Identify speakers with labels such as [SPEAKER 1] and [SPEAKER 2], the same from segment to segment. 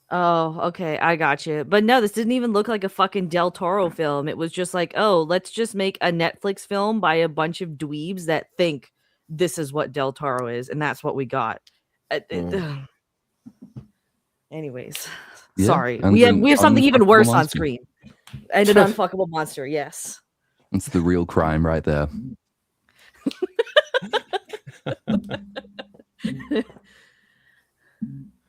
[SPEAKER 1] Oh, okay, I got you. But no, this didn't even look like a fucking Del Toro film. It was just like, oh, let's just make a Netflix film by a bunch of dweebs that think this is what Del Toro is, and that's what we got.
[SPEAKER 2] Mm.
[SPEAKER 1] Anyways,
[SPEAKER 3] Yeah,
[SPEAKER 1] sorry,
[SPEAKER 3] and
[SPEAKER 1] we
[SPEAKER 3] an
[SPEAKER 1] have something even
[SPEAKER 3] unfuckable
[SPEAKER 1] worse on
[SPEAKER 3] monster.
[SPEAKER 1] screen, and an unfuckable monster. Yes.
[SPEAKER 3] That's the real crime right there.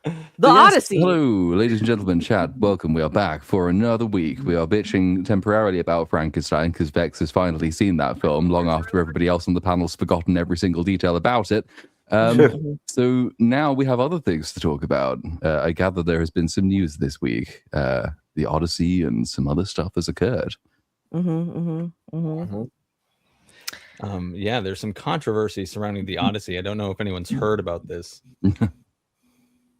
[SPEAKER 1] The
[SPEAKER 3] So yes,
[SPEAKER 1] Odyssey.
[SPEAKER 3] hello, ladies and gentlemen, chat. Welcome. We are back for another week. We are bitching temporarily about Frankenstein because Vex has finally seen that film long after everybody else on the panel's forgotten every single detail about it. So now we have other things to talk about. I gather there has been some news this week. The Odyssey and some other stuff has occurred.
[SPEAKER 2] Yeah, there's some controversy surrounding the Odyssey. I don't know if anyone's heard about this.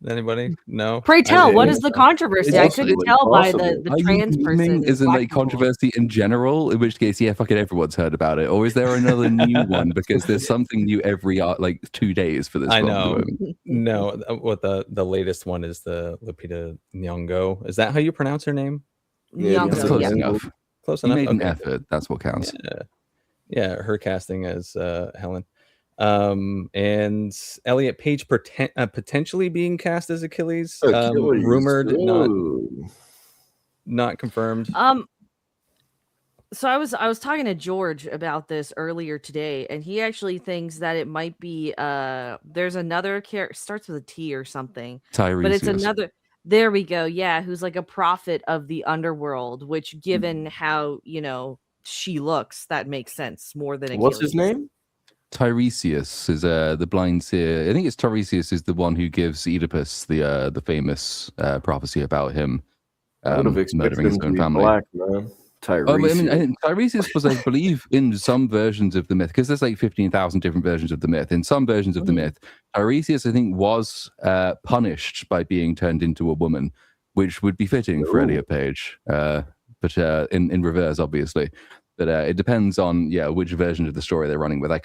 [SPEAKER 2] Anybody? No.
[SPEAKER 1] Pray tell, what is the controversy? I couldn't tell by the trans person.
[SPEAKER 3] Is it like controversy in general? In which case, yeah, fucking everyone's heard about it. Or is there another new one? Because there's something new every like 2 days for this.
[SPEAKER 2] I know. No, what the latest one is the Lupita Nyong'o. Is that how you pronounce her name?
[SPEAKER 3] Yeah, that's close enough.
[SPEAKER 2] Close
[SPEAKER 3] you
[SPEAKER 2] enough.
[SPEAKER 3] Made an effort. That's what counts.
[SPEAKER 2] Yeah, her casting as Helen. And Elliot Page potentially being cast as Achilles. Rumored, not confirmed.
[SPEAKER 1] So I was talking to George about this earlier today, and he actually thinks that it might be there's another character, starts with a T or something, but it's another. There we go. Yeah, who's like a prophet of the underworld, which, given how she looks, that makes sense more than Achilles.
[SPEAKER 2] What's his name?
[SPEAKER 3] Tiresias is the blind seer. I think it's Tiresias is the one who gives Oedipus the famous prophecy about him murdering his own family.
[SPEAKER 4] Black, man. Tiresias.
[SPEAKER 3] Tiresias was, I believe, in some versions of the myth, because there's like 15,000 different versions of the myth. In some versions of the myth, Tiresias, I think, was punished by being turned into a woman, which would be fitting for Elliot Page, but in reverse, obviously. But it depends on which version of the story they're running with. I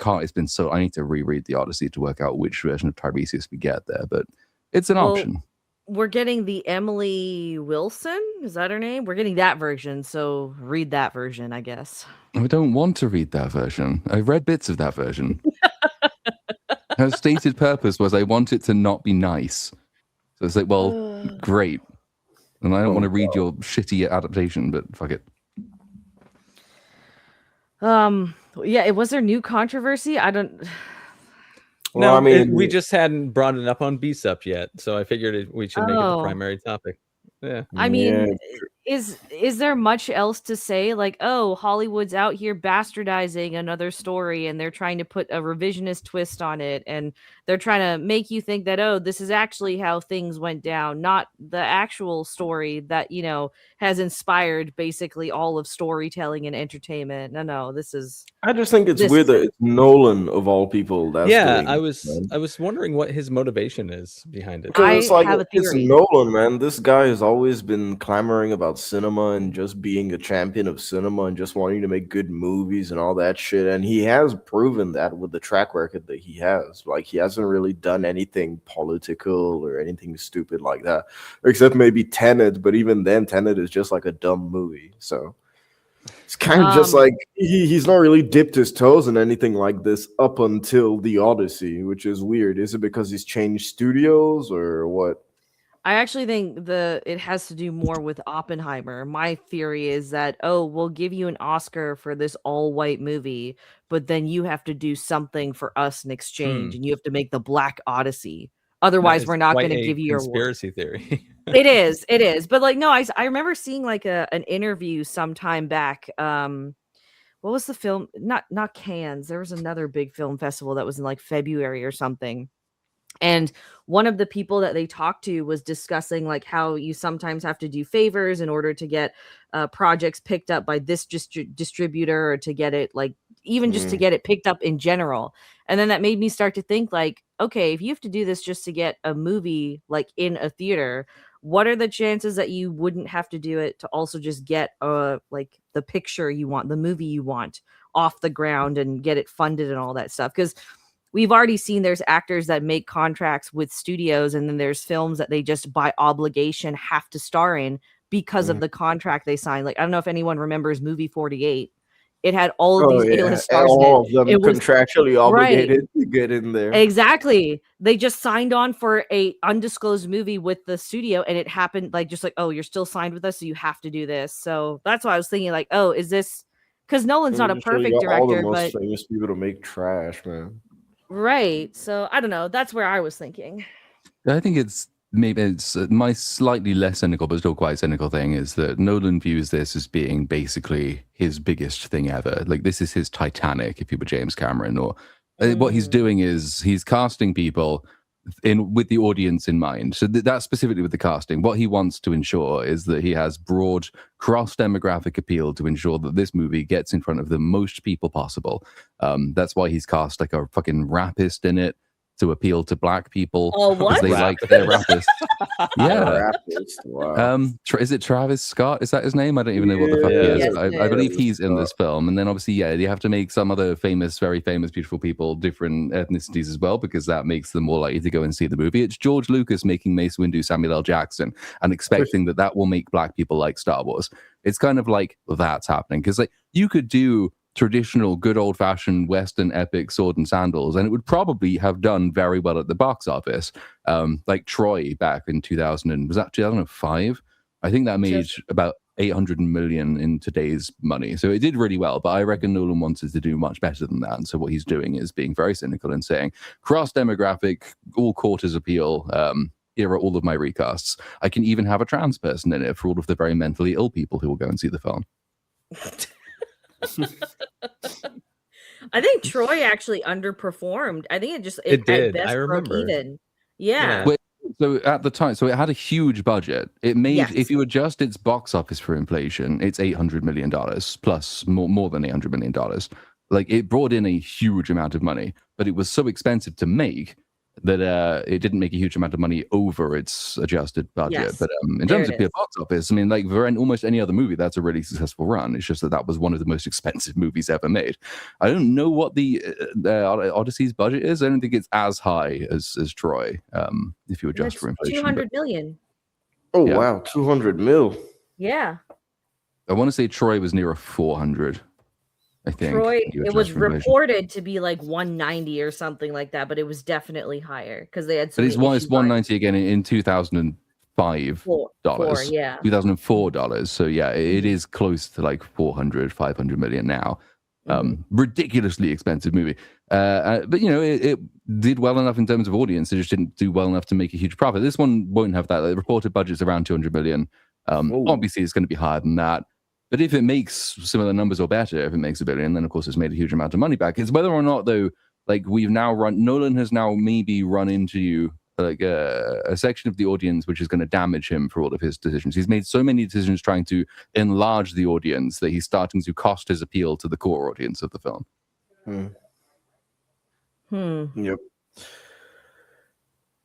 [SPEAKER 3] need to reread the Odyssey to work out which version of Tiresias we get there, but it's an option.
[SPEAKER 1] We're getting the Emily Wilson, is that her name? We're getting that version, so read that version, I guess.
[SPEAKER 3] I don't want to read that version. I've read bits of that version. Her stated purpose was I want it to not be nice. So it's like, well, great. And I don't want to read your shitty adaptation, but fuck it.
[SPEAKER 1] Yeah, was there new controversy? I don't.
[SPEAKER 2] Well, no, I mean, we just hadn't brought it up on BSUP yet, so I figured we should make it the primary topic. Yeah,
[SPEAKER 1] I mean, is there much else to say? Like, oh, Hollywood's out here bastardizing another story, and they're trying to put a revisionist twist on it, and they're trying to make you think that, oh, this is actually how things went down, not the actual story that has inspired basically all of storytelling and entertainment. No, this is.
[SPEAKER 4] I just think it's weird that it's Nolan of all people. That's
[SPEAKER 2] I was wondering what his motivation is behind it.
[SPEAKER 4] Because it's Nolan, man. This guy has always been clamoring about cinema and just being a champion of cinema and just wanting to make good movies and all that shit. And he has proven that with the track record that he has. Like, he hasn't really done anything political or anything stupid like that, except maybe Tenet. But even then, Tenet is just like a dumb movie. So it's kind of just like he's not really dipped his toes in anything like this up until the Odyssey, which is weird. Is it because he's changed studios or what?
[SPEAKER 1] I actually think it has to do more with Oppenheimer. My theory is that, we'll give you an Oscar for this all-white movie, but then you have to do something for us in exchange, and you have to make the Black Odyssey. Otherwise, we're not going to give you your
[SPEAKER 2] conspiracy theory.
[SPEAKER 1] It is. But like, no, I remember seeing like an interview sometime back. What was the film? Not Cannes. There was another big film festival that was in like February or something. And one of the people that they talked to was discussing like how you sometimes have to do favors in order to get projects picked up by this distributor, or to get it like even just to get it picked up in general. And then that made me start to think like, okay, if you have to do this just to get a movie like in a theater, what are the chances that you wouldn't have to do it to also just get like the picture you want, the movie you want off the ground and get it funded and all that stuff? Because we've already seen there's actors that make contracts with studios, and then there's films that they just by obligation have to star in because of the contract they signed. Like, I don't know if anyone remembers movie 48. It had all of these A-list stars in it.
[SPEAKER 4] All of them
[SPEAKER 1] It was
[SPEAKER 4] contractually obligated to get in there.
[SPEAKER 1] Exactly. They just signed on for a undisclosed movie with the studio, and it happened like just like, oh, you're still signed with us, so you have to do this. So that's why I was thinking, like, oh, is this because Nolan's not a perfect director, all the most
[SPEAKER 4] famous people to make trash, man.
[SPEAKER 1] Right. So I don't know. That's where I was thinking.
[SPEAKER 3] I think it's my slightly less cynical but still quite cynical thing is that Nolan views this as being basically his biggest thing ever. Like, this is his Titanic, if you were James Cameron, or what he's doing is he's casting people with the audience in mind. So that's specifically with the casting. What he wants to ensure is that he has broad cross-demographic appeal to ensure that this movie gets in front of the most people possible. That's why he's cast like a fucking rapist in it, to appeal to black people.
[SPEAKER 1] Oh, what?
[SPEAKER 3] Because they like their rappers. Yeah.
[SPEAKER 4] Wow.
[SPEAKER 3] Is it Travis Scott? Is that his name? I don't even know what the fuck he is.
[SPEAKER 1] Yes,
[SPEAKER 3] I believe he's in this film. And then obviously, you have to make some other very famous, beautiful people different ethnicities as well, because that makes them more likely to go and see the movie. It's George Lucas making Mace Windu Samuel L. Jackson and expecting that will make black people like Star Wars. It's kind of like that's happening. Because like you could do traditional good old-fashioned Western epic sword and sandals, and it would probably have done very well at the box office. Like Troy back in 2005? I think that made about 800 million in today's money. So it did really well, but I reckon Nolan wanted to do much better than that. And so what he's doing is being very cynical and saying, cross-demographic, all quarters appeal, here are all of my recasts. I can even have a trans person in it for all of the very mentally ill people who will go and see the film.
[SPEAKER 1] I think Troy actually underperformed. I think it
[SPEAKER 2] did.
[SPEAKER 1] At best
[SPEAKER 2] I remember.
[SPEAKER 1] broke even. Yeah.
[SPEAKER 3] So at the time, it had a huge budget. It made, if you adjust its box office for inflation, it's $800 million plus more than $800 million. Like, it brought in a huge amount of money, but it was so expensive to make that it didn't make a huge amount of money over its adjusted budget.
[SPEAKER 1] Yes.
[SPEAKER 3] But in terms of pure box office, I mean, like for almost any other movie, that's a really successful run. It's just that was one of the most expensive movies ever made. I don't know what the Odyssey's budget is. I don't think it's as high as Troy, if you adjust for inflation.
[SPEAKER 1] 200 million.
[SPEAKER 4] Oh, yeah. Wow, 200 mil.
[SPEAKER 1] Yeah.
[SPEAKER 3] I want to say Troy was near a 400. I think
[SPEAKER 1] Troy, it was reported to be like 190 or something like that, but it was definitely higher because they had.
[SPEAKER 3] But it's 190 again in 2005 dollars.
[SPEAKER 1] Yeah,
[SPEAKER 3] $2004. So yeah, it is close to like 500 million now. Ridiculously expensive movie. But it did well enough in terms of audience. It just didn't do well enough to make a huge profit. This one won't have that. The reported budget's around 200 million. Obviously, it's going to be higher than that. But if it makes similar numbers or better, if it makes $1 billion, then of course it's made a huge amount of money back. It's whether or not, though, like Nolan has now maybe run into like a section of the audience which is going to damage him for all of his decisions. He's made so many decisions trying to enlarge the audience that he's starting to cost his appeal to the core audience of the film.
[SPEAKER 4] Yep.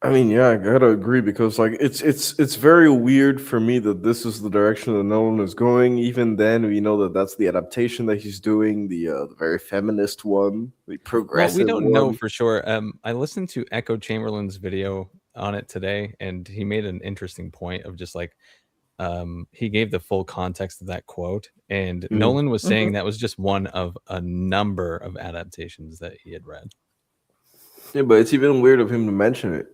[SPEAKER 4] I mean, yeah, I gotta agree because like it's very weird for me that this is the direction that Nolan is going. Even then, we know that that's the adaptation that he's doing, the very feminist one, the progressive.
[SPEAKER 2] Well, we don't know for sure. I listened to Echo Chamberlain's video on it today, and he made an interesting point of just like he gave the full context of that quote, and Nolan was saying that was just one of a number of adaptations that he had read. Yeah,
[SPEAKER 4] but it's even weird of him to mention it.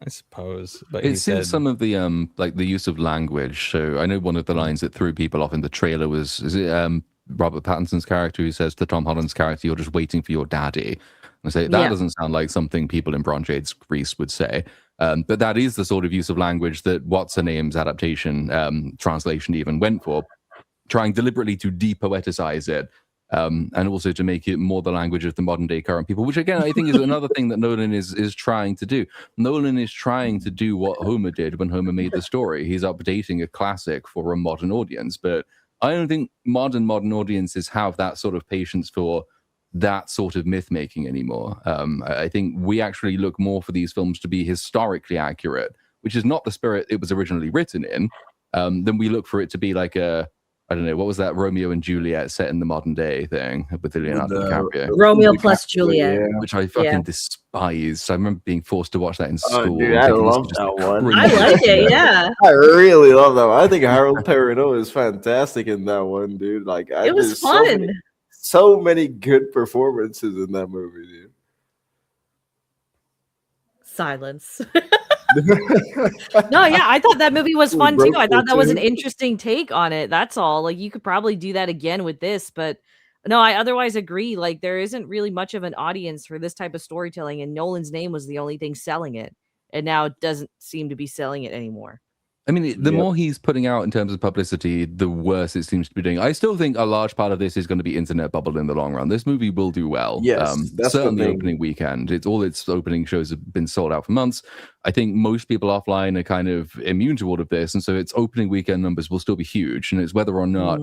[SPEAKER 2] I suppose, but
[SPEAKER 3] it seems some of the like the use of language. So I know one of the lines that threw people off in the trailer was Robert Pattinson's character who says to Tom Holland's character, "You're just waiting for your daddy." And I say that doesn't sound like something people in Bronze Age Greece would say, but that is the sort of use of language that What's Her Name's adaptation translation even went for, trying deliberately to de-poeticize it. And also to make it more the language of the modern day current people, which again I think is another thing that Nolan is trying to do. Nolan is trying to do what Homer did when Homer made the story. He's updating a classic for a modern audience, but I don't think modern audiences have that sort of patience for that sort of myth making anymore. I think we actually look more for these films to be historically accurate, which is not the spirit it was originally written in. Than we look for it to be like a I don't know, what was that Romeo and Juliet set in the modern day thing with Leonardo DiCaprio?
[SPEAKER 1] Romeo plus Juliet.
[SPEAKER 4] Yeah.
[SPEAKER 3] Which I fucking despise. I remember being forced to watch that in
[SPEAKER 4] Oh,
[SPEAKER 3] school.
[SPEAKER 4] dude, I love that one.
[SPEAKER 1] I like it, yeah.
[SPEAKER 4] I really love that one. I think Harold Perrineau is fantastic in that one, dude. Like,
[SPEAKER 1] It was
[SPEAKER 4] there's
[SPEAKER 1] fun.
[SPEAKER 4] so many good performances in that movie, dude.
[SPEAKER 1] Silence. No, yeah, I thought that movie was fun too. I thought that was an interesting take on it. That's all. Like, you could probably do that again with this, but no, I otherwise agree. Like, there isn't really much of an audience for this type of storytelling, and Nolan's name was the only thing selling it, and now it doesn't seem to be selling it anymore.
[SPEAKER 3] I mean, the more he's putting out in terms of publicity, the worse it seems to be doing. I still think a large part of this is going to be internet bubble in the long run. This movie will do well.
[SPEAKER 4] Yes, that's
[SPEAKER 3] certainly
[SPEAKER 4] the
[SPEAKER 3] opening weekend. All its opening shows have been sold out for months. I think most people offline are kind of immune to all of this, and so its opening weekend numbers will still be huge. And it's whether or not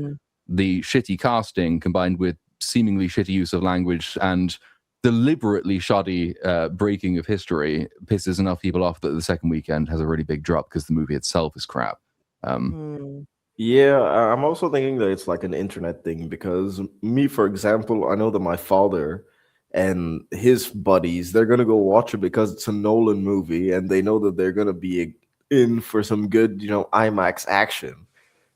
[SPEAKER 3] the shitty casting combined with seemingly shitty use of language and deliberately shoddy breaking of history pisses enough people off that the second weekend has a really big drop because the movie itself is crap.
[SPEAKER 4] Yeah, I'm also thinking that it's like an internet thing because me, for example, I know that my father and his buddies, they're gonna go watch it because it's a Nolan movie and they know that they're gonna be in for some good, IMAX action,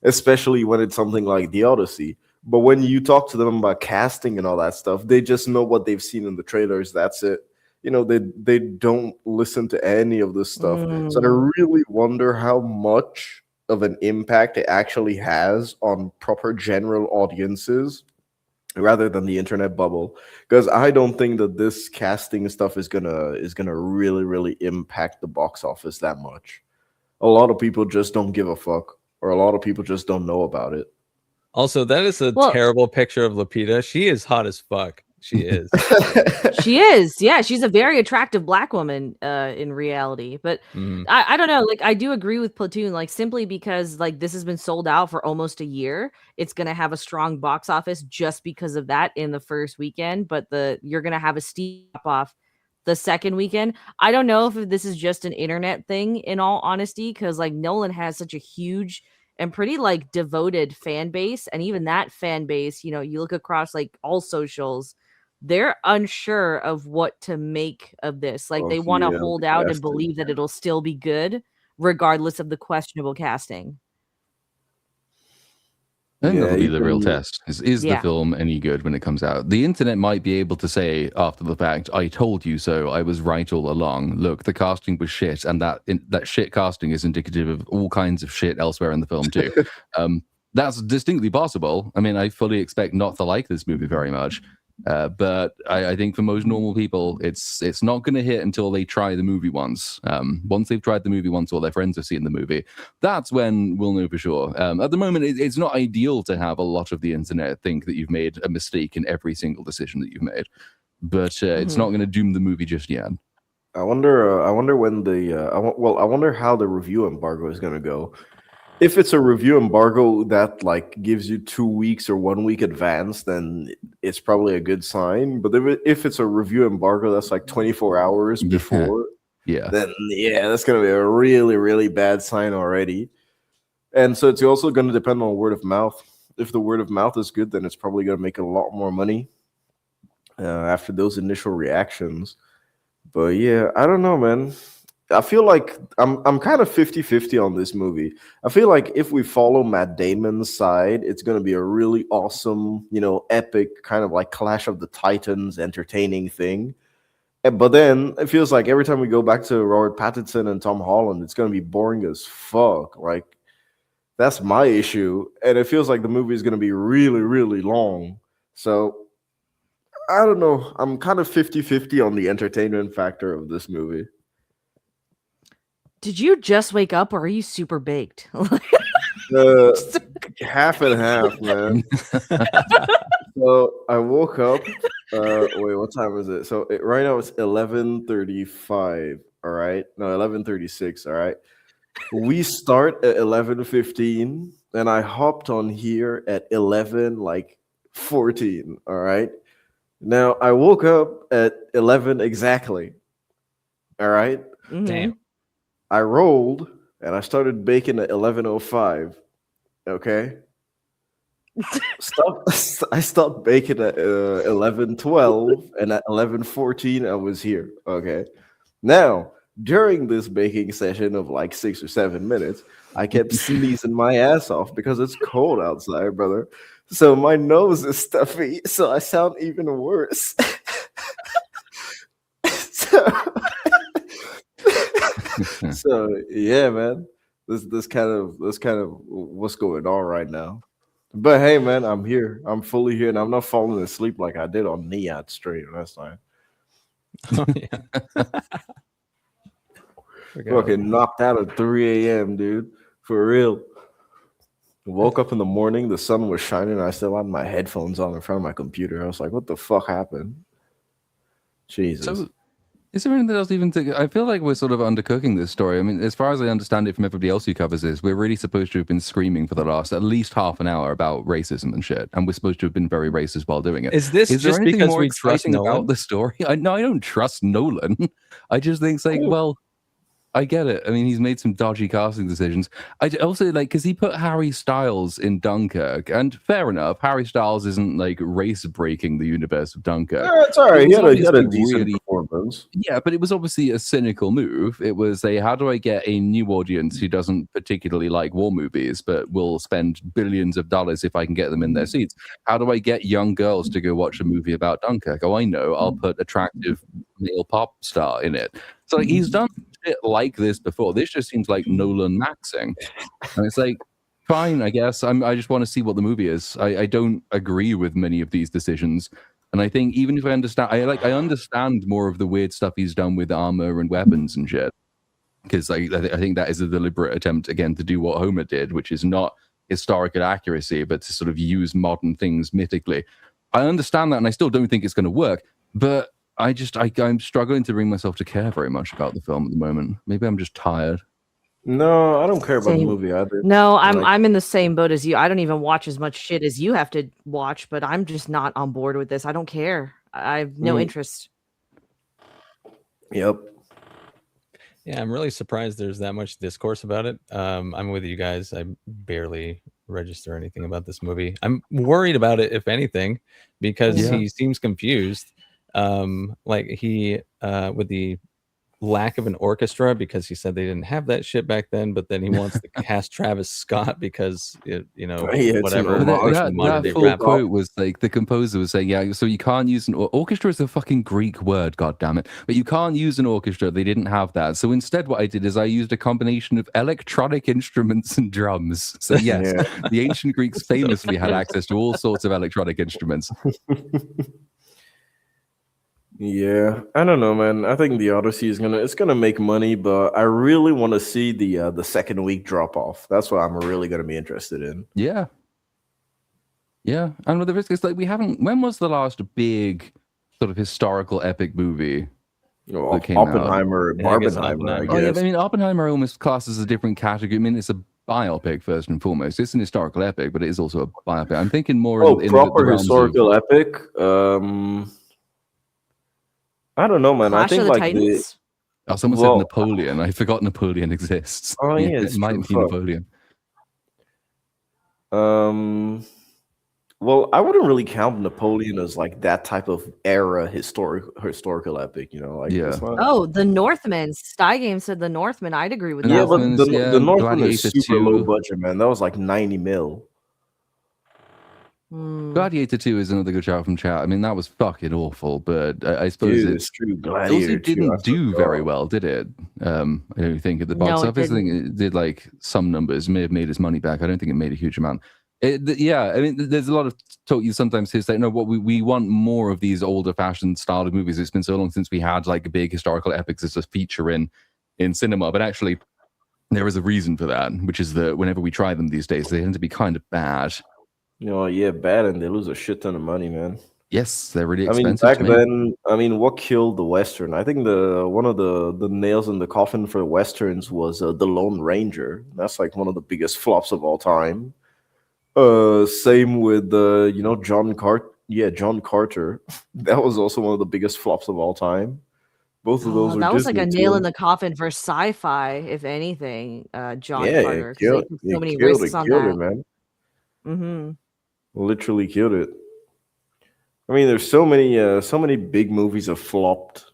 [SPEAKER 4] especially when it's something like the Odyssey. But when you talk to them about casting and all that stuff, they just know what they've seen in the trailers. That's it. They don't listen to any of this stuff. So I really wonder how much of an impact it actually has on proper general audiences rather than the internet bubble. Because I don't think that this casting stuff is gonna really, really impact the box office that much. A lot of people just don't give a fuck, or a lot of people just don't know about it.
[SPEAKER 2] Also, that is a terrible picture of Lupita. She is hot as fuck. She is.
[SPEAKER 1] She is. Yeah, she's a very attractive black woman in reality. But I don't know. Like, I do agree with Platoon. Like, simply because like this has been sold out for almost a year, it's gonna have a strong box office just because of that in the first weekend. But you're gonna have a steep off the second weekend. I don't know if this is just an internet thing, in all honesty, because like Nolan has such a huge and pretty like devoted fan base, and even that fan base, you look across like all socials, they're unsure of what to make of this. Like, they want to hold out and believe that it'll still be good regardless of the questionable casting.
[SPEAKER 3] I think that'll be the real test. Is the film any good when it comes out? The internet might be able to say after the fact, I told you so, I was right all along. Look, the casting was shit, and that shit casting is indicative of all kinds of shit elsewhere in the film too. That's distinctly possible. I mean, I fully expect not to like this movie very much. But I think for most normal people, it's not going to hit until they try the movie once. Once they've tried the movie once, or their friends have seen the movie, that's when we'll know for sure. At the moment, it's not ideal to have a lot of the internet think that you've made a mistake in every single decision that you've made, but it's not going to doom the movie just yet.
[SPEAKER 4] I wonder when I wonder how the review embargo is going to go. If it's a review embargo that like gives you 2 weeks or 1 week advance, then it's probably a good sign. But if it's a review embargo that's like 24 hours before, then that's gonna be a really, really bad sign already. And so it's also going to depend on word of mouth. If the word of mouth is good, then it's probably going to make a lot more money after those initial reactions. But yeah, I don't know, man. I feel like I'm kind of 50-50 on this movie. I feel like if we follow Matt Damon's side, it's going to be a really awesome, epic kind of like Clash of the Titans entertaining thing. But then it feels like every time we go back to Robert Pattinson and Tom Holland, it's going to be boring as fuck. Like, that's my issue. And it feels like the movie is going to be really, really long. So I don't know. I'm kind of 50-50 on the entertainment factor of this movie.
[SPEAKER 1] Did you just wake up, or are you super baked?
[SPEAKER 4] Half and half, man. So I woke up. Wait, what time is it? So right now it's 11:35. All right, no, 11:36. All right, we start at 11:15, and I hopped on here at 11:14. All right. Now I woke up at 11 exactly. All right.
[SPEAKER 2] Damn.
[SPEAKER 4] I rolled and I started baking at 11:05. Okay. I stopped baking at 11:12, and at 11:14 I was here. Okay. Now, during this baking session of like 6 or 7 minutes, I kept sneezing my ass off because it's cold outside, brother. So my nose is stuffy, so I sound even worse. so, so yeah, man. This kind of what's going on right now. But hey, man, I'm here. I'm fully here, and I'm not falling asleep like I did on Niat Stream last time.
[SPEAKER 2] Oh, yeah.
[SPEAKER 4] Fucking knocked out at 3 a.m., dude. For real. Woke up in the morning, the sun was shining, and I still had my headphones on in front of my computer. I was like, what the fuck happened? Jesus.
[SPEAKER 3] So, is there anything else even to... I feel like we're sort of undercooking this story. I mean, as far as I understand it from everybody else who covers this, we're really supposed to have been screaming for the last at least half an hour about racism and shit, and we're supposed to have been very racist while doing it.
[SPEAKER 2] Is this just because we trust Nolan?
[SPEAKER 3] About the story? No, I don't trust Nolan. I just think it's like, well, I get it. I mean, he's made some dodgy casting decisions. I also like because he put Harry Styles in Dunkirk, and fair enough, Harry Styles isn't like race breaking the universe of Dunkirk.
[SPEAKER 4] Yeah, it's all right. He had a decent performance.
[SPEAKER 3] Yeah, but it was obviously a cynical move. It was how do I get a new audience who doesn't particularly like war movies, but will spend billions of dollars if I can get them in their seats? How do I get young girls to go watch a movie about Dunkirk? Oh, I know. I'll put attractive male pop star in it. So he's done shit like this before. This just seems like Nolan maxing, and it's like, fine, I guess. I just want to see what the movie is. I don't agree with many of these decisions, and I think even if I understand, I understand more of the weird stuff he's done with armor and weapons and shit, because I think that is a deliberate attempt again to do what Homer did, which is not historical accuracy, but to sort of use modern things mythically. I understand that, and I still don't think it's going to work, but I'm struggling to bring myself to care very much about the film at the moment. Maybe I'm just tired.
[SPEAKER 4] No, I don't care about the movie either.
[SPEAKER 1] No, I'm in the same boat as you. I don't even watch as much shit as you have to watch, but I'm just not on board with this. I don't care. I have no interest.
[SPEAKER 4] Yep.
[SPEAKER 2] Yeah, I'm really surprised there's that much discourse about it. I'm with you guys. I barely register anything about this movie. I'm worried about it, if anything, because he seems confused. Like he with the lack of an orchestra, because he said they didn't have that shit back then, but then he wants to cast Travis Scott because whatever.
[SPEAKER 3] That full quote was like the composer was saying, yeah, so you can't use an orchestra is a fucking Greek word, god damn it, but you can't use an orchestra. They didn't have that, so instead what I did is I used a combination of electronic instruments and drums. So yes, the ancient Greeks famously had access to all sorts of electronic instruments.
[SPEAKER 4] Yeah, I don't know, man. I think the Odyssey is gonna make money, but I really want to see the second week drop off. That's what I'm really gonna be interested in.
[SPEAKER 3] Yeah, and with the risk is like we haven't. When was the last big sort of historical epic movie? That came
[SPEAKER 4] Oppenheimer,
[SPEAKER 3] out?
[SPEAKER 4] Barbenheimer. I guess.
[SPEAKER 3] Oh yeah, I mean Oppenheimer almost classes a different category. I mean it's a biopic first and foremost. It's an historical epic, but it is also a biopic. I'm thinking more in
[SPEAKER 4] proper
[SPEAKER 3] the
[SPEAKER 4] historical epic. I don't know, man.
[SPEAKER 1] Clash
[SPEAKER 4] I think
[SPEAKER 1] of the
[SPEAKER 4] like
[SPEAKER 1] Titans?
[SPEAKER 3] someone said Napoleon. I forgot Napoleon exists.
[SPEAKER 4] Oh yeah,
[SPEAKER 3] it might be Napoleon.
[SPEAKER 4] Well, I wouldn't really count Napoleon as like that type of era historical epic, you know? Like
[SPEAKER 1] Oh, the Northman. Stygame said the Northman. I'd agree with that.
[SPEAKER 4] Yeah, but the Northman is super low budget, man. That was like 90 mil.
[SPEAKER 3] Gladiator 2 is another good shout from chat. I mean, that was fucking awful, but I suppose
[SPEAKER 4] it's true.
[SPEAKER 3] It also didn't do very well, did it? I don't think at the box office. I think it did like some numbers, may have made its money back. I don't think it made a huge amount. I mean, there's a lot of talk you sometimes hear say, no, what we want more of these older fashioned style of movies. It's been so long since we had like big historical epics as a feature in cinema, but actually there is a reason for that, which is that whenever we try them these days, they tend to be kind of bad.
[SPEAKER 4] Bad, and they lose a shit ton of money, man.
[SPEAKER 3] Yes, they're really expensive.
[SPEAKER 4] I mean, back then, what killed the Western? I think one of the nails in the coffin for the Westerns was The Lone Ranger. That's like one of the biggest flops of all time. Same with John Carter. Yeah, John Carter. That was also one of the biggest flops of all time. Both of those were
[SPEAKER 1] that was
[SPEAKER 4] Disney
[SPEAKER 1] like a nail in the coffin for sci-fi, if anything. John Carter.
[SPEAKER 4] They put so many risks on that.
[SPEAKER 1] Mm-hmm.
[SPEAKER 4] Literally killed it. I mean, there's so many big movies have flopped.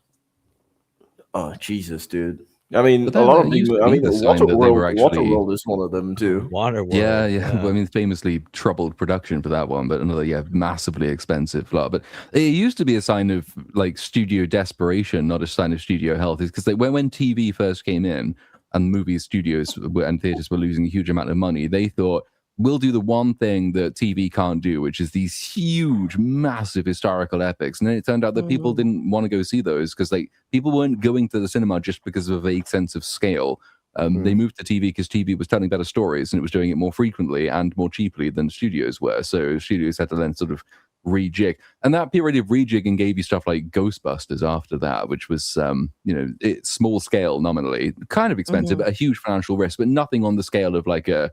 [SPEAKER 4] Oh Jesus, dude. I mean,
[SPEAKER 3] But
[SPEAKER 4] a
[SPEAKER 3] then
[SPEAKER 4] lot
[SPEAKER 3] that
[SPEAKER 4] of big.
[SPEAKER 3] used to
[SPEAKER 4] I
[SPEAKER 3] be
[SPEAKER 4] mean,
[SPEAKER 3] the sign that they were actually.
[SPEAKER 4] Waterworld is one of them too.
[SPEAKER 2] Waterworld.
[SPEAKER 3] Yeah. I mean, famously troubled production for that one, but another, massively expensive flop. But it used to be a sign of like studio desperation, not a sign of studio health. Is because when TV first came in and movie studios and theaters were losing a huge amount of money, they thought, we'll do the one thing that TV can't do, which is these huge, massive historical epics. And then it turned out that people didn't want to go see those because like people weren't going to the cinema just because of a vague sense of scale. They moved to TV because TV was telling better stories and it was doing it more frequently and more cheaply than studios were. So studios had to then sort of rejig. And that period of rejigging gave you stuff like Ghostbusters after that, which was, it's small scale nominally, kind of expensive, but a huge financial risk, but nothing on the scale of like a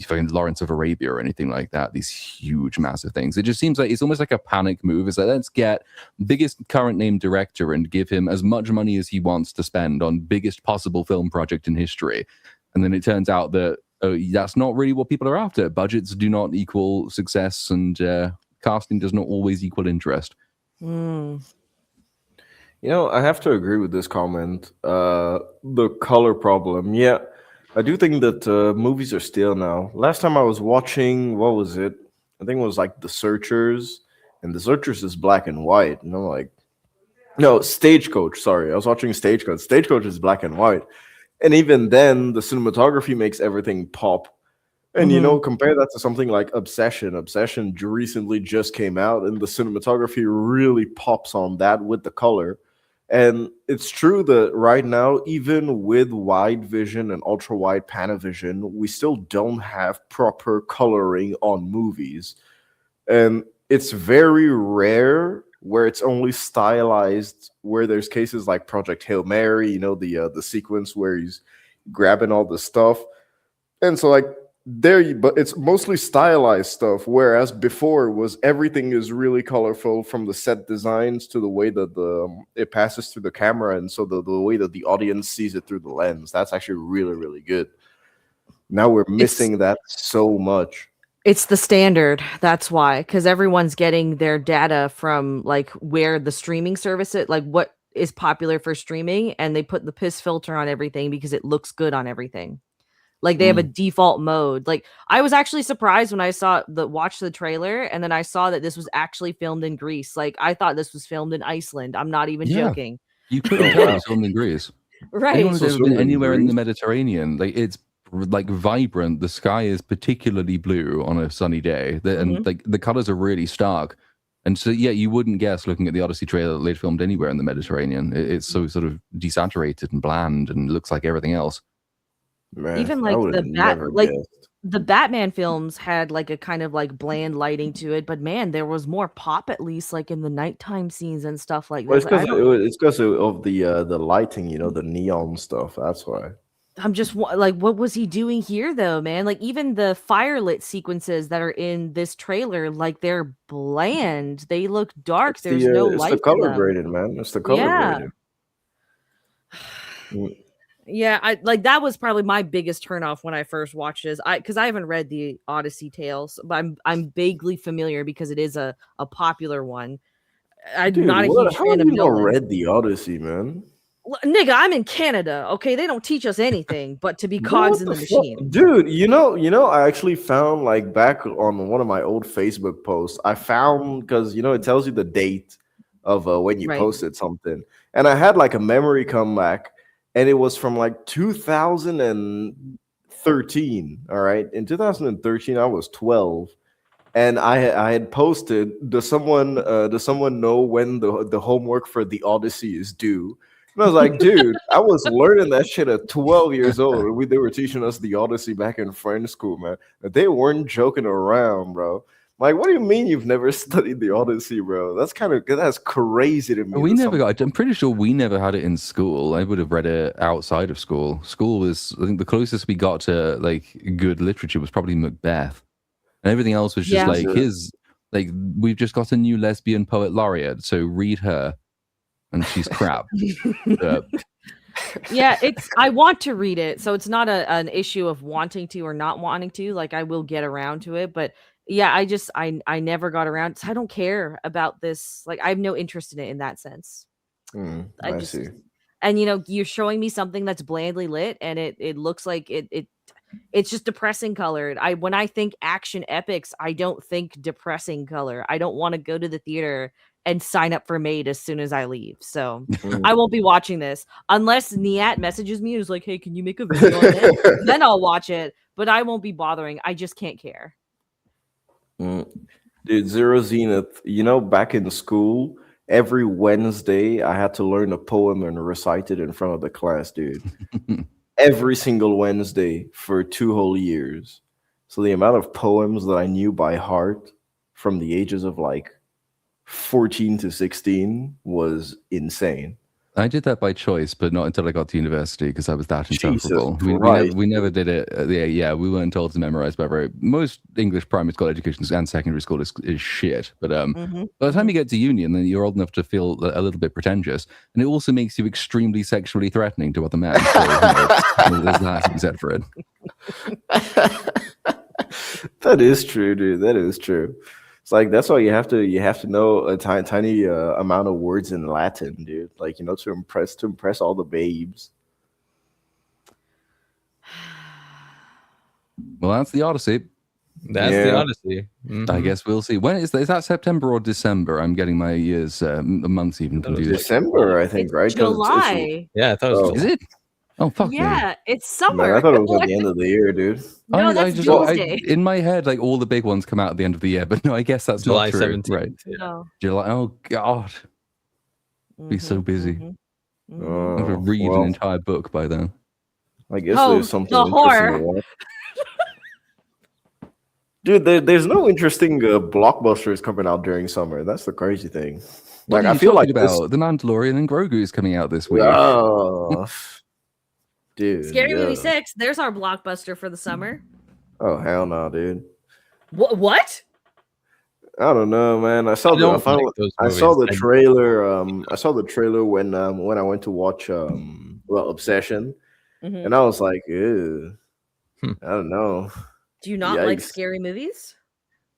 [SPEAKER 3] fucking Lawrence of Arabia or anything like that. These huge, massive things. It just seems like it's almost like a panic move. It's like, let's get biggest current name director and give him as much money as he wants to spend on biggest possible film project in history. And then it turns out that that's not really what people are after. Budgets do not equal success, and casting does not always equal interest.
[SPEAKER 4] You know, I have to agree with this comment. The color problem. Yeah, I do think that movies are stale now. Last time I was watching, what was it? I think it was like The Searchers, and The Searchers is black and white. And I'm like, no, Stagecoach. Sorry, I was watching Stagecoach. Stagecoach is black and white, and even then, the cinematography makes everything pop. And you know, compare that to something like Obsession. Obsession recently just came out, and the cinematography really pops on that with the color. And it's true that right now, even with wide vision and ultra wide Panavision, we still don't have proper coloring on movies. And it's very rare where it's only stylized, where there's cases like Project Hail Mary, you know, the sequence where he's grabbing all the stuff. And so like but it's mostly stylized stuff, whereas before was everything is really colorful from the set designs to the way that it passes through the camera, and so the way that the audience sees it through the lens. That's actually really, really good. Now we're missing that so much.
[SPEAKER 1] It's the standard. That's why, because everyone's getting their data from like where the streaming service it, like what is popular for streaming, and they put the piss filter on everything because it looks good on everything. Like they have a default mode. Like I was actually surprised when I watched the trailer, and then I saw that this was actually filmed in Greece. Like I thought this was filmed in Iceland. I'm not even joking.
[SPEAKER 3] You couldn't tell it was filmed in Greece.
[SPEAKER 1] Right.
[SPEAKER 3] Anyone who's ever been anywhere in the Mediterranean, like it's like vibrant. The sky is particularly blue on a sunny day, and like the colors are really stark. And so, yeah, you wouldn't guess looking at the Odyssey trailer that they'd filmed anywhere in the Mediterranean. It's so sort of desaturated and bland, and looks like everything else.
[SPEAKER 4] Man,
[SPEAKER 1] even like the Batman films had like a kind of like bland lighting to it, but man, there was more pop at least like in the nighttime scenes and stuff like
[SPEAKER 4] well,
[SPEAKER 1] that.
[SPEAKER 4] it's because of the lighting, you know, the neon stuff. That's why.
[SPEAKER 1] I'm just like, what was he doing here though, man? Like even the firelit sequences that are in this trailer, like they're bland. They look dark. There's no light.
[SPEAKER 4] It's the color graded, man. It's the color graded.
[SPEAKER 1] Yeah, I like that was probably my biggest turnoff when I first watched this. Because I haven't read the Odyssey tales, but I'm vaguely familiar because it is a popular one. I'm not a huge fan of Nolan.
[SPEAKER 4] How have you not read the Odyssey, man?
[SPEAKER 1] Nigga, I'm in Canada. Okay, they don't teach us anything but to be cogs in the machine,
[SPEAKER 4] dude. You know, I actually found like back on one of my old Facebook posts. I found because you know it tells you the date of when you posted something, and I had like a memory come back. And it was from like 2013. All right. In 2013, I was 12. And I had posted, does someone know when the homework for the Odyssey is due? And I was like, dude, I was learning that shit at 12 years old. They were teaching us the Odyssey back in French school, man. They weren't joking around, bro. Like, what do you mean you've never studied the Odyssey, bro? That's crazy to me.
[SPEAKER 3] We never got it. I'm pretty sure we never had it in school. I would have read it outside of school. School was, I think, the closest we got to like good literature was probably Macbeth, and everything else was just we've just got a new lesbian poet laureate, so read her, and she's crap.
[SPEAKER 1] Yeah, I want to read it, so it's not an issue of wanting to or not wanting to. Like, I will get around to it, but yeah, I never got around. So I don't care about this. Like, I have no interest in it in that sense.
[SPEAKER 4] I see.
[SPEAKER 1] And you're showing me something that's blandly lit, and it looks like it's just depressing colored. When I think action epics, I don't think depressing color. I don't want to go to the theater and sign up for Maid as soon as I leave. So I won't be watching this unless Niat messages me and is like, "Hey, can you make a video on it?" Then I'll watch it, but I won't be bothering. I just can't care.
[SPEAKER 4] Dude, Zero Zenith, back in school, every Wednesday I had to learn a poem and recite it in front of the class, dude. Every single Wednesday for 2 whole years. So the amount of poems that I knew by heart from the ages of like 14 to 16 was insane.
[SPEAKER 3] I did that by choice, but not until I got to university because I was that
[SPEAKER 4] Jesus
[SPEAKER 3] insufferable. We never did it. Yeah, we weren't told to memorize by very. Most English primary school education and secondary school is shit. But by the time you get to uni, and then you're old enough to feel a little bit pretentious, and it also makes you extremely sexually threatening to other men. So, there's that to be said for it.
[SPEAKER 4] That is true, dude. That is true. It's like that's why you have to know a tiny amount of words in Latin, dude. Like to impress all the babes.
[SPEAKER 3] Well, that's the Odyssey.
[SPEAKER 2] That's the Odyssey. Mm-hmm.
[SPEAKER 3] I guess we'll see. When is that September or December? I'm getting my years, months even confused.
[SPEAKER 4] December, I think,
[SPEAKER 1] it's
[SPEAKER 4] right?
[SPEAKER 1] July.
[SPEAKER 2] Yeah, I thought it was.
[SPEAKER 3] Is it? Oh, fuck me.
[SPEAKER 1] Yeah, it's summer.
[SPEAKER 4] Man, I thought it was at the end of the year, dude.
[SPEAKER 1] No, that's Tuesday.
[SPEAKER 3] In my head, like all the big ones come out at the end of the year, but no, I guess that's
[SPEAKER 2] July
[SPEAKER 3] not true.
[SPEAKER 2] 17th.
[SPEAKER 3] Right.
[SPEAKER 1] No.
[SPEAKER 3] July. Oh God, be so busy. I have to read an entire book by then.
[SPEAKER 4] I guess there's something interesting to watch. Dude, there's no interesting blockbusters coming out during summer. That's the crazy thing.
[SPEAKER 3] Like, I feel like about The Mandalorian and Grogu is coming out this week.
[SPEAKER 4] Oh, dude.
[SPEAKER 1] Scary Movie 6. There's our blockbuster for the summer.
[SPEAKER 4] Oh, hell no, dude.
[SPEAKER 1] What?
[SPEAKER 4] I don't know, man. I saw the trailer. I saw the trailer when I went to watch Obsession, and I was like, ew. I don't know.
[SPEAKER 1] Do you not like scary movies?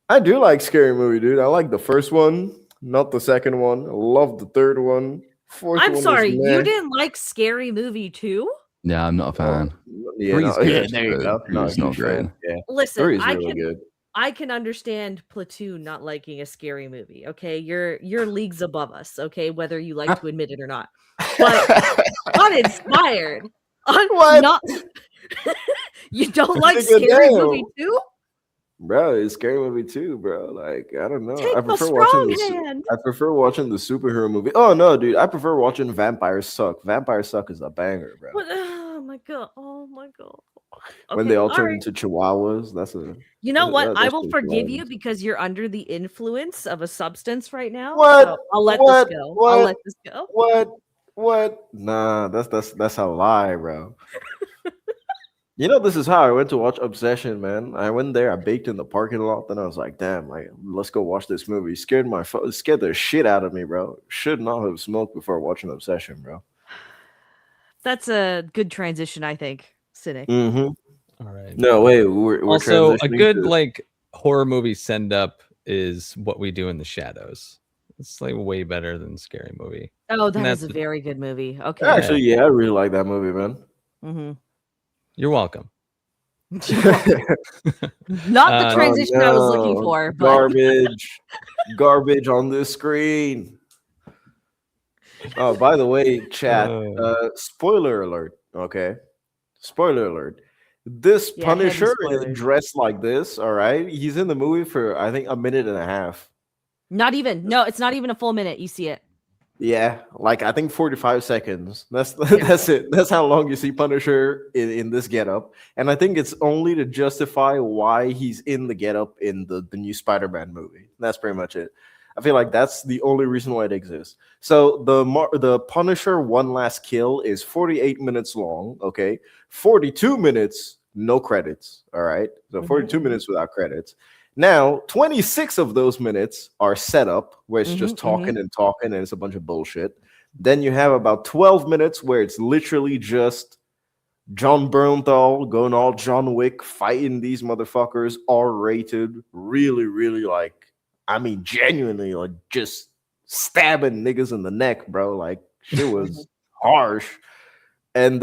[SPEAKER 4] I do like scary movie, dude. I like the first one, not the second one. I love the third one.
[SPEAKER 1] I'm sorry, you didn't like Scary Movie 2?
[SPEAKER 3] Yeah, I'm not a fan.
[SPEAKER 4] Yeah, there you go.
[SPEAKER 3] No, it's not great.
[SPEAKER 4] Yeah.
[SPEAKER 1] Listen,
[SPEAKER 4] really good.
[SPEAKER 1] I can understand Platoon not liking a scary movie. Okay, you're leagues above us. Okay, whether you like to admit it or not. But uninspired. Not. You don't like Scary Movie 2?
[SPEAKER 4] Bro, it's Scary Movie 2, bro. Like, I don't know. I prefer watching the superhero movie. Oh no, dude. I prefer watching Vampire Suck. Vampire Suck is a banger, bro.
[SPEAKER 1] Oh my god. Okay,
[SPEAKER 4] when they all turn into chihuahuas, that's a.
[SPEAKER 1] You know what? I will forgive you because you're under the influence of a substance right now.
[SPEAKER 4] What?
[SPEAKER 1] So I'll let this go. I'll let this go.
[SPEAKER 4] What? Nah, that's a lie, bro. This is how I went to watch Obsession, man. I went there, I baked in the parking lot, then I was like, damn, like, let's go watch this movie. Scared the shit out of me, bro. Should not have smoked before watching Obsession, bro.
[SPEAKER 1] That's a good transition, I think, Cynic.
[SPEAKER 4] All
[SPEAKER 2] right.
[SPEAKER 4] No, wait, we're
[SPEAKER 2] also a good like horror movie send up is What We Do in the Shadows. It's like way better than Scary Movie.
[SPEAKER 1] Oh, that's a very good movie. Okay.
[SPEAKER 4] Actually, yeah, I really like that movie, man.
[SPEAKER 1] Mm-hmm.
[SPEAKER 2] You're welcome.
[SPEAKER 1] Not the transition I was looking for. But...
[SPEAKER 4] Garbage on this screen. Oh, by the way, chat. Spoiler alert. Okay, spoiler alert. This Punisher is dressed like this. All right, he's in the movie for I think a minute and a half.
[SPEAKER 1] Not even. No, it's not even a full minute. You see it.
[SPEAKER 4] Yeah, like I think 45 seconds. That's it. That's how long you see Punisher in this getup. And I think it's only to justify why he's in the getup in the new Spider-Man movie. That's pretty much it. I feel like that's the only reason why it exists. So the Punisher One Last Kill is 48 minutes long. Okay, 42 minutes no credits. All right, so 42 minutes without credits. Now, 26 of those minutes are set up, where it's just talking and talking, and it's a bunch of bullshit. Then you have about 12 minutes where it's literally just John Bernthal going all John Wick, fighting these motherfuckers, R-rated, really, really like, I mean, genuinely like just stabbing niggas in the neck, bro. Like shit was harsh. And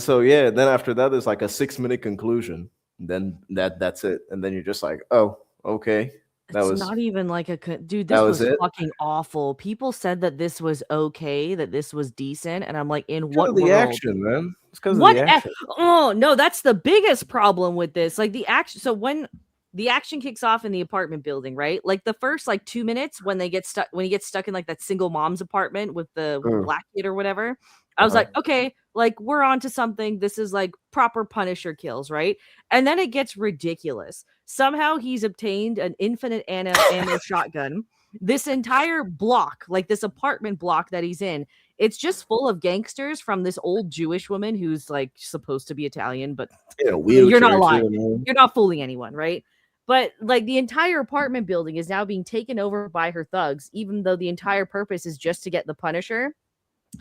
[SPEAKER 4] so yeah, then after that there's like a 6-minute conclusion. Then that's it. And then you're just like, oh, okay.
[SPEAKER 1] It's not even like dude,
[SPEAKER 4] that
[SPEAKER 1] this
[SPEAKER 4] was
[SPEAKER 1] was
[SPEAKER 4] it?
[SPEAKER 1] fucking awful. People said that this was okay, that this was decent, and I'm like, in
[SPEAKER 4] Because
[SPEAKER 1] what
[SPEAKER 4] of the
[SPEAKER 1] world?
[SPEAKER 4] action, man. It's because of
[SPEAKER 1] What?
[SPEAKER 4] the action.
[SPEAKER 1] Oh no, that's the biggest problem with this. Like the action. So when the action kicks off in the apartment building, right? Like the first like 2 minutes when he gets stuck in like that single mom's apartment with the black kid or whatever. I was like, okay, like we're on to something. This is like proper Punisher kills, right? And then it gets ridiculous. Somehow he's obtained an infinite ammo shotgun. This entire block, like this apartment block that he's in, it's just full of gangsters from this old Jewish woman who's like supposed to be Italian, but you're not lying. You're not fooling anyone, right? But like the entire apartment building is now being taken over by her thugs, even though the entire purpose is just to get the Punisher.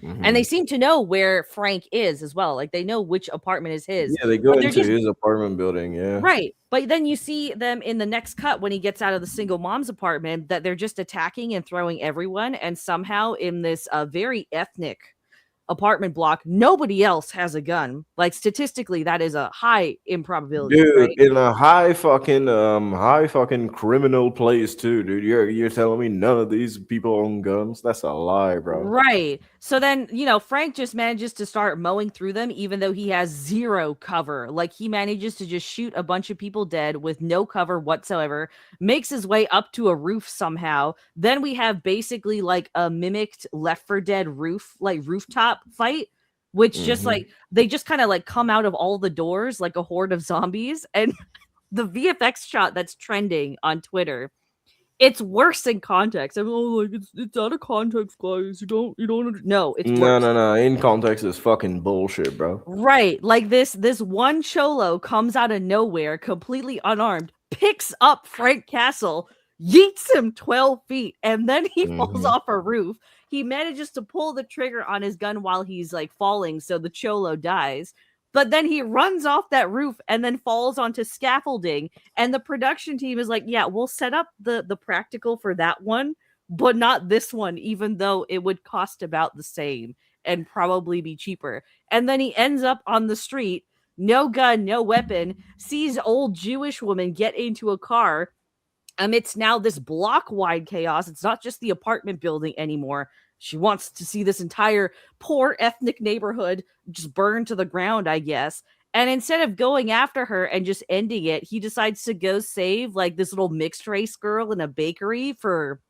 [SPEAKER 1] Mm-hmm. And they seem to know where Frank is as well. Like they know which apartment is his.
[SPEAKER 4] Yeah, they go into his apartment building. Yeah.
[SPEAKER 1] Right. But then you see them in the next cut when he gets out of the single mom's apartment that they're just attacking and throwing everyone. And somehow in this very ethnic apartment block, nobody else has a gun. Like statistically, that is a high improbability.
[SPEAKER 4] Dude,
[SPEAKER 1] right?
[SPEAKER 4] In a high fucking criminal place too, dude. You're telling me none of these people own guns? That's a lie, bro.
[SPEAKER 1] Right. So then, Frank just manages to start mowing through them, even though he has zero cover. Like he manages to just shoot a bunch of people dead with no cover whatsoever, makes his way up to a roof somehow. Then we have basically like a mimicked Left 4 Dead rooftop fight, which just like they just kind of like come out of all the doors like a horde of zombies. And the VFX shot that's trending on Twitter, it's worse in context. I mean, like it's out of context, guys. You don't no, it's worse.
[SPEAKER 4] No. In context is fucking bullshit, bro.
[SPEAKER 1] Right. Like this one cholo comes out of nowhere, completely unarmed, picks up Frank Castle, yeets him 12 feet, and then he falls off a roof. He manages to pull the trigger on his gun while he's like falling, so the cholo dies. But then he runs off that roof and then falls onto scaffolding. And the production team is like, yeah, we'll set up the practical for that one, but not this one, even though it would cost about the same and probably be cheaper. And then he ends up on the street, no gun, no weapon, sees old Jewish woman get into a car. It's now this block-wide chaos. It's not just the apartment building anymore. She wants to see this entire poor ethnic neighborhood just burn to the ground, I guess. And instead of going after her and just ending it, he decides to go save like this little mixed race girl in a bakery for,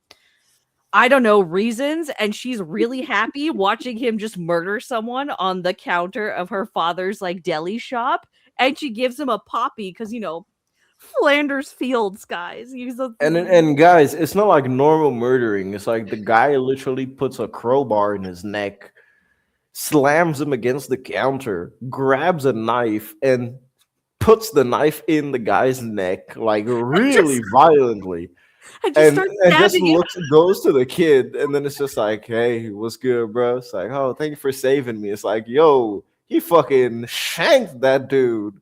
[SPEAKER 1] I don't know, reasons. And she's really happy watching him just murder someone on the counter of her father's like deli shop. And she gives him a poppy because, Flanders Fields, guys.
[SPEAKER 4] And guys, it's not like normal murdering. It's like the guy literally puts a crowbar in his neck, slams him against the counter, grabs a knife, and puts the knife in the guy's neck, like really violently. And just goes to the kid, and then it's just like, hey, what's good, bro? It's like, oh, thank you for saving me. It's like, yo, he fucking shanked that dude.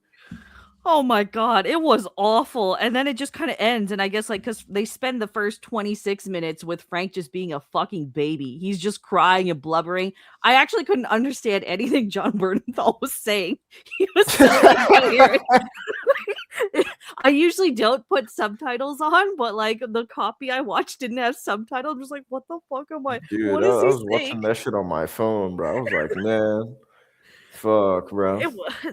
[SPEAKER 1] Oh my God, it was awful. And then it just kind of ends. And I guess like, cause they spend the first 26 minutes with Frank just being a fucking baby. He's just crying and blubbering. I actually couldn't understand anything John Bernthal was saying. He was so I usually don't put subtitles on, but like the copy I watched didn't have subtitles. I'm just like, what the fuck am I?
[SPEAKER 4] Dude,
[SPEAKER 1] what
[SPEAKER 4] I was watching that shit on my phone, bro. I was like, man. Fuck, bro.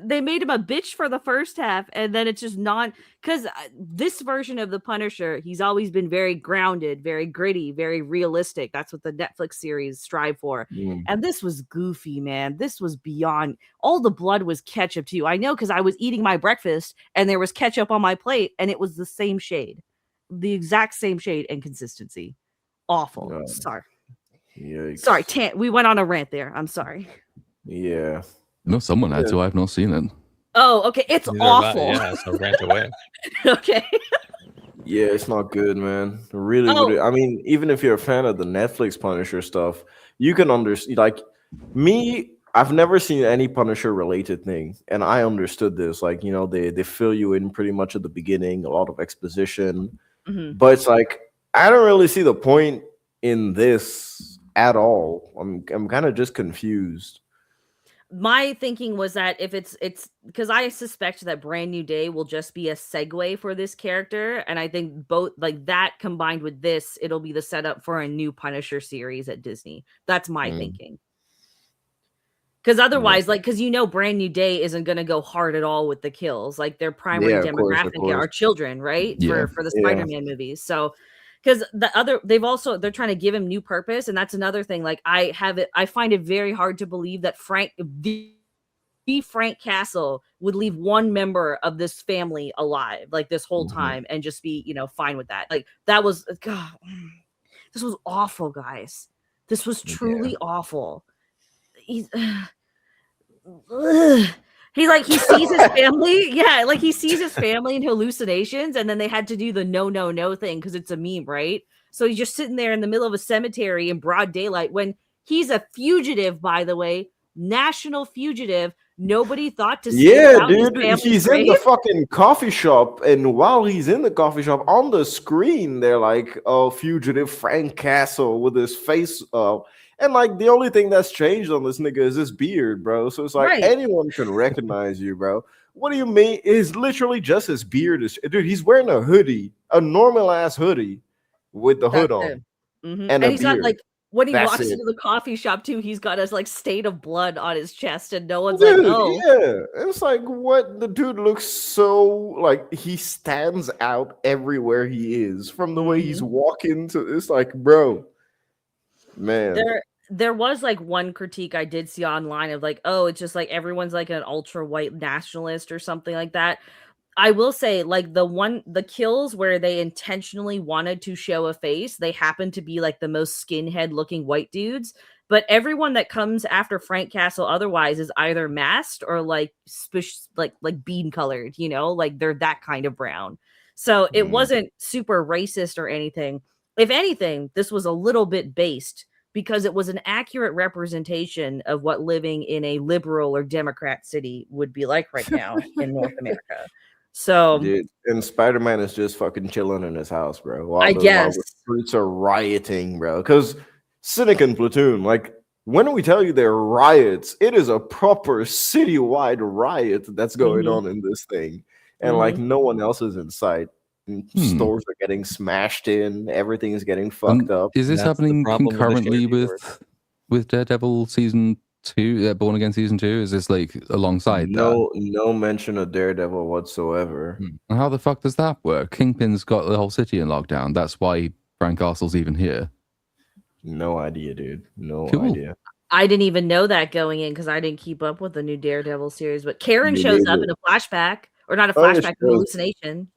[SPEAKER 1] They made him a bitch for the first half, and then it's just not, because this version of the Punisher, he's always been very grounded, very gritty, very realistic. That's what the Netflix series strive for. And this was goofy, man. This was beyond. All the blood was ketchup too. I know, because I was eating my breakfast and there was ketchup on my plate, and it was the same shade, the exact same shade and consistency. Awful. Sorry.
[SPEAKER 4] Yikes.
[SPEAKER 1] Sorry, we went on a rant there. I'm sorry.
[SPEAKER 4] Yeah.
[SPEAKER 3] No, someone had to. I've not seen it.
[SPEAKER 1] Oh, okay. It's awful.
[SPEAKER 2] So rant away.
[SPEAKER 1] Okay.
[SPEAKER 4] Yeah, it's not good, man. Really,
[SPEAKER 1] Oh,
[SPEAKER 4] I mean, even if you're a fan of the Netflix Punisher stuff, you can understand. Like me, I've never seen any Punisher related thing, and I understood this. Like, they fill you in pretty much at the beginning, a lot of exposition,
[SPEAKER 1] mhm.
[SPEAKER 4] but it's like I don't really see the point in this at all. I'm kind of just confused.
[SPEAKER 1] My thinking was that if it's because I suspect that Brand New Day will just be a segue for this character, and I think both like that combined with this, it'll be the setup for a new Punisher series at Disney. That's my
[SPEAKER 4] Mm,
[SPEAKER 1] thinking. Because
[SPEAKER 4] yeah,
[SPEAKER 1] otherwise, like, because Brand New Day isn't going to go hard at all with the kills. Like, their primary
[SPEAKER 4] yeah, of
[SPEAKER 1] demographic
[SPEAKER 4] course,
[SPEAKER 1] are children, right?
[SPEAKER 3] Yeah.
[SPEAKER 1] For the
[SPEAKER 4] yeah,
[SPEAKER 1] Spider-Man movies. So, because they're trying to give him new purpose, and that's another thing. Like, I find it very hard to believe that the Frank Castle would leave one member of this family alive, like this whole
[SPEAKER 3] Mhm.
[SPEAKER 1] time, and just be, fine with that. Like, that was, God, this was awful, guys. This was
[SPEAKER 4] yeah.
[SPEAKER 1] truly awful. He's. Ugh. He sees his family, yeah, like he sees his family in hallucinations, and then they had to do the no no no thing because it's a meme, right? So he's just sitting there in the middle of a cemetery in broad daylight when he's a fugitive, by the way, national fugitive. Nobody thought to stake
[SPEAKER 4] Yeah,
[SPEAKER 1] out his
[SPEAKER 4] dude,
[SPEAKER 1] family's
[SPEAKER 4] he's in the
[SPEAKER 1] grave.
[SPEAKER 4] fucking coffee shop, and while he's in the coffee shop, on the screen, they're like, "Oh, fugitive Frank Castle" with his face up, and like the only thing that's changed on this nigga is his beard, bro. So it's like
[SPEAKER 1] Right.
[SPEAKER 4] anyone can recognize you, bro. What do you mean? It's literally just his beard. Dude, he's wearing a hoodie, a normal ass hoodie with the hood
[SPEAKER 1] That's it.
[SPEAKER 4] on and
[SPEAKER 1] And
[SPEAKER 4] a
[SPEAKER 1] he's got
[SPEAKER 4] beard.
[SPEAKER 1] like when he
[SPEAKER 4] That's
[SPEAKER 1] walks
[SPEAKER 4] it.
[SPEAKER 1] into the coffee shop too, he's got his like stain of blood on his chest, and no one's like,
[SPEAKER 4] Dude,
[SPEAKER 1] "Oh,
[SPEAKER 4] yeah. It's like what the dude looks so like he stands out everywhere he is from the way he's
[SPEAKER 1] mhm."
[SPEAKER 4] walking to it's like, bro, man.
[SPEAKER 1] There was like one critique I did see online of like, oh, it's just like everyone's like an ultra white nationalist or something like that. I will say, like the kills where they intentionally wanted to show a face, they happen to be like the most skinhead looking white dudes. But everyone that comes after Frank Castle otherwise is either masked or like like bean colored, like they're that kind of brown. So it
[SPEAKER 4] Mm.
[SPEAKER 1] wasn't super racist or anything. If anything, this was a little bit based because it was an accurate representation of what living in a liberal or Democrat city would be like right now in North America. So
[SPEAKER 4] Dude, and Spider-Man is just fucking chilling in his house, bro,
[SPEAKER 1] I
[SPEAKER 4] while
[SPEAKER 1] guess
[SPEAKER 4] the streets are rioting, bro. Because Cynic and Platoon, like, when we tell you there are riots, it is a proper citywide riot that's going
[SPEAKER 1] Mhm,
[SPEAKER 4] on in this thing, and like
[SPEAKER 1] mhm.
[SPEAKER 4] no one else is in sight. And
[SPEAKER 3] Hmm.
[SPEAKER 4] stores are getting smashed in, everything is getting
[SPEAKER 3] And
[SPEAKER 4] fucked up.
[SPEAKER 3] is this
[SPEAKER 2] That's the
[SPEAKER 3] happening
[SPEAKER 2] problem with the shared
[SPEAKER 3] concurrently
[SPEAKER 2] universe.
[SPEAKER 3] with Daredevil season 2, Born Again season 2? Is this like alongside that?
[SPEAKER 4] No mention of Daredevil whatsoever.
[SPEAKER 3] And how the fuck does that work? Kingpin's got the whole city in lockdown. That's why Frank Castle's even here.
[SPEAKER 4] No idea, dude. No
[SPEAKER 3] Cool.
[SPEAKER 4] idea.
[SPEAKER 1] I didn't even know that going in because I didn't keep up with the new Daredevil series. But Karen
[SPEAKER 4] Me
[SPEAKER 1] shows up
[SPEAKER 4] neither.
[SPEAKER 1] in a flashback, or not a
[SPEAKER 4] Oh yeah, she
[SPEAKER 1] flashback, an
[SPEAKER 4] does.
[SPEAKER 1] hallucination.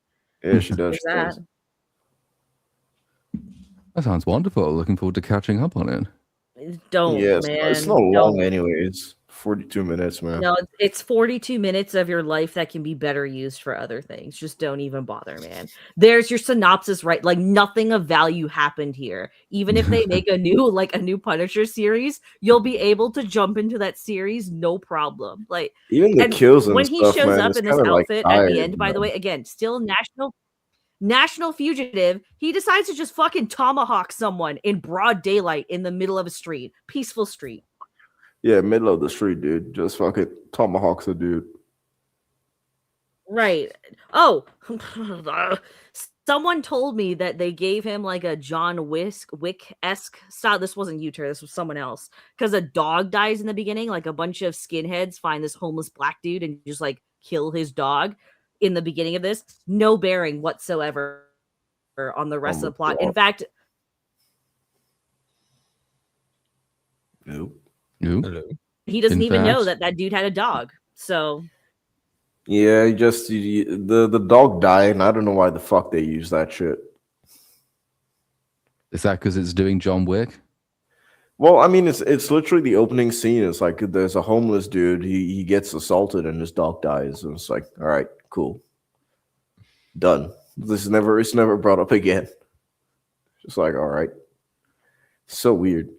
[SPEAKER 4] Yeah, she does.
[SPEAKER 1] There's
[SPEAKER 4] She
[SPEAKER 1] that.
[SPEAKER 4] does.
[SPEAKER 3] That sounds wonderful. Looking forward to catching up on it.
[SPEAKER 1] Don't,
[SPEAKER 4] Yeah, it's not
[SPEAKER 1] man.
[SPEAKER 4] long
[SPEAKER 1] Don't.
[SPEAKER 4] anyways. 42 minutes, man.
[SPEAKER 1] No, it's 42 minutes of your life that can be better used for other things. Just don't even bother, man. There's your synopsis, right? Like nothing of value happened here. Even if they make a new Punisher series, you'll be able to jump into that series no problem. Like,
[SPEAKER 4] Even the
[SPEAKER 1] and
[SPEAKER 4] kills and
[SPEAKER 1] when he
[SPEAKER 4] stuff,
[SPEAKER 1] shows
[SPEAKER 4] man,
[SPEAKER 1] up
[SPEAKER 4] it's
[SPEAKER 1] in this
[SPEAKER 4] kind of like
[SPEAKER 1] outfit at the
[SPEAKER 4] tired,
[SPEAKER 1] end, by the
[SPEAKER 4] man.
[SPEAKER 1] way, again, still national fugitive, he decides to just fucking tomahawk someone in broad daylight in the middle of a street, peaceful street.
[SPEAKER 4] Yeah, middle of the street, dude. Just fucking tomahawks a dude.
[SPEAKER 1] Right. Oh, someone told me that they gave him like a John Wick-esque style. This wasn't you, Tur. This was someone else. Because a dog dies in the beginning. Like a bunch of skinheads find this homeless black dude and just like kill his dog in the beginning of this. No bearing whatsoever on the rest
[SPEAKER 4] On
[SPEAKER 1] of
[SPEAKER 4] the
[SPEAKER 1] the plot. In
[SPEAKER 4] plot.
[SPEAKER 1] fact,
[SPEAKER 4] Nope.
[SPEAKER 3] Ooh.
[SPEAKER 2] Hello.
[SPEAKER 1] he doesn't
[SPEAKER 3] In
[SPEAKER 1] even know
[SPEAKER 3] fact-
[SPEAKER 1] that dude had a dog. So
[SPEAKER 4] Yeah, the dog died, and I don't know why the fuck they use that shit.
[SPEAKER 3] Is that because it's doing John Wick?
[SPEAKER 4] Well, I mean, it's literally the opening scene. It's like there's a homeless dude. He gets assaulted, and his dog dies. And it's like, all right, cool, done. It's never brought up again. Just like, all right. So weird.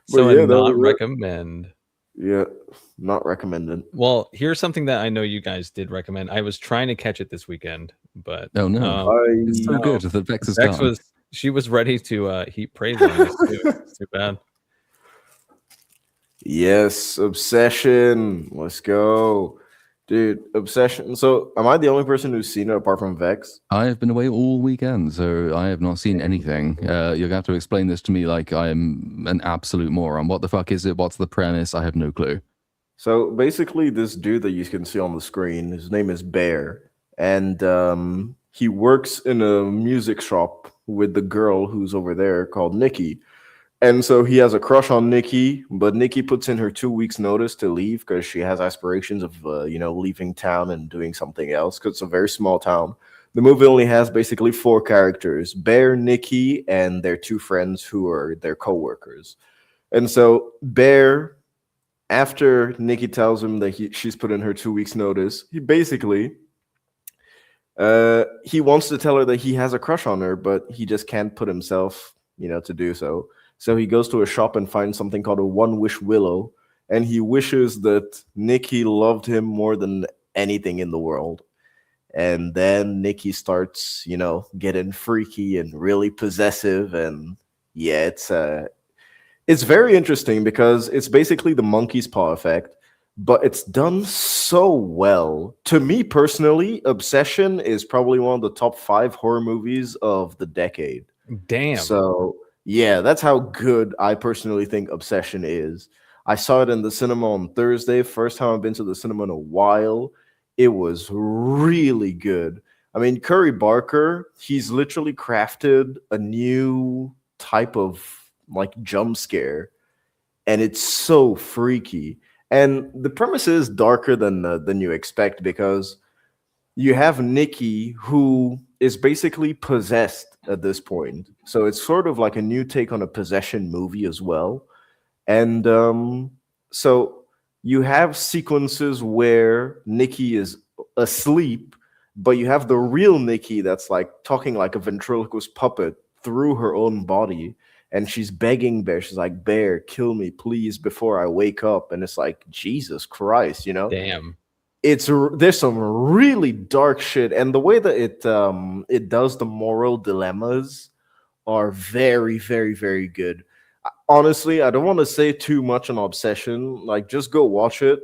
[SPEAKER 2] So
[SPEAKER 4] yeah,
[SPEAKER 2] not recommend.
[SPEAKER 4] Yeah, not recommended.
[SPEAKER 2] Well, here's something that I know you guys did recommend. I was trying to catch it this weekend, but
[SPEAKER 3] oh no, it's so good that Vex is gone.
[SPEAKER 2] She was ready to heap praise on us too. It's too bad.
[SPEAKER 4] Yes, Obsession. Let's go. Dude, Obsession. So, am I the only person who's seen it apart from Vex?
[SPEAKER 3] I have been away all weekend, so I have not seen anything. You're gonna have to explain this to me like I'm an absolute moron. What the fuck is it? What's the premise? I have no clue.
[SPEAKER 4] So, basically, this dude that you can see on the screen, his name is Bear, and he works in a music shop with the girl who's over there called Nikki. And so he has a crush on Nikki, but Nikki puts in her 2 weeks notice to leave because she has aspirations of, leaving town and doing something else because it's a very small town. The movie only has basically 4 characters, Bear, Nikki, and their 2 friends who are their co-workers. And so Bear, after Nikki tells him that she's put in her 2 weeks notice, he basically, he wants to tell her that he has a crush on her, but he just can't put himself, to do so. So he goes to a shop and finds something called a One Wish Willow, and he wishes that Nikki loved him more than anything in the world. And then Nikki starts, getting freaky and really possessive, and yeah, it's very interesting because it's basically the monkey's paw effect, but it's done so well. To me personally, Obsession is probably one of the top 5 horror movies of the decade.
[SPEAKER 2] Damn.
[SPEAKER 4] So yeah, that's how good I personally think Obsession is. I saw it in the cinema on Thursday. First time I've been to the cinema in a while. It was really good. I mean, Curry Barker, he's literally crafted a new type of like jump scare, and it's so freaky. And the premise is darker than you expect because you have Nikki who is basically possessed at this point. So it's sort of like a new take on a possession movie as well. And so you have sequences where Nikki is asleep, but you have the real Nikki that's like talking like a ventriloquist puppet through her own body. And she's begging Bear. She's like, Bear, kill me, please, before I wake up. And it's like, Jesus Christ,
[SPEAKER 2] Damn.
[SPEAKER 4] There's some really dark shit, and the way that it does the moral dilemmas are very, very, very good. Honestly, I don't want to say too much on Obsession. Like, just go watch it.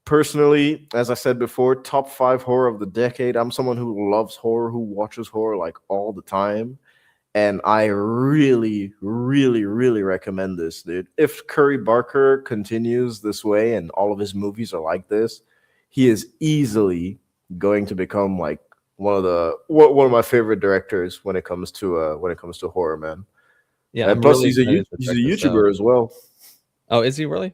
[SPEAKER 4] Personally, as I said before, top 5 horror of the decade. I'm someone who loves horror, who watches horror like all the time, and I really, really, really recommend this, dude. If Curry Barker continues this way and all of his movies are like this, he is easily going to become like one of my favorite directors when it comes to horror, man.
[SPEAKER 2] Yeah,
[SPEAKER 4] and plus he's a YouTuber as well.
[SPEAKER 2] Oh, is he really?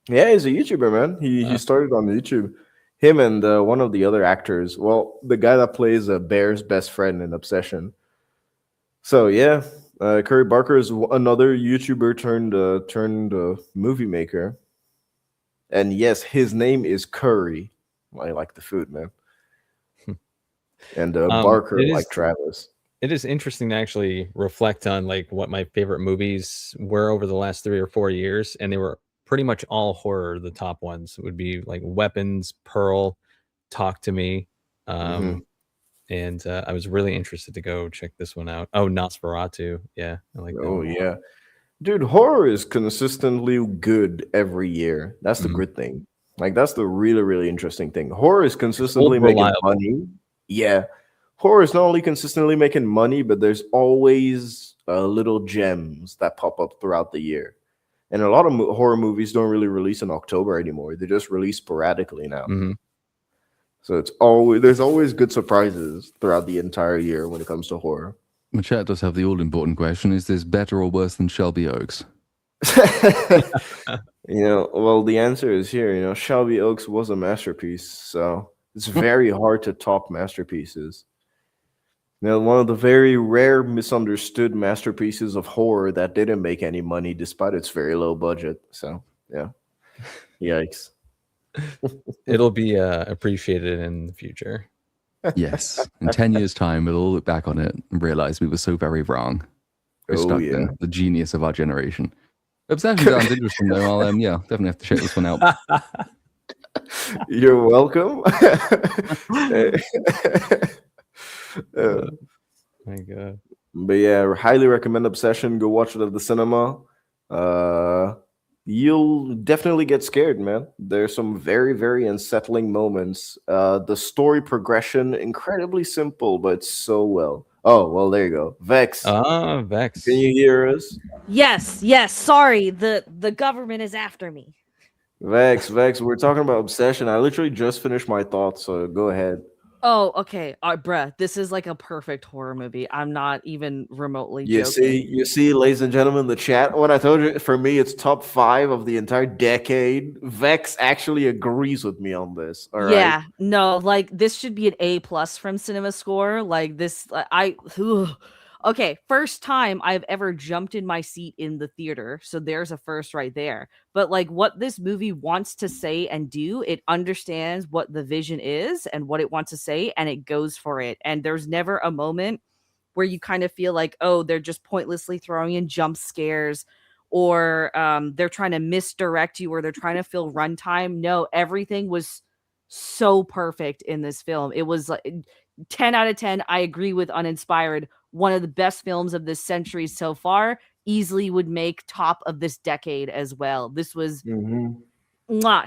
[SPEAKER 4] Yeah, he's a YouTuber, man. He started on YouTube. Him and one of the other actors. Well, the guy that plays Bear's best friend in Obsession. So yeah, Curry Barker is another YouTuber turned movie maker. And yes, his name is Curry. I like the food, man. And Barker, like Travis.
[SPEAKER 2] It is interesting to actually reflect on like what my favorite movies were over the last 3 or 4 years, and they were pretty much all horror. The top ones would be like Weapons, Pearl, Talk to Me, and I was really interested to go check this one out. Oh, Nosferatu, yeah, I like that.
[SPEAKER 4] Oh yeah, dude, horror is consistently good every year. That's the good thing. Like, that's the really, really interesting thing. Horror is consistently making money. Yeah. Horror is not only consistently making money, but there's always little gems that pop up throughout the year. And a lot of horror movies don't really release in October anymore. They just release sporadically now. So there's always good surprises throughout the entire year when it comes to horror.
[SPEAKER 3] The chat does have the all-important question. Is this better or worse than Shelby Oaks?
[SPEAKER 4] Well, the answer is here. Shelby Oaks was a masterpiece, so it's very hard to top masterpieces. One of the very rare misunderstood masterpieces of horror that didn't make any money despite its very low budget. So, yeah. Yikes.
[SPEAKER 2] It'll be appreciated in the future.
[SPEAKER 3] Yes. In 10 years' time, we'll all look back on it and realize we were so very wrong. Chris Stuckman, the genius of our generation. Obsession sounds interesting, though. I'll definitely have to check this one out.
[SPEAKER 4] You're welcome.
[SPEAKER 2] My God.
[SPEAKER 4] But yeah, highly recommend Obsession. Go watch it at the cinema. You'll definitely get scared, man. There's some very, very unsettling moments. The story progression, incredibly simple, but so well. Oh, well, there you go. Vex.
[SPEAKER 2] Vex.
[SPEAKER 4] Can you hear us?
[SPEAKER 1] Yes. Sorry, the government is after me.
[SPEAKER 4] Vex, we're talking about Obsession. I literally just finished my thoughts, so go ahead.
[SPEAKER 1] Oh, okay. Bruh, this is like a perfect horror movie. I'm not even remotely joking.
[SPEAKER 4] You see, ladies and gentlemen, the chat. When I told you, for me, it's top 5 of the entire decade. Vex actually agrees with me on this. All right.
[SPEAKER 1] Yeah, no, like this should be an A+ from Cinema Score. Like this, okay, first time I've ever jumped in my seat in the theater. So there's a first right there. But like what this movie wants to say and do, it understands what the vision is and what it wants to say, and it goes for it. And there's never a moment where you kind of feel like, oh, they're just pointlessly throwing in jump scares, or they're trying to misdirect you, or they're trying to fill runtime. No, everything was so perfect in this film. It was like 10 out of 10. I agree with Uninspired. One of the best films of this century so far. Easily would make top of this decade as well. This was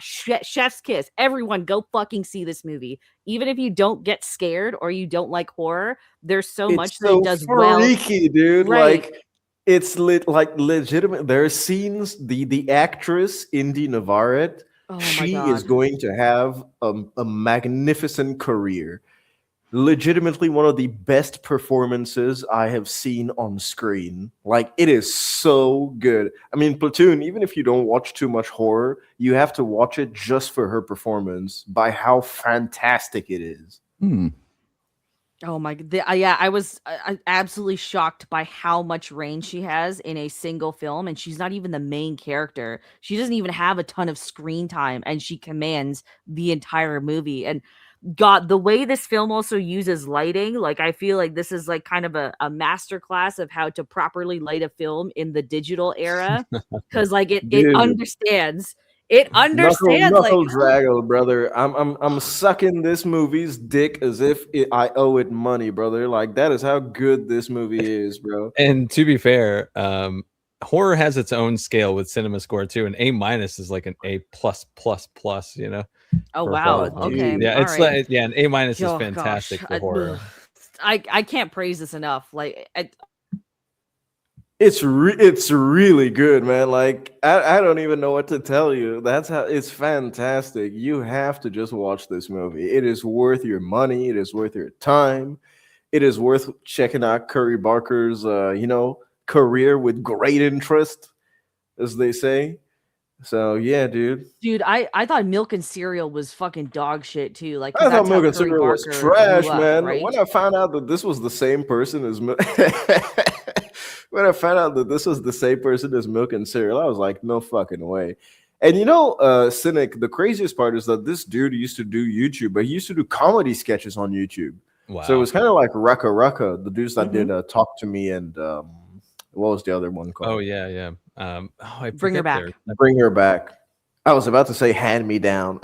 [SPEAKER 1] chef's kiss. Everyone go fucking see this movie. Even if you don't get scared or you don't like horror, there's so much that it does
[SPEAKER 4] freaky,
[SPEAKER 1] well.
[SPEAKER 4] Dude.
[SPEAKER 1] Right.
[SPEAKER 4] Like it's legitimate. There are scenes. The actress Indy Navarrete, she is going to have a magnificent career. Legitimately one of the best performances I have seen on screen. Like, it is so good. I mean, Platoon, even if you don't watch too much horror, you have to watch it just for her performance, by how fantastic it is.
[SPEAKER 1] Oh my god. Yeah, I was absolutely shocked by how much range she has in a single film, and she's not even the main character. She doesn't even have a ton of screen time, and she commands the entire movie. And God, the way this film also uses lighting, like I feel like this is like kind of a masterclass of how to properly light a film in the digital era, because like it understands. It understands.
[SPEAKER 4] Knuckle draggle, brother. I'm sucking this movie's dick as if I owe it money, brother. Like, that is how good this movie is, bro.
[SPEAKER 2] And to be fair, horror has its own scale with Cinema Score too. An A- is like an A++++, you know.
[SPEAKER 1] Oh wow. Okay.
[SPEAKER 2] Yeah, it's
[SPEAKER 1] right.
[SPEAKER 2] like an A- is fantastic for horror.
[SPEAKER 1] I can't praise this enough. Like
[SPEAKER 4] it's really good, man. Like I don't even know what to tell you. That's how it's fantastic. You have to just watch this movie. It is worth your money. It is worth your time. It is worth checking out Curry Barker's career with great interest, as they say. So yeah, dude.
[SPEAKER 1] I thought Milk and Cereal was fucking dog shit too. Like,
[SPEAKER 4] I thought Milk and Cereal was trash, man.
[SPEAKER 1] Right?
[SPEAKER 4] When I found out that this was the same person as Milk and Cereal, I was like, no fucking way. And Cynic, the craziest part is that this dude used to do YouTube, but he used to do comedy sketches on YouTube. Wow. So it was kind of like Rucka, the dudes that did Talk to Me and what was the other one called?
[SPEAKER 2] Oh yeah.
[SPEAKER 1] Bring Her Back.
[SPEAKER 4] Bring Her Back. I was about to say Hand Me Down.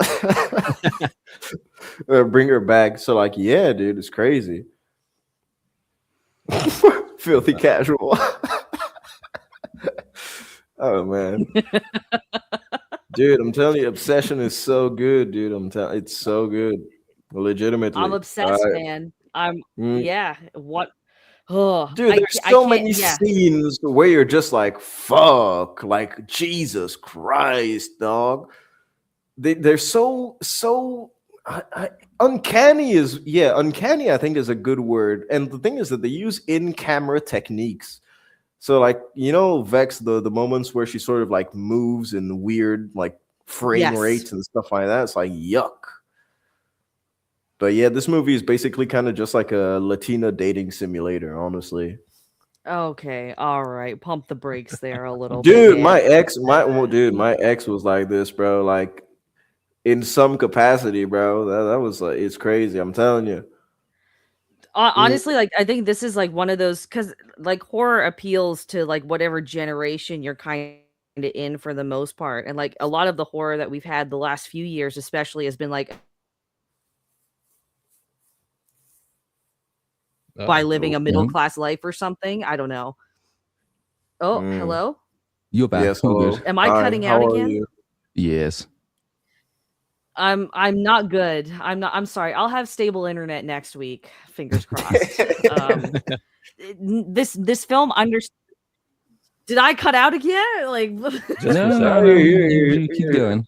[SPEAKER 4] Bring Her Back. So like, yeah, dude, it's crazy. Filthy casual. Oh man. Dude, I'm telling you, Obsession is so good, dude. It's so good. Legitimately.
[SPEAKER 1] I'm obsessed, man. Yeah. What? Oh,
[SPEAKER 4] dude, there's so many scenes where you're just like, fuck, like Jesus Christ, dog. They're so uncanny uncanny, I think, is a good word. And the thing is that they use in-camera techniques. So like, Vex, the moments where she sort of like moves in weird like frame rates and stuff like that, it's like yuck. But yeah, this movie is basically kind of just like a Latina dating simulator, honestly.
[SPEAKER 1] Okay, all right. Pump the brakes there a little
[SPEAKER 4] bit.
[SPEAKER 1] Dude,
[SPEAKER 4] my ex was like this, bro. Like in some capacity, bro. That was like, it's crazy. I'm telling you.
[SPEAKER 1] Honestly, like I think this is like one of those because like horror appeals to like whatever generation you're kind of in for the most part, and like a lot of the horror that we've had the last few years, especially, has been like by living a middle class life or something. I don't know. Oh, hello.
[SPEAKER 3] You're back.
[SPEAKER 4] Yes, hello.
[SPEAKER 1] Am I cutting out
[SPEAKER 4] How are
[SPEAKER 1] again?
[SPEAKER 4] you?
[SPEAKER 3] Yes.
[SPEAKER 1] I'm not good. I'm sorry. I'll have stable internet next week. Fingers crossed. This film did I cut out again? Like
[SPEAKER 3] No, you keep going.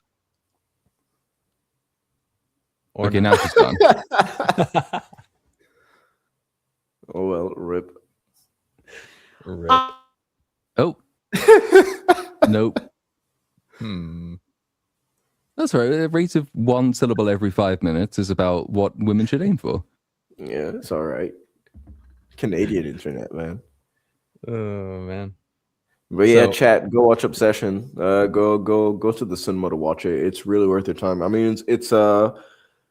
[SPEAKER 2] Or
[SPEAKER 3] okay,
[SPEAKER 2] not.
[SPEAKER 3] now she's gone.
[SPEAKER 4] Oh well, rip.
[SPEAKER 3] Oh. Nope. That's right. A rate of 1 syllable every 5 minutes is about what women should aim for.
[SPEAKER 4] Yeah, it's all right. Canadian internet, man.
[SPEAKER 2] Oh man.
[SPEAKER 4] But yeah, chat. Go watch Obsession. Go to the cinema to watch it. It's really worth your time. I mean, it's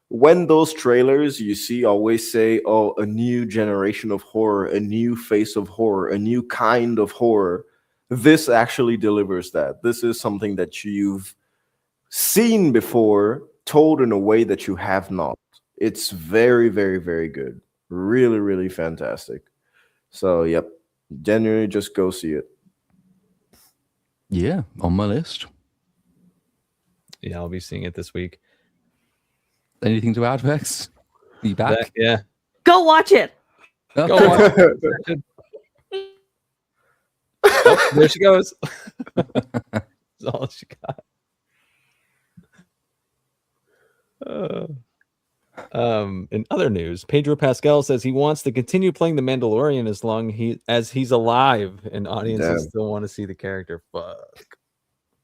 [SPEAKER 4] when those trailers you see always say, "Oh, a new generation of horror, a new face of horror, a new kind of horror." This actually delivers that. This is something that you've seen before, told in a way that you have not. It's very, very, very good. Really, really fantastic. So, yep, genuinely just go see it.
[SPEAKER 3] Yeah, on my list.
[SPEAKER 2] Yeah, I'll be seeing it this week.
[SPEAKER 3] Anything to add, Vex? Are you back?
[SPEAKER 2] Yeah.
[SPEAKER 1] Go watch it.
[SPEAKER 3] Oh.
[SPEAKER 2] Go watch it. Oh, there she goes. That's all she got. In other news, Pedro Pascal says he wants to continue playing the Mandalorian as long as he's alive, and audiences still want to see the character. Fuck.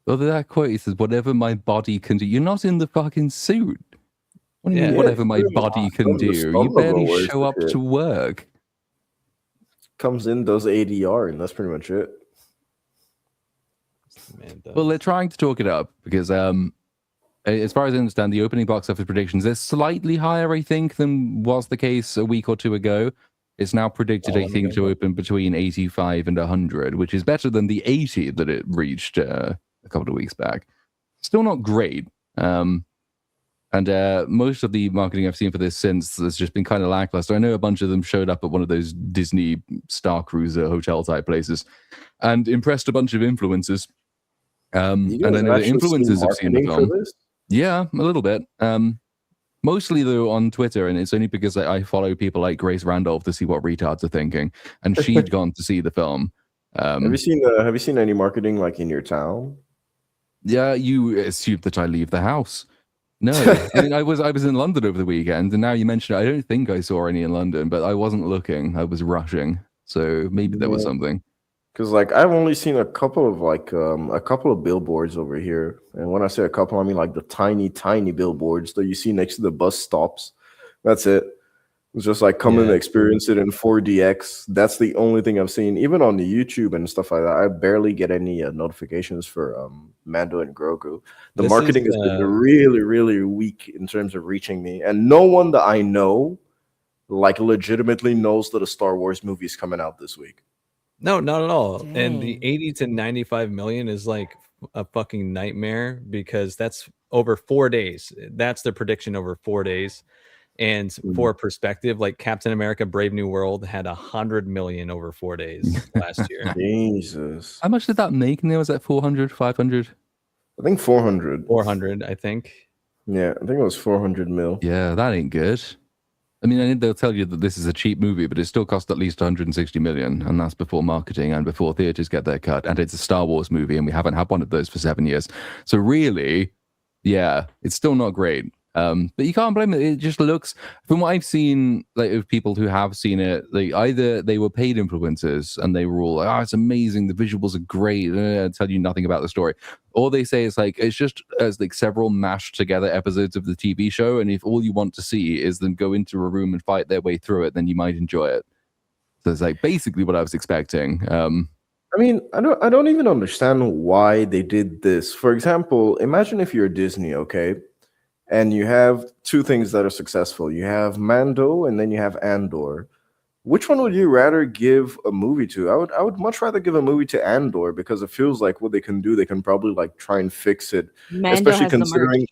[SPEAKER 3] Well, that quote, he says, "Whatever my body can do." You're not in the fucking suit. What do you mean, whatever my body can do? You barely show up to work.
[SPEAKER 4] Comes in, does ADR, and that's pretty much it.
[SPEAKER 3] Well, they're trying to talk it up because, as far as I understand, the opening box office predictions, they're slightly higher, I think, than was the case a week or two ago. It's now predicted, I think, to open between 85 and 100, which is better than the 80 that it reached a couple of weeks back. Still not great. And most of the marketing I've seen for this since has just been kind of lackluster. I know a bunch of them showed up at one of those Disney Star Cruiser hotel type places and impressed a bunch of influencers. And I know the influencers have seen the film. Yeah, a little bit. Mostly though on Twitter, and it's only because I follow people like Grace Randolph to see what retards are thinking, and she'd gone to see the film.
[SPEAKER 4] Have you seen any marketing like in your town?
[SPEAKER 3] Yeah, you assumed that I leave the house. No, I mean I was in London over the weekend, and now you mention it, I don't think I saw any in London, but I wasn't looking. I was rushing, so maybe there was something.
[SPEAKER 4] Because like I've only seen a couple of billboards over here, and when I say a couple, I mean like the tiny billboards that you see next to the bus stops. That's it. It's just like come and experience it in 4DX. That's the only thing I've seen. Even on the YouTube and stuff like that, I barely get any notifications for Mando and Grogu. The marketing has been really, really weak in terms of reaching me, and no one that I know, like legitimately knows that a Star Wars movie is coming out this week.
[SPEAKER 2] No, not at all.
[SPEAKER 1] Dang.
[SPEAKER 2] And the 80 to 95 million is like a fucking nightmare because that's over 4 days. That's the prediction over 4 days. And for perspective, like Captain America Brave New World had 100 million over 4 days last year.
[SPEAKER 4] Jesus.
[SPEAKER 3] How much did that make? And there was that 400, 500?
[SPEAKER 4] I think 400.
[SPEAKER 2] 400, I think.
[SPEAKER 4] Yeah, I think it was 400 mil.
[SPEAKER 3] Yeah, that ain't good. I mean, they'll tell you that this is a cheap movie, but it still cost at least 160 million, and that's before marketing and before theaters get their cut. And it's a Star Wars movie, and we haven't had one of those for 7 years. So really, yeah, it's still not great. But you can't blame it. It just looks, from what I've seen, like of people who have seen it, like either they were paid influencers and they were all like, "Oh, it's amazing, the visuals are great," and tell you nothing about the story, or they say it's like it's just as like several mashed together episodes of the TV show, and if all you want to see is them go into a room and fight their way through it, then you might enjoy it. So it's like basically what I was expecting.
[SPEAKER 4] I mean, I don't even understand why they did this. For example, imagine if you're Disney, okay? And you have two things that are successful. You have Mando and then you have Andor. Which one would you rather give a movie to? I would much rather give a movie to Andor because it feels like what they can do, they can probably like try and fix it,
[SPEAKER 1] Mando
[SPEAKER 4] especially
[SPEAKER 1] has the merch.
[SPEAKER 4] considering.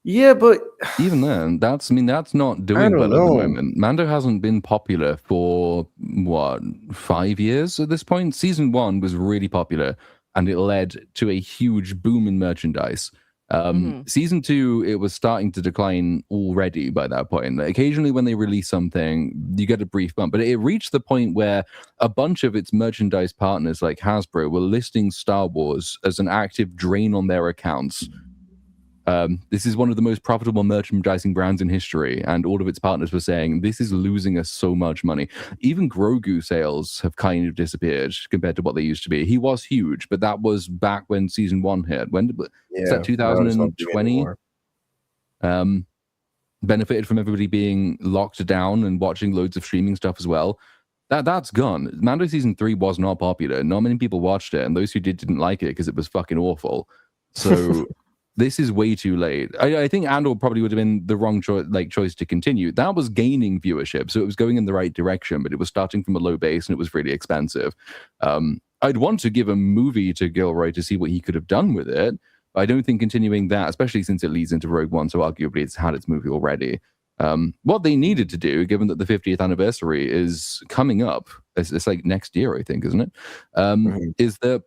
[SPEAKER 4] Yeah, but
[SPEAKER 3] even then, that's not doing
[SPEAKER 4] don't
[SPEAKER 3] well at the
[SPEAKER 4] know.
[SPEAKER 3] moment. Mando hasn't been popular for what, 5 years at this point. Season 1 was really popular, and it led to a huge boom in merchandise. Season 2, it was starting to decline already by that point. Occasionally, when they release something, you get a brief bump, but it reached the point where a bunch of its merchandise partners, like Hasbro, were listing Star Wars as an active drain on their accounts. This is one of the most profitable merchandising brands in history, and all of its partners were saying this is losing us so much money. Even Grogu sales have kind of disappeared compared to what they used to be. He was huge, but that was back when season 1 hit. When was that? 2020. Benefited from everybody being locked down and watching loads of streaming stuff as well. That's gone. Mando season 3 was not popular. Not many people watched it, and those who didn't like it because it was fucking awful. So. This is way too late. I think Andor probably would have been the wrong choice to continue. That was gaining viewership, so it was going in the right direction, but it was starting from a low base and it was really expensive. I'd want to give a movie to Gilroy to see what he could have done with it. But I don't think continuing that, especially since it leads into Rogue One, so arguably it's had its movie already. What they needed to do, given that the 50th anniversary is coming up, it's like next year, I think, isn't it? Is that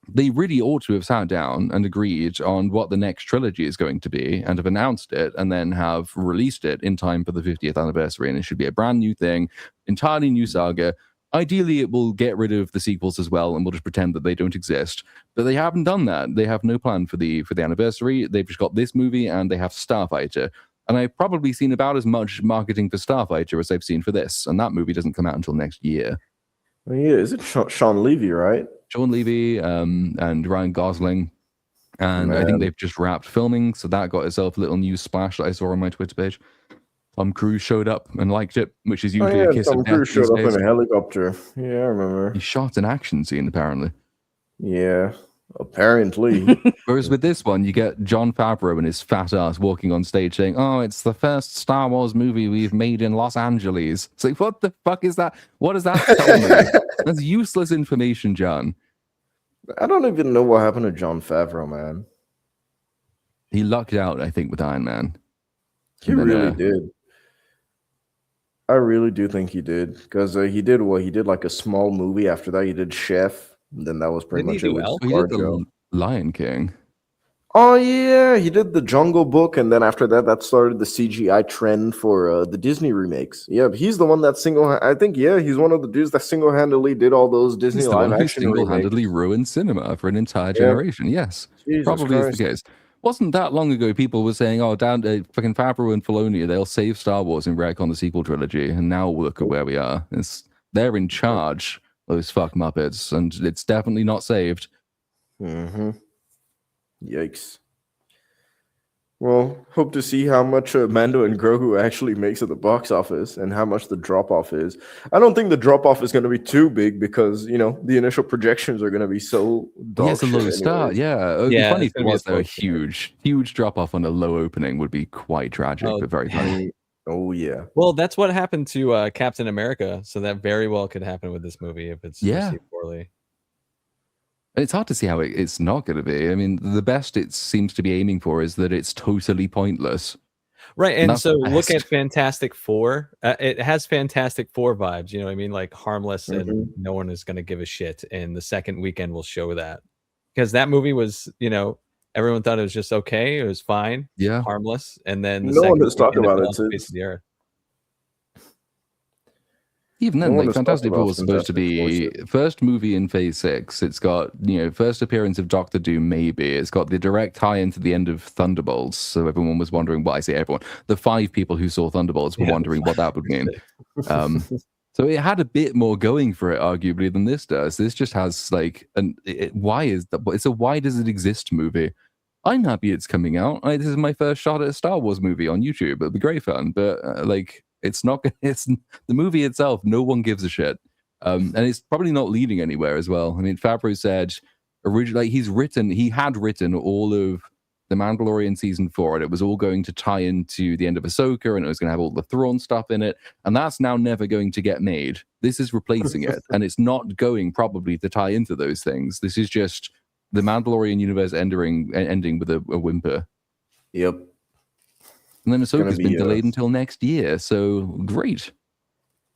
[SPEAKER 3] they really ought to have sat down and agreed on what the next trilogy is going to be and have announced it and then have released it in time for the 50th anniversary. And it should be a brand new thing, entirely new saga. Ideally, it will get rid of the sequels as well and we'll just pretend that they don't exist. But they haven't done that. They have no plan for the anniversary. They've just got this movie and they have Starfighter. And I've probably seen about as much marketing for Starfighter as I've seen for this. And that movie doesn't come out until next year.
[SPEAKER 4] Well, yeah, is it Sean Levy, right?
[SPEAKER 3] Sean Levy and Ryan Gosling. And I think they've just wrapped filming, so that got itself a little news splash that I saw on my Twitter page. Tom Cruise showed up and liked it, which is usually a kiss of death. Tom Cruise showed up
[SPEAKER 4] in a helicopter. Yeah, I remember.
[SPEAKER 3] He shot an action scene, apparently.
[SPEAKER 4] Yeah, apparently.
[SPEAKER 3] Whereas with this one, you get Jon Favreau and his fat ass walking on stage saying, "Oh, it's the first Star Wars movie we've made in Los Angeles." It's like, what the fuck is that? What does that tell me? That's useless information, John.
[SPEAKER 4] I don't even know what happened to Jon Favreau, man.
[SPEAKER 3] He lucked out, I think, with Iron Man.
[SPEAKER 4] He really did. I really do think he did. Because he did what? He did like a small movie. After that, he did Chef. And then that was pretty much it.
[SPEAKER 3] He did the Lion King.
[SPEAKER 4] Oh, yeah. He did the Jungle Book. And then after that, that started the CGI trend for the Disney remakes. Yeah, he's the one that he's one of the dudes that single-handedly did all those Disney live-action
[SPEAKER 3] single-handedly ruined cinema for an entire generation. Yes,
[SPEAKER 4] Jesus
[SPEAKER 3] probably
[SPEAKER 4] Christ.
[SPEAKER 3] is the case. Wasn't that long ago people were saying, "Oh, down fucking Favreau and Filoni, they'll save Star Wars and retcon the sequel trilogy," and now look at where we are. They're in charge, those fuck muppets, and it's definitely not saved.
[SPEAKER 4] Yikes. Well, hope to see how much Mando and Grogu actually makes at the box office and how much the drop-off is. I don't think the drop-off is going to be too big because, the initial projections are going to be so dog
[SPEAKER 3] it's a low start, yeah. It would be funny if it was a huge drop-off on a low opening would be quite tragic, but very funny.
[SPEAKER 4] Oh, yeah.
[SPEAKER 2] Well, that's what happened to Captain America, so that very well could happen with this movie if it's received poorly.
[SPEAKER 3] It's hard to see how it's not going to be. I mean, the best it seems to be aiming for is that it's totally pointless.
[SPEAKER 2] Right, and so look at Fantastic Four. It has Fantastic Four vibes, you know what I mean? Like harmless and no one is going to give a shit. And the second weekend will show that. Because that movie was, everyone thought it was just okay. It was fine.
[SPEAKER 3] Yeah.
[SPEAKER 2] Harmless. And then
[SPEAKER 4] no one has talked about it since.
[SPEAKER 3] Even then, Fantastic Four was supposed to be first movie in Phase 6. It's got, first appearance of Doctor Doom, maybe. It's got the direct tie into the end of Thunderbolts. So everyone was wondering, well, I say everyone, the 5 people who saw Thunderbolts were wondering what that would mean. So it had a bit more going for it, arguably, than this does. This just has it's a why does it exist movie. I'm happy it's coming out. This is my first shot at a Star Wars movie on YouTube. It'll be great fun, but it's not. It's the movie itself. No one gives a shit, and it's probably not leading anywhere as well. I mean, Favreau said originally he had written all of The Mandalorian season 4, and it was all going to tie into the end of Ahsoka, and it was going to have all the Thrawn stuff in it, and that's now never going to get made. This is replacing it, and it's not going probably to tie into those things. This is just the Mandalorian universe ending with a whimper.
[SPEAKER 4] Yep.
[SPEAKER 3] And then Ahsoka's been delayed until next year, so great.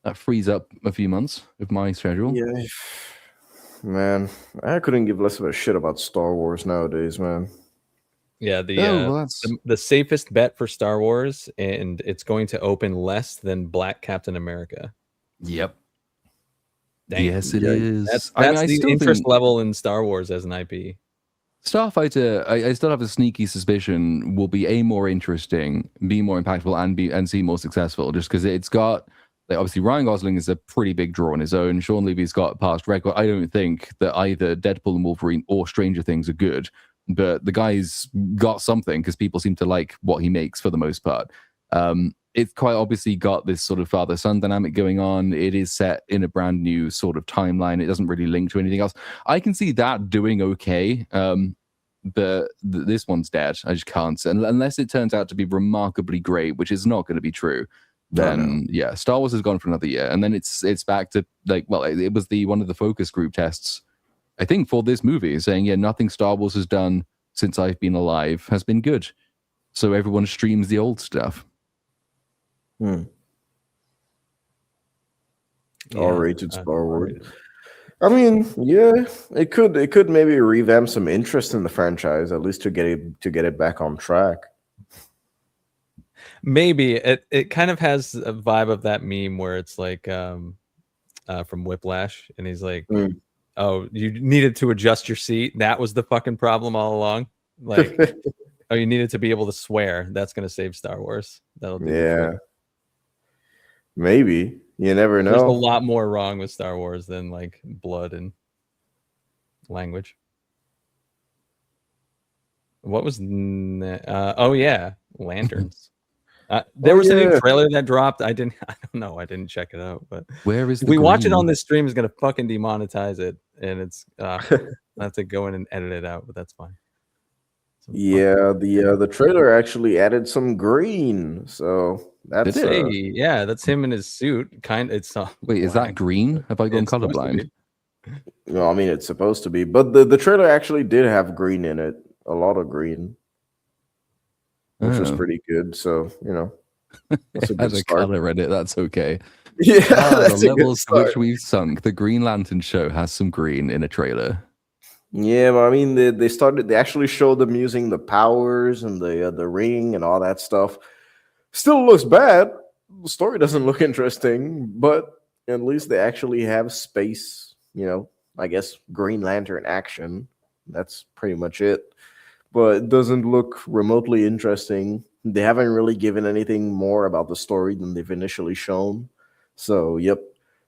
[SPEAKER 3] That frees up a few months of my schedule.
[SPEAKER 4] Yeah, man, I couldn't give less of a shit about Star Wars nowadays, man.
[SPEAKER 2] Yeah, the safest bet for Star Wars, and it's going to open less than Black Captain America.
[SPEAKER 3] Yep.
[SPEAKER 2] Dang.
[SPEAKER 3] Yes, it is.
[SPEAKER 2] That's the interest level in Star Wars as an IP.
[SPEAKER 3] Starfighter, I still have a sneaky suspicion, will be A, more interesting, B, more impactful, and C, more successful, just because it's got, like, obviously Ryan Gosling is a pretty big draw on his own. Sean Levy's got past record. I don't think that either Deadpool and Wolverine or Stranger Things are good, but the guy's got something because people seem to like what he makes for the most part. It's quite obviously got this sort of father-son dynamic going on. It is set in a brand new sort of timeline. It doesn't really link to anything else. I can see that doing okay, but this one's dead. I just can't. And unless it turns out to be remarkably great, which is not going to be true, then yeah, Star Wars has gone for another year. And then it's back to, like, well, it was one of the focus group tests, I think, for this movie, saying, yeah, nothing Star Wars has done since I've been alive has been good. So everyone streams the old stuff.
[SPEAKER 4] Yeah, R-rated Star Wars.
[SPEAKER 2] R-rated.
[SPEAKER 4] I mean, yeah, it could maybe revamp some interest in the franchise, at least to get it back on track.
[SPEAKER 2] Maybe it kind of has a vibe of that meme where it's like from Whiplash, and he's like, "Oh, you needed to adjust your seat. That was the fucking problem all along." Like, oh, you needed to be able to swear. That's gonna save Star Wars. That'll do.
[SPEAKER 4] Yeah. Maybe. You never know.
[SPEAKER 2] There's a lot more wrong with Star Wars than like blood and language. What was oh yeah, lanterns. There was a new trailer that dropped. I don't know. I didn't check it out, but
[SPEAKER 3] where is
[SPEAKER 2] if we watch it on this stream is gonna fucking demonetize it, and it's I have to go in and edit it out, but that's fine.
[SPEAKER 4] Yeah, the trailer actually added some green, so that's
[SPEAKER 2] yeah, that's him in his suit. It's
[SPEAKER 3] wait, is that green? Have I gone colorblind?
[SPEAKER 4] No, I mean it's supposed to be, but the trailer actually did have green in it, a lot of green, which was pretty good. So that's a good
[SPEAKER 3] as a color edit, that's okay.
[SPEAKER 4] Yeah,
[SPEAKER 3] the levels to which we've sunk. The Green Lantern show has some green in a trailer.
[SPEAKER 4] Yeah, but I mean, they actually showed them using the powers and the ring and all that stuff. Still looks bad. The story doesn't look interesting, but at least they actually have space. I guess Green Lantern action. That's pretty much it. But it doesn't look remotely interesting. They haven't really given anything more about the story than they've initially shown. So, yep.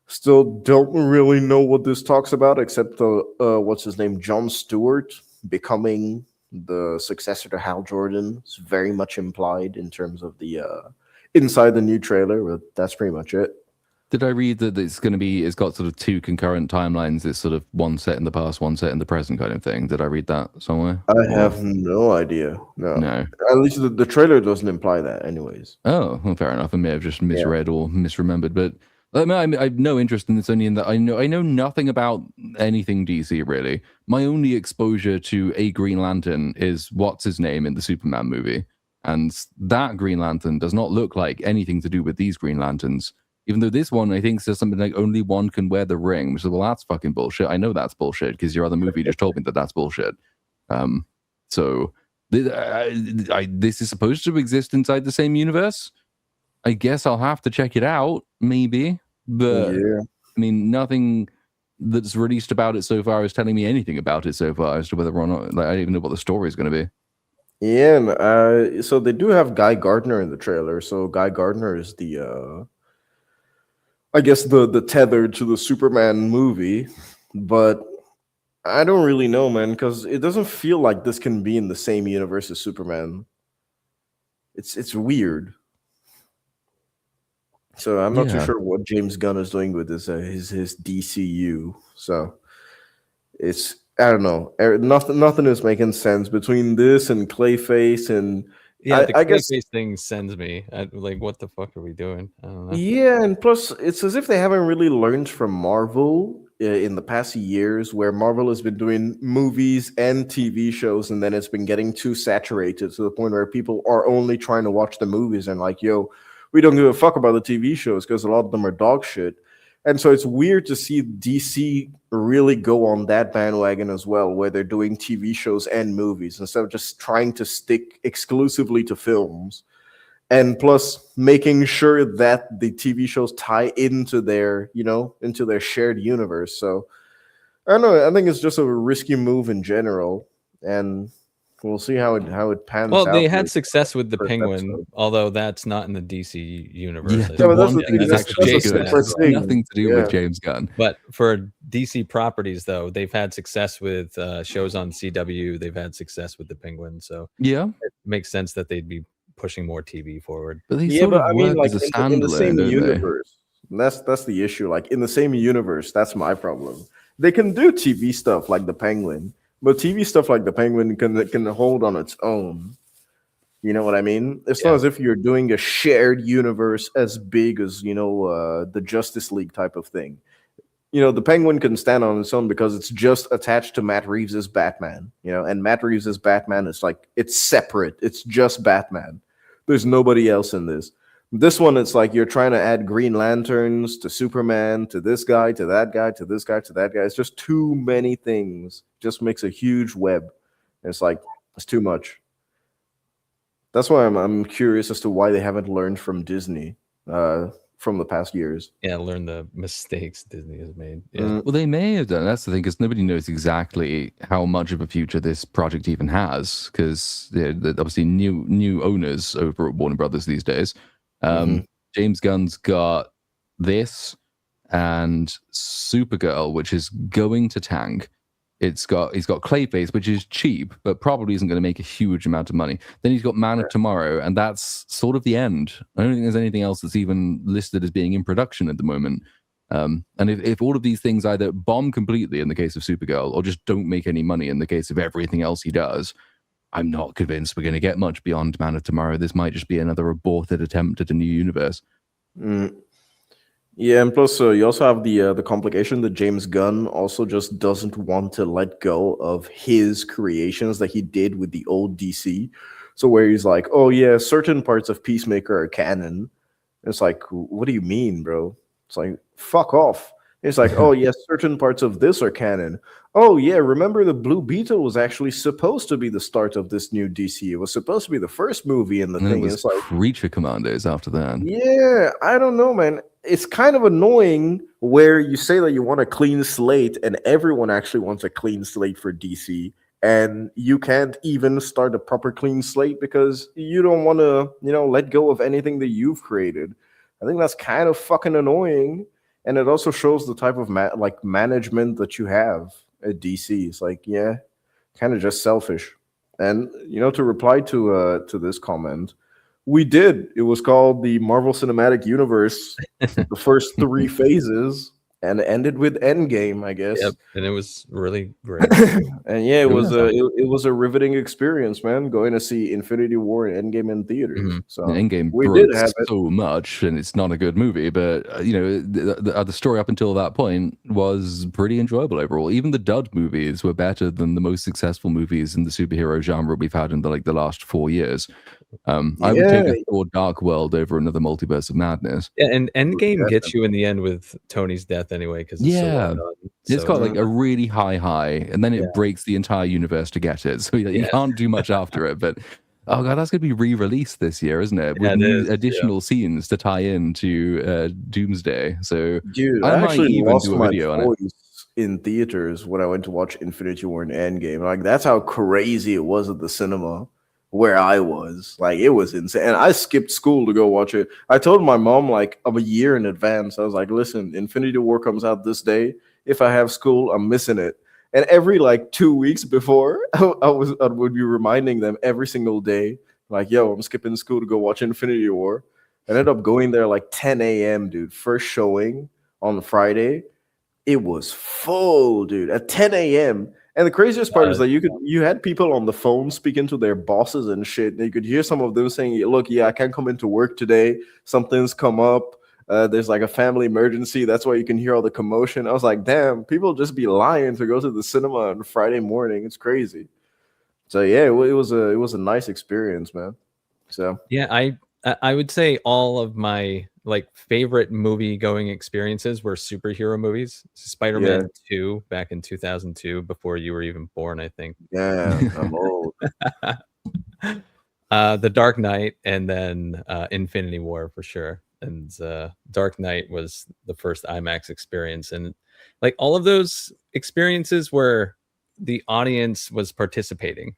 [SPEAKER 4] Still don't really know what this talks about, except what's his name, Jon Stewart becoming the successor to Hal Jordan. It's very much implied in terms of the inside the new trailer, but that's pretty much it.
[SPEAKER 3] Did I read that it's got sort of two concurrent timelines? It's sort of one set in the past, one set in the present kind of thing. Did I read that somewhere?
[SPEAKER 4] I have no idea. No. At least the trailer doesn't imply that, anyways.
[SPEAKER 3] Oh, well, fair enough. I may have just misread or misremembered, but I have no interest in this, only in that I know nothing about anything DC, really. My only exposure to a Green Lantern is what's his name in the Superman movie. And that Green Lantern does not look like anything to do with these Green Lanterns. Even though this one, I think, says something like only one can wear the ring. Which is, well, that's fucking bullshit. I know that's bullshit because your other movie just told me that that's bullshit. So this is supposed to exist inside the same universe. I guess I'll have to check it out, maybe. But I mean, nothing that's released about it so far is telling me anything about it so far as to whether or not, like, I don't even know what the story is going to be.
[SPEAKER 4] Yeah, and, so they do have Guy Gardner in the trailer. So Guy Gardner is the, I guess the tether to the Superman movie, but I don't really know, man, because it doesn't feel like this can be in the same universe as Superman. It's weird. So I'm not too sure what James Gunn is doing with this his DCU. So I don't know. Nothing is making sense between this and Clayface, and
[SPEAKER 2] Yeah, the
[SPEAKER 4] I guess
[SPEAKER 2] Clayface thing sends me. Like, what the fuck are we doing? I don't know.
[SPEAKER 4] yeah, and plus it's as if they haven't really learned from Marvel in the past years, where Marvel has been doing movies and TV shows, and then it's been getting too saturated to the point where people are only trying to watch the movies and like, yo, we don't give a fuck about the TV shows because a lot of them are dog shit. And so it's weird to see DC really go on that bandwagon as well, where they're doing TV shows and movies instead of just trying to stick exclusively to films. And plus making sure that the TV shows tie into their, into their shared universe. So I don't know. I think it's just a risky move in general, and we'll see how it pans
[SPEAKER 2] Well,
[SPEAKER 4] out.
[SPEAKER 2] they had
[SPEAKER 4] with
[SPEAKER 2] success with the
[SPEAKER 4] first
[SPEAKER 2] Penguin,
[SPEAKER 4] episode.
[SPEAKER 2] although that's not in the DC universe.
[SPEAKER 3] Yeah,
[SPEAKER 2] I
[SPEAKER 3] the
[SPEAKER 4] Yeah, but
[SPEAKER 2] think.
[SPEAKER 4] that's
[SPEAKER 3] one
[SPEAKER 4] the
[SPEAKER 3] thing
[SPEAKER 4] thing.
[SPEAKER 2] that's
[SPEAKER 3] that's
[SPEAKER 2] actually
[SPEAKER 3] actually
[SPEAKER 4] That's a
[SPEAKER 3] good.
[SPEAKER 2] Jason
[SPEAKER 4] separate
[SPEAKER 3] Has
[SPEAKER 4] thing.
[SPEAKER 3] nothing to do
[SPEAKER 4] Yeah.
[SPEAKER 3] with James Gunn.
[SPEAKER 2] But for DC properties, though, they've had success with shows on CW. They've had success with the Penguin, so
[SPEAKER 3] Yeah,
[SPEAKER 2] it makes sense that they'd be pushing more TV forward.
[SPEAKER 3] but they
[SPEAKER 4] Yeah,
[SPEAKER 3] sort
[SPEAKER 4] but
[SPEAKER 3] of
[SPEAKER 4] I mean,
[SPEAKER 3] work
[SPEAKER 4] like
[SPEAKER 3] as a
[SPEAKER 4] in the same
[SPEAKER 3] standalone, don't they?
[SPEAKER 4] universe. And that's the issue. Like in the same universe, that's my problem. They can do TV stuff like the Penguin, but TV stuff like the Penguin can hold on its own. You know what I mean? It's not
[SPEAKER 2] Yeah.
[SPEAKER 4] as if you're doing a shared universe as big as the Justice League type of thing. The Penguin can stand on its own because it's just attached to Matt Reeves's Batman. And Matt Reeves's Batman is like it's separate. It's just Batman. There's nobody else in this. This one, it's like you're trying to add Green Lanterns to Superman, to this guy, to that guy, to this guy, to that guy. It's just too many things. Just makes a huge web. And it's like it's too much. That's why I'm curious as to why they haven't learned from Disney from the past years.
[SPEAKER 2] Yeah, learn the mistakes Disney has made. Yeah.
[SPEAKER 4] Mm.
[SPEAKER 3] Well, they may have done. That's the thing, because nobody knows exactly how much of a future this project even has. Because obviously new owners over at Warner Brothers these days. James Gunn's got this and Supergirl, which is going to tank. He's got Clayface, which is cheap, but probably isn't going to make a huge amount of money. Then he's got Man of Tomorrow, and that's sort of the end. I don't think there's anything else that's even listed as being in production at the moment. And if all of these things either bomb completely in the case of Supergirl, or just don't make any money in the case of everything else he does, I'm not convinced we're going to get much beyond Man of Tomorrow. This might just be another aborted attempt at a new universe.
[SPEAKER 4] Yeah, and plus you also have the complication that James Gunn also just doesn't want to let go of his creations that he did with the old DC. So where he's like, oh yeah, certain parts of Peacemaker are canon. It's like, what do you mean, bro? It's like, fuck off. It's like, oh yes, certain parts of this are canon. Oh yeah, remember the Blue Beetle was actually supposed to be the start of this new DC. It was supposed to be the first movie in the
[SPEAKER 3] And
[SPEAKER 4] thing.
[SPEAKER 3] it was
[SPEAKER 4] It's like,
[SPEAKER 3] Creature Commandos after that.
[SPEAKER 4] yeah, I don't know, man. It's kind of annoying where you say that you want a clean slate, and everyone actually wants a clean slate for DC, and you can't even start a proper clean slate because you don't want to, let go of anything that you've created. I think that's kind of fucking annoying, and it also shows the type of management that you have at DC. It's like, yeah, kind of just selfish. And to reply to this comment. We did. It was called the Marvel Cinematic Universe, the first 3 phases, and it ended with Endgame, I guess.
[SPEAKER 2] Yep, and it was really great.
[SPEAKER 4] And yeah, it
[SPEAKER 3] Yeah.
[SPEAKER 4] was it was a riveting experience, man. Going to see Infinity War and Endgame in theaters. So
[SPEAKER 3] Endgame
[SPEAKER 4] we
[SPEAKER 3] broke
[SPEAKER 4] did have it.
[SPEAKER 3] so much, and it's not a good movie. But the story up until that point was pretty enjoyable overall. Even the dud movies were better than the most successful movies in the superhero genre we've had in the last 4 years. I would take a Thor Dark World over another Multiverse of Madness.
[SPEAKER 2] Yeah, and Endgame gets you in the end with Tony's death anyway, because it's so well done.
[SPEAKER 3] It's
[SPEAKER 2] So-
[SPEAKER 3] got like a really high, and then it breaks the entire universe to get it. So you can't do much after it. But oh god, that's going to be re-released this year, isn't it? With new additional scenes to tie into Doomsday. So
[SPEAKER 4] Dude,
[SPEAKER 3] I
[SPEAKER 4] I
[SPEAKER 3] might
[SPEAKER 4] actually
[SPEAKER 3] even
[SPEAKER 4] lost
[SPEAKER 3] do a
[SPEAKER 4] my
[SPEAKER 3] video on it.
[SPEAKER 4] voice in theaters when I went to watch Infinity War and Endgame. Like that's how crazy it was at the cinema where I was. Like it was insane. And I skipped school to go watch it. I told my mom like of a year in advance. I was like, listen, Infinity War comes out this day. If I have school, I'm missing it. And every like 2 weeks before, I would be reminding them every single day, like, yo, I'm skipping school to go watch Infinity War. I ended up going there like 10 a.m., dude. First showing on Friday. It was full, dude, at 10 a.m. And the craziest part is that you had people on the phone speaking to their bosses and shit. And you could hear some of them saying, "Look, yeah, I can't come into work today. Something's come up. There's like a family emergency." That's why you can hear all the commotion. I was like, damn, people just be lying to go to the cinema on Friday morning. It's crazy. So yeah, it was a nice experience, man. So
[SPEAKER 2] yeah, I would say all of my like favorite movie going experiences were superhero movies. Spider-Man 2 back in 2002, before you were even born, I think.
[SPEAKER 4] Yeah, I'm old.
[SPEAKER 2] The Dark Knight, and then Infinity War for sure. And Dark Knight was the first IMAX experience, and like all of those experiences where the audience was participating.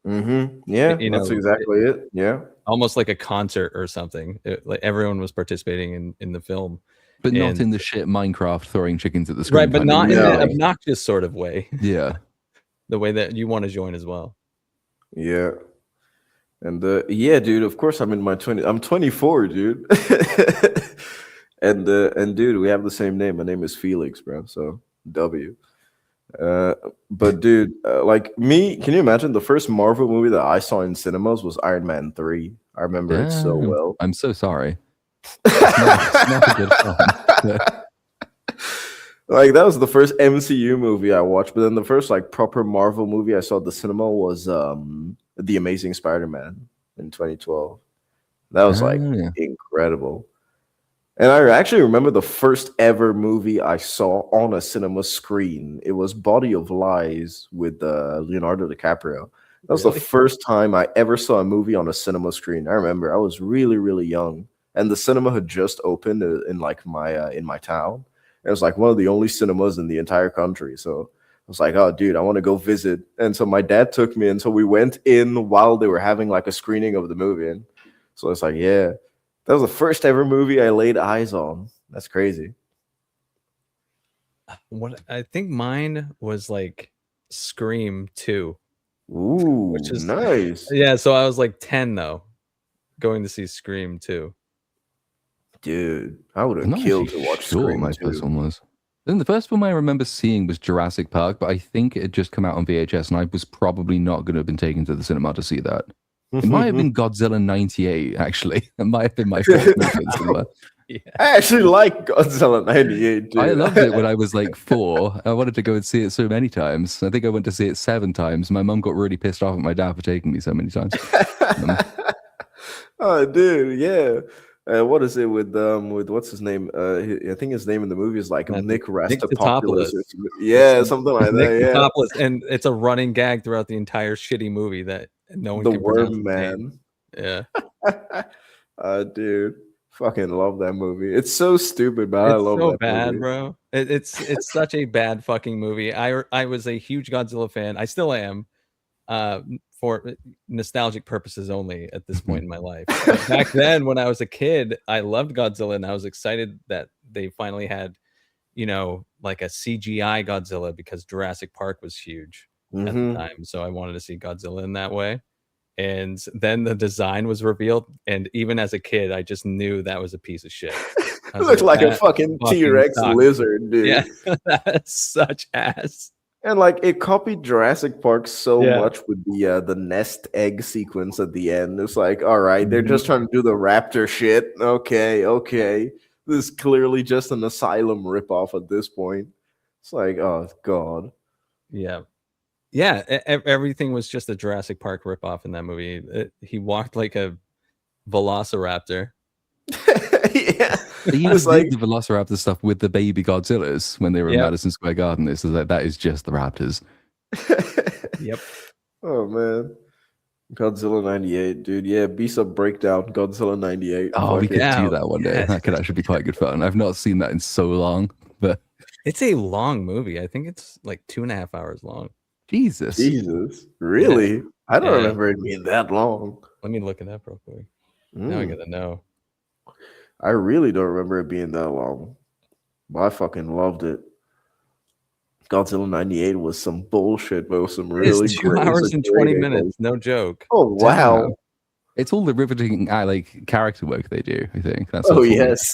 [SPEAKER 4] Yeah, that's exactly it. Yeah,
[SPEAKER 2] almost like a concert or something. Like everyone was participating in the film,
[SPEAKER 3] but not in the shit Minecraft throwing chickens at the screen,
[SPEAKER 2] right? But not in the obnoxious sort of way.
[SPEAKER 3] Yeah,
[SPEAKER 2] the way that you want to join as well.
[SPEAKER 4] Yeah, and yeah, dude. Of course, I'm in my 20s. I'm 24, dude. and dude, we have the same name. My name is Felix, bro. So W. But dude, like me, can you imagine the first Marvel movie that I saw in cinemas was Iron Man 3? I remember it so well.
[SPEAKER 3] I'm so sorry. It's not a good film.
[SPEAKER 4] Like that was the first MCU movie I watched, but then the first like proper Marvel movie I saw at the cinema was The Amazing Spider-Man in 2012. That was like incredible. And I actually remember the first ever movie I saw on a cinema screen. It was Body of Lies with Leonardo DiCaprio. That was the first time I ever saw a movie on a cinema screen. I remember I was really, really young, and the cinema had just opened in like in my town. It was like one of the only cinemas in the entire country. So I was like, "Oh, dude, I want to go visit." And so my dad took me, and so we went in while they were having like a screening of the movie. And so it's like, yeah. That was the first ever movie I laid eyes on. That's crazy.
[SPEAKER 2] What I think mine was like Scream 2.
[SPEAKER 4] Ooh, which is nice.
[SPEAKER 2] Yeah, so I was like 10 though, going to see Scream 2.
[SPEAKER 4] Dude, I would have killed to watch Scream.
[SPEAKER 3] My first one was. Then the first one I remember seeing was Jurassic Park, but I think it had just come out on VHS, and I was probably not going to have been taken to the cinema to see that. It might have been Godzilla 98, actually. It might have been my first movie.
[SPEAKER 4] Yeah. I actually like Godzilla 98, dude.
[SPEAKER 3] I loved it when I was like 4. I wanted to go and see it so many times. I think I went to see it 7 times. My mum got really pissed off at my dad for taking me so many times.
[SPEAKER 4] Oh, dude, yeah. What is it with what's his name? I think his name in the movie is like Nick Rastapopoulos. Yeah, something like that.
[SPEAKER 2] Yeah, and it's a running gag throughout the entire shitty movie that no one
[SPEAKER 4] the
[SPEAKER 2] can
[SPEAKER 4] Worm Man.
[SPEAKER 2] Yeah.
[SPEAKER 4] Dude, fucking love that movie. It's so stupid, but I love
[SPEAKER 2] so
[SPEAKER 4] that
[SPEAKER 2] bad,
[SPEAKER 4] movie.
[SPEAKER 2] Bro. It's such a bad fucking movie. I was a huge Godzilla fan. I still am. For nostalgic purposes only at this point in my life. But back then, when I was a kid, I loved Godzilla, and I was excited that they finally had, like a CGI Godzilla, because Jurassic Park was huge at the time. So I wanted to see Godzilla in that way. And then the design was revealed, and even as a kid, I just knew that was a piece of shit.
[SPEAKER 4] It looked like a fucking T-Rex lizard, dude.
[SPEAKER 2] Yeah, that's such ass.
[SPEAKER 4] And like it copied Jurassic Park so much with the nest egg sequence at the end. It's like, all right, they're just trying to do the raptor shit. Okay. This is clearly just an Asylum ripoff at this point. It's like, oh god.
[SPEAKER 2] Yeah. Everything was just a Jurassic Park ripoff in that movie. He walked like a velociraptor.
[SPEAKER 4] Yeah.
[SPEAKER 3] He was like the Velociraptor stuff with the baby Godzillas when they were in Madison Square Garden. This is like, that is just the Raptors.
[SPEAKER 2] Yep.
[SPEAKER 4] Oh man, Godzilla 98, dude. Yeah, BSUP breakdown. Godzilla 98.
[SPEAKER 3] Oh, we could do that one day. Yes. That could actually be quite good fun. I've not seen that in so long, but
[SPEAKER 2] it's a long movie. I think it's like 2.5 hours long.
[SPEAKER 3] Jesus,
[SPEAKER 4] really? Yeah. I don't remember it being that long.
[SPEAKER 2] Let me look it up real quick. Now I gotta know.
[SPEAKER 4] I really don't remember it being that long, but I fucking loved it. Godzilla 98 was some bullshit, but it was some really
[SPEAKER 2] it's 2 hours and 20 minutes. No joke.
[SPEAKER 4] Oh, wow. Damn.
[SPEAKER 3] It's all the riveting like character work they do, I think. That's
[SPEAKER 4] yes.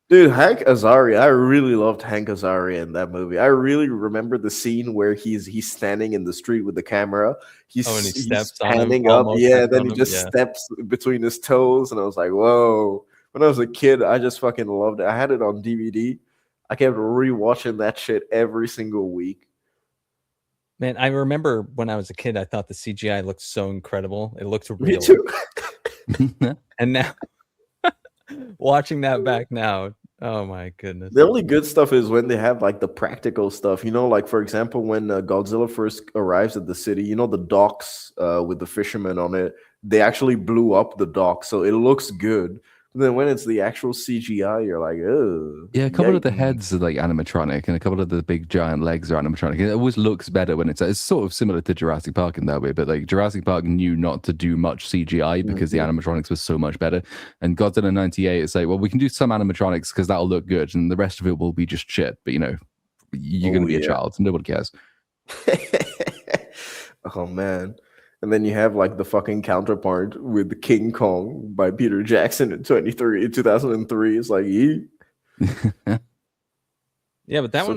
[SPEAKER 4] Dude, Hank Azaria, I really loved Hank Azaria in that movie. I really remember the scene where he's standing in the street with the camera.
[SPEAKER 2] Oh, and he
[SPEAKER 4] He's
[SPEAKER 2] steps on him,
[SPEAKER 4] panning up,
[SPEAKER 2] almost
[SPEAKER 4] yeah.
[SPEAKER 2] steps
[SPEAKER 4] Then
[SPEAKER 2] on
[SPEAKER 4] he
[SPEAKER 2] him.
[SPEAKER 4] just
[SPEAKER 2] Yeah.
[SPEAKER 4] steps between his toes, and I was like, whoa. When I was a kid, I just fucking loved it. I had it on DVD. I kept rewatching that shit every single week.
[SPEAKER 2] Man, I remember when I was a kid, I thought the CGI looked so incredible. It looked
[SPEAKER 4] Me
[SPEAKER 2] real.
[SPEAKER 4] too.
[SPEAKER 2] And now watching that back now, oh my goodness.
[SPEAKER 4] The only good stuff is when they have like the practical stuff, like for example, when Godzilla first arrives at the city, the docks with the fishermen on it, they actually blew up the dock, so it looks good. But then when it's the actual CGI, you're like, oh,
[SPEAKER 3] Yeah, a couple of the
[SPEAKER 4] yikes.
[SPEAKER 3] heads are like animatronic, and a couple of the big giant legs are animatronic. It always looks better when it's sort of similar to Jurassic Park in that way, but like Jurassic Park knew not to do much CGI because the animatronics was so much better. And Godzilla 98 is like, well, we can do some animatronics because that'll look good, and the rest of it will be just shit. But you're going to be a child, so nobody cares.
[SPEAKER 4] Oh man. And then you have like the fucking counterpart with King Kong by Peter Jackson in 2003. It's like,
[SPEAKER 2] yeah, but that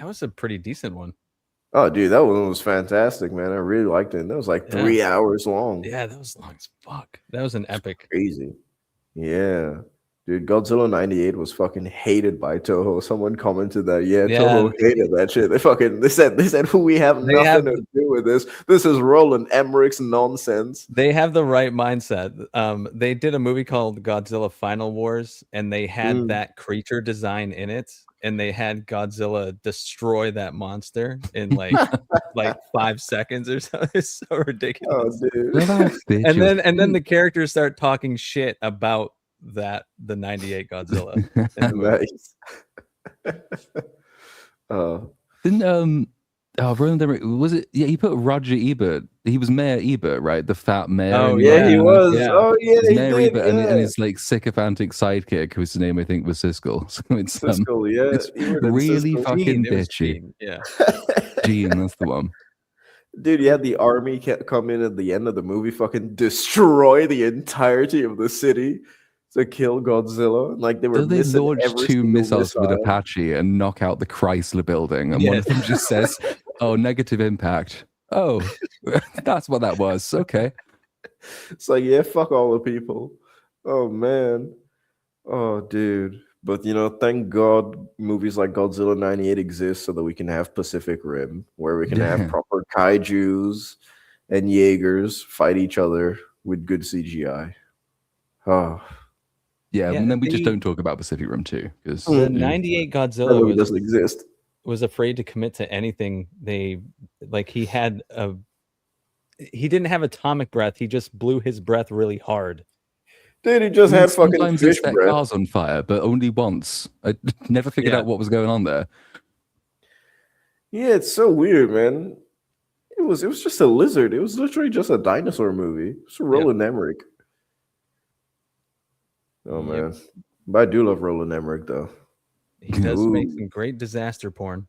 [SPEAKER 2] was a pretty decent one.
[SPEAKER 4] Oh, dude, that one was fantastic, man. I really liked it. That was like 3 hours long.
[SPEAKER 2] Yeah, that was long as fuck. That was an epic.
[SPEAKER 4] Crazy. Yeah. Dude, Godzilla 98 was fucking hated by Toho. Someone commented that, Toho hated that shit. They said we have nothing to do with this. This is Roland Emmerich's nonsense.
[SPEAKER 2] They have the right mindset. They did a movie called Godzilla Final Wars, and they had that creature design in it, and they had Godzilla destroy that monster in like 5 seconds or so. It's so ridiculous.
[SPEAKER 4] Oh, dude.
[SPEAKER 2] and then the characters start talking shit about the 98 Godzilla.
[SPEAKER 4] Nice.
[SPEAKER 3] Didn't Roland Emmerich, was it? Yeah, he put Roger Ebert. He was Mayor Ebert, right? The fat mayor.
[SPEAKER 4] Oh yeah, he was. Yeah. Oh yeah, he
[SPEAKER 3] Mayor
[SPEAKER 4] did.
[SPEAKER 3] Ebert and his like sycophantic sidekick, whose name I think was Siskel. So it's
[SPEAKER 4] Siskel, yeah.
[SPEAKER 3] It's really
[SPEAKER 4] Siskel.
[SPEAKER 3] fucking bitchy.
[SPEAKER 2] Gene, yeah.
[SPEAKER 3] Gene, that's the one.
[SPEAKER 4] Dude, you had the army come in at the end of the movie, fucking destroy the entirety of the city to kill Godzilla. Like they were missing
[SPEAKER 3] launch
[SPEAKER 4] every
[SPEAKER 3] 2 missiles
[SPEAKER 4] missile.
[SPEAKER 3] with Apache and knock out the Chrysler building, and one of them just says, "Oh, negative impact." Oh, that's what that was. Okay.
[SPEAKER 4] It's like, yeah, fuck all the people. Oh man. Oh dude. But thank God movies like Godzilla 98 exist so that we can have Pacific Rim, where we can have proper kaijus and Jaegers fight each other with good CGI. Oh.
[SPEAKER 3] Yeah, and then we just don't talk about Pacific Rim 2 because
[SPEAKER 2] the 98 Godzilla
[SPEAKER 4] doesn't exist.
[SPEAKER 2] Was afraid to commit to anything. He didn't have atomic breath. He just blew his breath really hard.
[SPEAKER 4] Dude, he just had fucking
[SPEAKER 3] sometimes
[SPEAKER 4] fish
[SPEAKER 3] set
[SPEAKER 4] breath.
[SPEAKER 3] cars on fire, but only once. I never figured out what was going on there.
[SPEAKER 4] Yeah, it's so weird, man. It was just a lizard. It was literally just a dinosaur movie. It's Roland Emmerich. Oh man, but I do love Roland Emmerich though.
[SPEAKER 2] He does make some great disaster porn.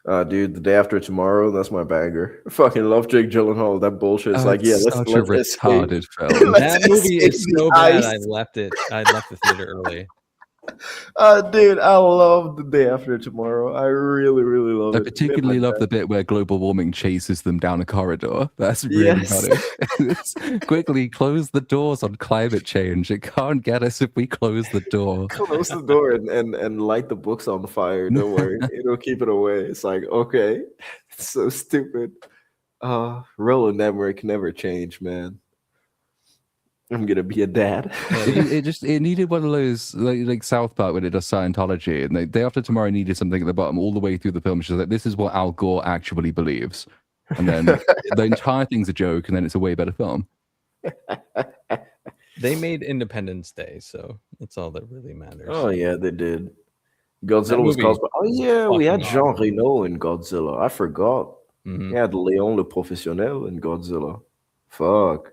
[SPEAKER 4] Dude, The Day After Tomorrow, that's my banger. I fucking love Jake Gyllenhaal. That bullshit. It's like, yeah, let's
[SPEAKER 3] retarded film.
[SPEAKER 2] That movie is so bad. I left the theater early.
[SPEAKER 4] Dude, I love The Day After Tomorrow. I really, really love it.
[SPEAKER 3] I particularly love the bit where global warming chases them down a corridor. That's really funny. Quickly close the doors on climate change. It can't get us if we close the door.
[SPEAKER 4] Close the door and light the books on fire. Don't worry. It'll keep it away. It's like, okay. It's so stupid. Roland Emmerich never changed, man. I'm gonna be a dad.
[SPEAKER 3] it needed one of those like South Park when it does Scientology, and Day After Tomorrow needed something at the bottom all the way through the film. She's like, this is what Al Gore actually believes, and then the entire thing's a joke, and then it's a way better film.
[SPEAKER 2] They made Independence Day, so that's all that really matters.
[SPEAKER 4] Oh yeah, they did. Godzilla was cosplay. Oh yeah, we had Jean Reno in Godzilla. I forgot. We had Léon le Professionnel in Godzilla. Fuck.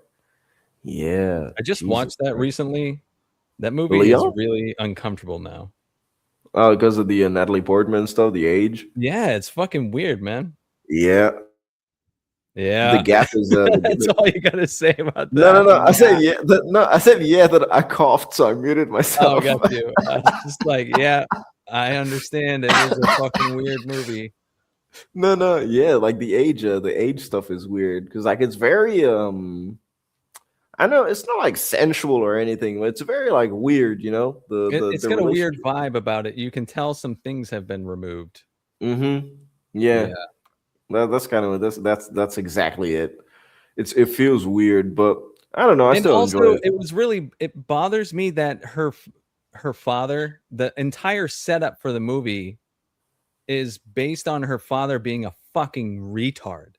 [SPEAKER 4] Yeah.
[SPEAKER 2] I just watched that recently. That movie is really uncomfortable now.
[SPEAKER 4] Oh, because of the Natalie Portman stuff, the age?
[SPEAKER 2] Yeah, it's fucking weird, man.
[SPEAKER 4] Yeah.
[SPEAKER 2] Yeah,
[SPEAKER 4] gap is
[SPEAKER 2] that's all you gotta say about that.
[SPEAKER 4] no. I said yeah. I said yeah. That I coughed, so I muted
[SPEAKER 2] Oh,
[SPEAKER 4] myself.
[SPEAKER 2] got you. I was just like, yeah, I understand. It is a fucking weird movie.
[SPEAKER 4] No, yeah. Like the age stuff is weird because like it's very I know it's not like sensual or anything, but it's very like weird. You know
[SPEAKER 2] It's
[SPEAKER 4] the
[SPEAKER 2] got a weird
[SPEAKER 4] relationship.
[SPEAKER 2] vibe about it. You can tell some things have been removed.
[SPEAKER 4] Mm-hmm. Yeah.
[SPEAKER 2] Yeah.
[SPEAKER 4] That's kind of that's exactly it. It feels weird, but I don't know. I
[SPEAKER 2] And
[SPEAKER 4] still enjoy
[SPEAKER 2] also,
[SPEAKER 4] it.
[SPEAKER 2] it bothers me that her father, the entire setup for the movie is based on her father being a fucking retard.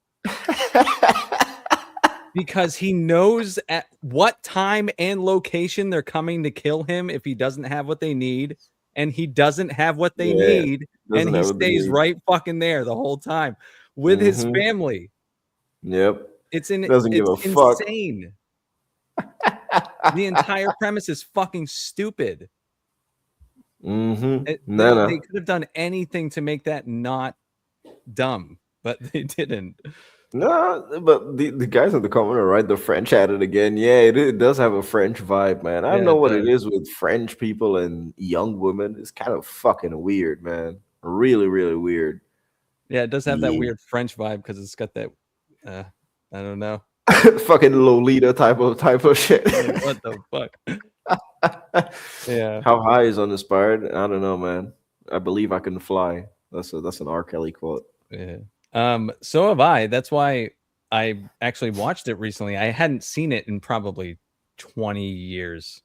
[SPEAKER 2] Because he knows at what time and location they're coming to kill him if he doesn't have what they need, and he doesn't have what they
[SPEAKER 4] Yeah,
[SPEAKER 2] need, and
[SPEAKER 4] doesn't
[SPEAKER 2] he
[SPEAKER 4] have what they
[SPEAKER 2] stays
[SPEAKER 4] need.
[SPEAKER 2] right fucking there the whole time with his
[SPEAKER 4] Mm-hmm.
[SPEAKER 2] family.
[SPEAKER 4] Yep.
[SPEAKER 2] It's
[SPEAKER 4] Doesn't give a fuck.
[SPEAKER 2] insane. The entire premise is fucking stupid.
[SPEAKER 4] Mm-hmm.
[SPEAKER 2] They could have done anything to make that not dumb, but they didn't.
[SPEAKER 4] No, but the guys in the comment are right. The French at it again. Yeah, it does have a French vibe, man. I don't
[SPEAKER 2] Yeah,
[SPEAKER 4] know
[SPEAKER 2] it
[SPEAKER 4] what it
[SPEAKER 2] does.
[SPEAKER 4] is with French people and young women. It's kind of fucking weird, man. Really, really weird.
[SPEAKER 2] Yeah, it does have that
[SPEAKER 4] Yeah.
[SPEAKER 2] weird French vibe because it's got that. I don't know.
[SPEAKER 4] Fucking Lolita type of shit.
[SPEAKER 2] Like, what the fuck? Yeah.
[SPEAKER 4] How high is uninspired? I don't know, man. I believe I can fly. That's an R. Kelly quote.
[SPEAKER 2] Yeah. So have I. That's why I actually watched it recently. I hadn't seen it in probably 20 years.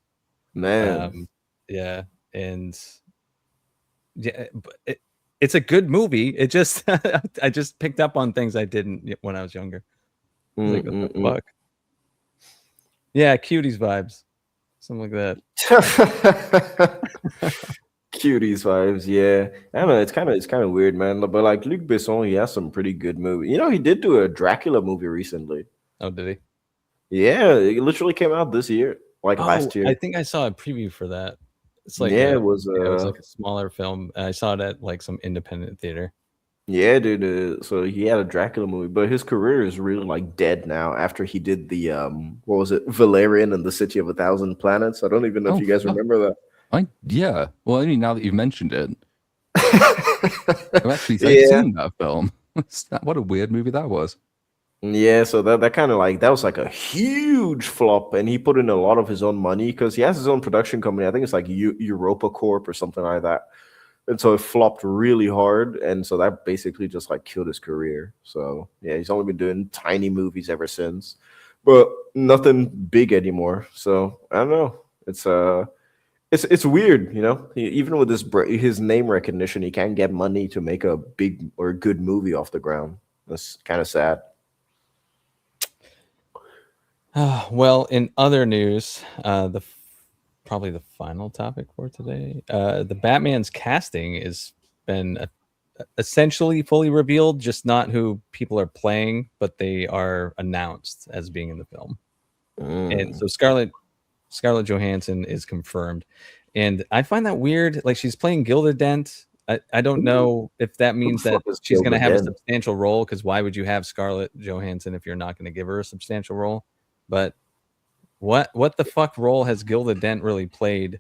[SPEAKER 4] Man.
[SPEAKER 2] Yeah, and yeah, but it's a good movie. It just I just picked up on things I didn't when I was younger. Like, what the fuck? Yeah, cuties vibes. Something like that.
[SPEAKER 4] Cuties vibes, yeah. I don't know. It's kind of weird, man. But like Luc Besson, he has some pretty good movies. You know, he did do a Dracula movie recently.
[SPEAKER 2] Oh, did he?
[SPEAKER 4] Yeah, it literally came out this year, like last year.
[SPEAKER 2] I think I saw a preview for that. It's like
[SPEAKER 4] yeah, it was
[SPEAKER 2] like a smaller film. I saw it at like some independent theater.
[SPEAKER 4] yeah, dude. So he had a Dracula movie, but his career is really like dead now after he did the what was it, Valerian and the City of a Thousand Planets. I don't even know if you guys remember that.
[SPEAKER 3] Yeah. Well, only now that you've mentioned it, I've actually seen that film. What a weird movie that was.
[SPEAKER 4] Yeah, so that kind of like that was like a huge flop, and he put in a lot of his own money because he has his own production company. I think it's like Europa Corp or something like that. And so it flopped really hard, and so that basically just like killed his career. So yeah, he's only been doing tiny movies ever since, but nothing big anymore. So I don't know. It's weird, you know. Even with his name recognition, he can't get money to make a big or good movie off the ground. That's kind of sad.
[SPEAKER 2] Well, in other news, probably the final topic for today, the Batman's casting has been essentially fully revealed, just not who people are playing, but they are announced as being in the film. And so Scarlett Johansson is confirmed, and I find that weird. Like, she's playing Gilda Dent. I don't know if that means that she's going to have a substantial role, because why would you have Scarlett Johansson if you're not going to give her a substantial role? But what the fuck role has Gilda Dent really played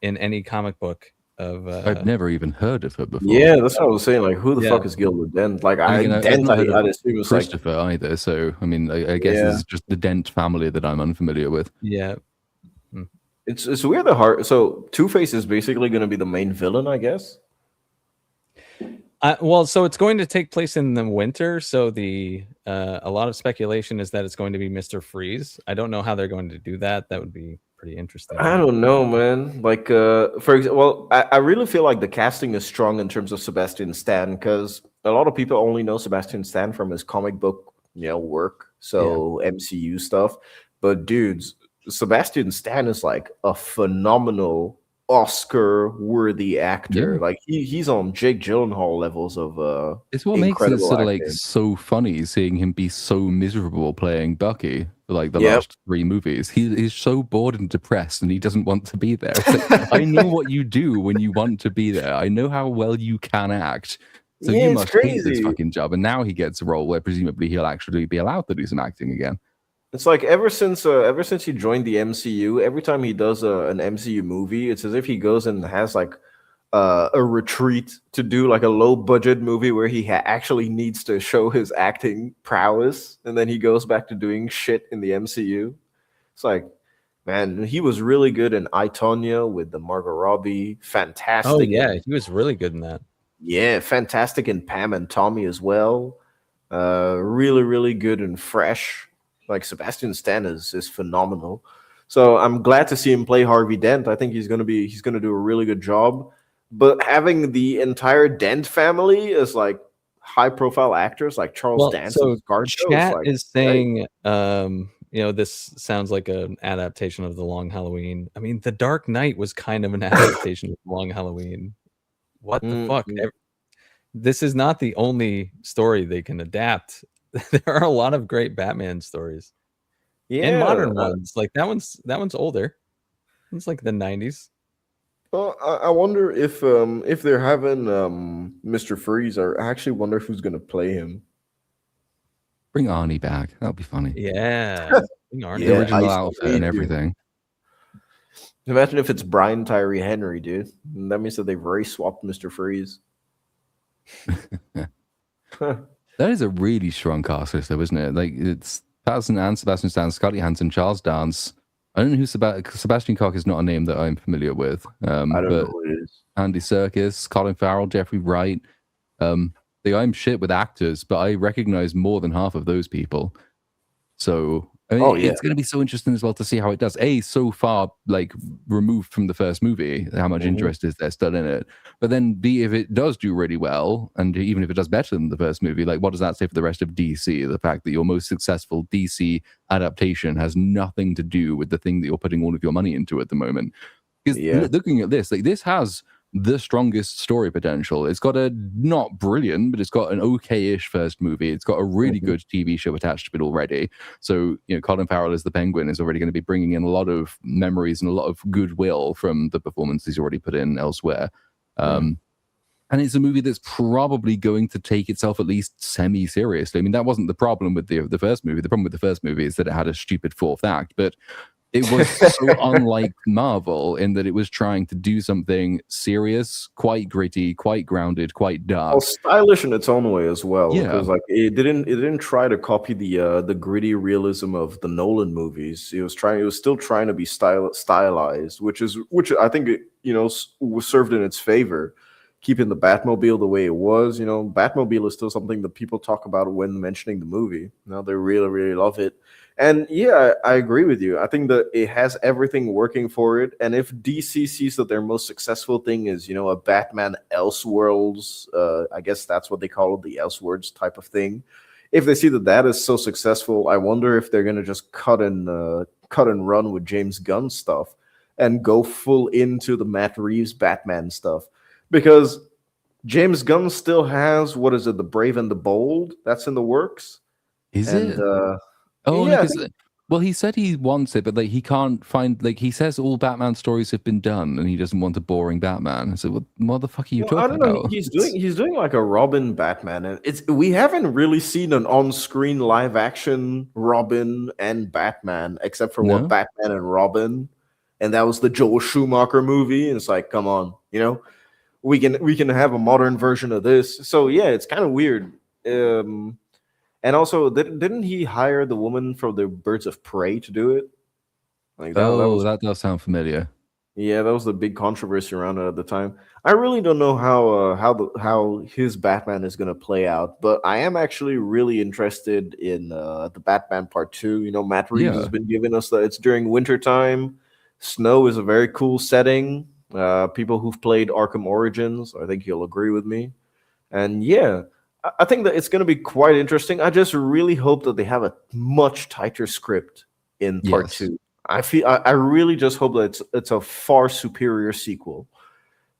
[SPEAKER 2] in any comic book of
[SPEAKER 3] I've never even heard of her before.
[SPEAKER 4] Yeah, that's what I was saying. Like, who the fuck is Gilda Dent? Like,
[SPEAKER 3] I'd not heard of
[SPEAKER 4] assume
[SPEAKER 3] Christopher either. So I mean, I guess it's just the Dent family that I'm unfamiliar with.
[SPEAKER 2] Yeah.
[SPEAKER 4] It's weird. So Two-Face is basically going to be the main villain, I guess.
[SPEAKER 2] Well, so it's going to take place in the winter. So a lot of speculation is that it's going to be Mr. Freeze. I don't know how they're going to do that. That would be pretty interesting.
[SPEAKER 4] I don't know, man. Like, for example, I really feel like the casting is strong in terms of Sebastian Stan, because a lot of people only know Sebastian Stan from his comic book, work. So MCU stuff. But dudes, Sebastian Stan is like a phenomenal Oscar-worthy actor. Like he's on Jake Gyllenhaal levels of
[SPEAKER 3] it's what makes it sort of like
[SPEAKER 4] acting.
[SPEAKER 3] so funny seeing him be so miserable playing Bucky for like the last 3 movies. He's so bored and depressed, and he doesn't want to be there. Like, I know what you do when you want to be there. I know how well you can act. So
[SPEAKER 4] Yeah,
[SPEAKER 3] you
[SPEAKER 4] it's
[SPEAKER 3] must hate this
[SPEAKER 4] crazy.
[SPEAKER 3] fucking job. And now he gets a role where presumably he'll actually be allowed to do some acting again.
[SPEAKER 4] It's like ever since he joined the MCU, every time he does an MCU movie, it's as if he goes and has like a retreat to do like a low budget movie where he actually needs to show his acting prowess, and then he goes back to doing shit in the MCU. It's like, man, he was really good in I, Tonya with the Margot Robbie.
[SPEAKER 2] Oh
[SPEAKER 4] Fantastic
[SPEAKER 2] yeah,
[SPEAKER 4] in
[SPEAKER 2] he was really good in that.
[SPEAKER 4] yeah, fantastic in Pam and Tommy as well. Really, really good and fresh. Like Sebastian Stan is phenomenal. So I'm glad to see him play Harvey Dent. I think he's gonna do a really good job. But having the entire Dent family as like high profile actors like Charles
[SPEAKER 2] Well,
[SPEAKER 4] Dance
[SPEAKER 2] so
[SPEAKER 4] and Scarjo is
[SPEAKER 2] chat
[SPEAKER 4] like,
[SPEAKER 2] is
[SPEAKER 4] hey,
[SPEAKER 2] saying, this sounds like an adaptation of The Long Halloween. I mean, The Dark Knight was kind of an adaptation of The Long Halloween. What the fuck?
[SPEAKER 4] mhm.
[SPEAKER 2] This is not the only story they can adapt. There are a lot of great Batman stories and
[SPEAKER 4] Yeah.
[SPEAKER 2] modern ones. Like that one's older. It's like the 90s.
[SPEAKER 4] Well, I wonder if they're having Mr. Freeze, I actually wonder who's gonna play him.
[SPEAKER 3] Bring Arnie back. That'll be funny.
[SPEAKER 2] Yeah.
[SPEAKER 3] The
[SPEAKER 4] Yeah,
[SPEAKER 3] original
[SPEAKER 4] Ice
[SPEAKER 3] outfit
[SPEAKER 4] Age,
[SPEAKER 3] and
[SPEAKER 4] dude.
[SPEAKER 3] everything.
[SPEAKER 4] Imagine if it's Brian Tyree Henry, dude. That means that they've already swapped Mr. Freeze.
[SPEAKER 3] That is a really strong cast list, though, isn't it? Like it's Patterson and Sebastian Stan, Scotty Hansen, Charles Dance. I don't know who Sebastian Koch is not a name that I'm familiar with.
[SPEAKER 4] I don't
[SPEAKER 3] but
[SPEAKER 4] know who it is.
[SPEAKER 3] Andy Serkis, Colin Farrell, Jeffrey Wright. I'm shit with actors, but I recognize more than half of those people. So I mean,
[SPEAKER 4] Oh, yeah.
[SPEAKER 3] it's going to be so interesting as well to see how it does. So far, like removed from the first movie, how much interest is there still in it? But then, B, if it does do really well, and even if it does better than the first movie, like what does that say for the rest of DC? The fact that your most successful DC adaptation has nothing to do with the thing that you're putting all of your money into at the moment. Because
[SPEAKER 4] Yeah.
[SPEAKER 3] looking at this, like this has the strongest story potential. It's got a not brilliant, but it's got an okay-ish first movie. It's got a really good TV show attached to it already. So, Colin Farrell as the Penguin is already going to be bringing in a lot of memories and a lot of goodwill from the performance he's already put in elsewhere. And it's a movie that's probably going to take itself at least semi-seriously. I mean, that wasn't the problem with the first movie. The problem with the first movie is that it had a stupid fourth act, but it was so unlike Marvel in that it was trying to do something serious, quite gritty, quite grounded, quite dark.
[SPEAKER 4] Well, stylish in its own way as well,
[SPEAKER 3] Yeah.
[SPEAKER 4] because like it didn't try to copy the gritty realism of the Nolan movies. It was still trying to be stylized, which I think was served in its favor, keeping the Batmobile the way it was. Batmobile is still something that people talk about when mentioning the movie. They really, really love it. And yeah, I agree with you. I think that it has everything working for it. And if DC sees that their most successful thing is, a Batman Elseworlds, I guess that's what they call it, the Elseworlds type of thing. If they see that that is so successful, I wonder if they're gonna just cut and run with James Gunn stuff and go full into the Matt Reeves Batman stuff, because James Gunn still has, what is it, The Brave and the Bold? That's in the works.
[SPEAKER 3] Is
[SPEAKER 4] And
[SPEAKER 3] it?
[SPEAKER 4] yeah,
[SPEAKER 3] Well, he said he wants it, but like he can't find. Like he says, all Batman stories have been done, and he doesn't want a boring Batman. So what the fuck are you
[SPEAKER 4] I
[SPEAKER 3] talking
[SPEAKER 4] don't know.
[SPEAKER 3] about?
[SPEAKER 4] He's doing like a Robin Batman, and we haven't really seen an on-screen live action Robin and Batman except for
[SPEAKER 3] No?
[SPEAKER 4] what Batman and Robin, and that was the Joel Schumacher movie. And it's like, come on, we can have a modern version of this. So yeah, it's kind of weird. And also, didn't he hire the woman from the Birds of Prey to do it? Like
[SPEAKER 3] That does sound familiar.
[SPEAKER 4] yeah, that was the big controversy around it at the time. I really don't know how his Batman is gonna play out, but I am actually really interested in the Batman Part 2. Matt Reeves has been giving us that it's during wintertime. Snow is a very cool setting. People who've played Arkham Origins, I think you'll agree with me. And yeah, I think that it's going to be quite interesting. I just really hope that they have a much tighter script in Part 2. I really just hope that it's a far superior sequel.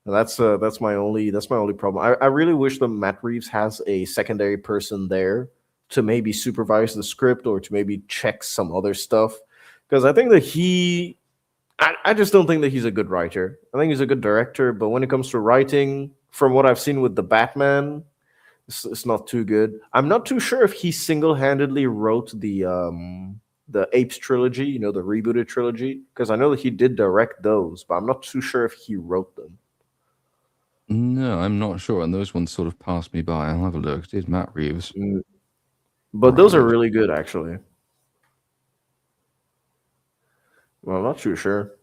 [SPEAKER 4] That's my only problem. I really wish that Matt Reeves has a secondary person there to maybe supervise the script or to maybe check some other stuff, because I think that I just don't think that he's a good writer. I think he's a good director, but when it comes to writing, from what I've seen with the Batman, It's not too good. I'm not too sure if he single-handedly wrote the Apes trilogy, you know, the rebooted trilogy, because I know that he did direct those, but I'm not too sure if he wrote them.
[SPEAKER 3] No, I'm not sure. And those ones sort of passed me by. I'll have a look. Did Matt Reeves?
[SPEAKER 4] But those are
[SPEAKER 3] Write?
[SPEAKER 4] really good, actually. Well, I'm not too sure.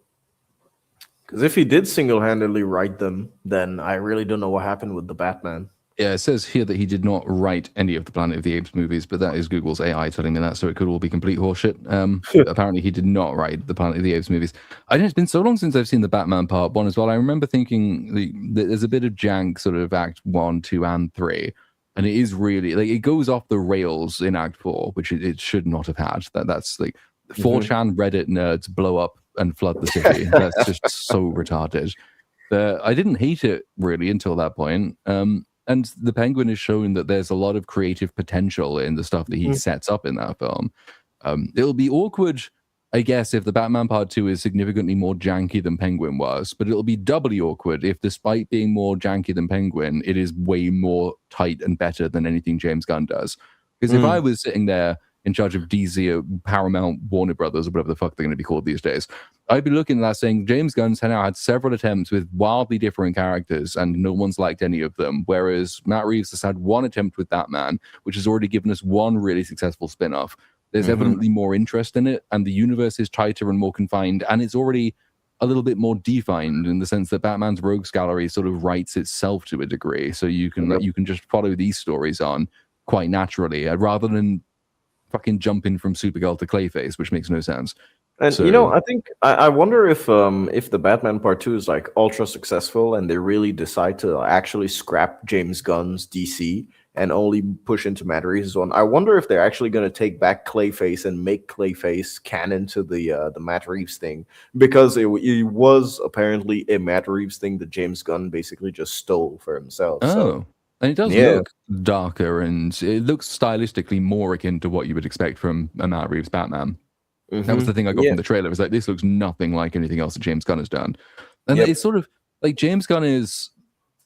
[SPEAKER 4] Because if he did single-handedly write them, then I really don't know what happened with the Batman.
[SPEAKER 3] Yeah, it says here that he did not write any of the Planet of the Apes movies, but that is Google's AI telling me that, so it could all be complete horseshit. Apparently, he did not write the Planet of the Apes movies. I know it's been so long since I've seen the Batman Part 1 as well. I remember thinking that there's a bit of jank sort of Act 1, 2, and 3, and it is really, like, it goes off the rails in Act 4, which it should not have had. That's like 4chan Reddit nerds blow up and flood the city. That's just so retarded. I didn't hate it really until that point. And the Penguin has shown that there's a lot of creative potential in the stuff that he sets up in that film. It'll be awkward, I guess, if the Batman Part 2 is significantly more janky than Penguin was, but it'll be doubly awkward if, despite being more janky than Penguin, it is way more tight and better than anything James Gunn does. Because if I was sitting there in charge of DC or Paramount, Warner Brothers, or whatever the fuck they're going to be called these days, I'd be looking at that saying, James Gunn's now had several attempts with wildly different characters, and no one's liked any of them, whereas Matt Reeves has had one attempt with Batman, which has already given us one really successful spin-off. There's evidently more interest in it, and the universe is tighter and more confined, and it's already a little bit more defined in the sense that Batman's Rogues Gallery sort of writes itself to a degree, so you can just follow these stories on quite naturally, rather than fucking jumping from Supergirl to Clayface, which makes no sense.
[SPEAKER 4] And you know, I think I wonder if the Batman Part 2 is like ultra successful and they really decide to actually scrap James Gunn's DC and only push into Matt Reeves' one. I wonder if they're actually going to take back Clayface and make Clayface canon to the Matt Reeves thing, because it was apparently a Matt Reeves thing that James Gunn basically just stole for himself. So.
[SPEAKER 3] And it does look darker, and it looks stylistically more akin to what you would expect from a Matt Reeves Batman. That was the thing I got from the trailer. It was like, this looks nothing like anything else that James Gunn has done. And it's sort of like James Gunn is,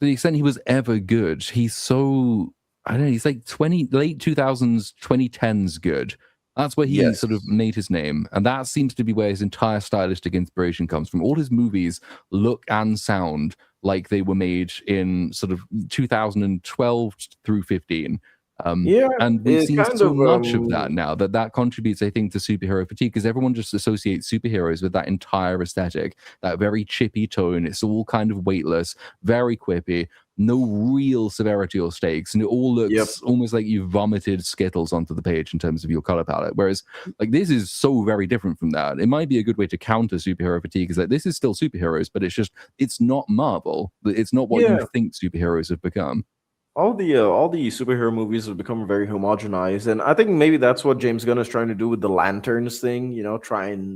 [SPEAKER 3] to the extent he was ever good, he's so, I don't know, he's like late 2000s, 2010s good. That's where he sort of made his name. And that seems to be where his entire stylistic inspiration comes from. All his movies look and sound like they were made in sort of 2012 through 15. And we've seen so much of that now that contributes, I think, to superhero fatigue, because everyone just associates superheroes with that entire aesthetic, that very chippy tone. It's all kind of weightless, very quippy, no real severity or stakes, and it all looks almost like you've vomited Skittles onto the page in terms of your color palette. Whereas, like, this is so very different from that. It might be a good way to counter superhero fatigue, is that this is still superheroes, but it's not Marvel. It's not what you think superheroes have become.
[SPEAKER 4] All the superhero movies have become very homogenized, and I think maybe that's what James Gunn is trying to do with the Lanterns thing. You know,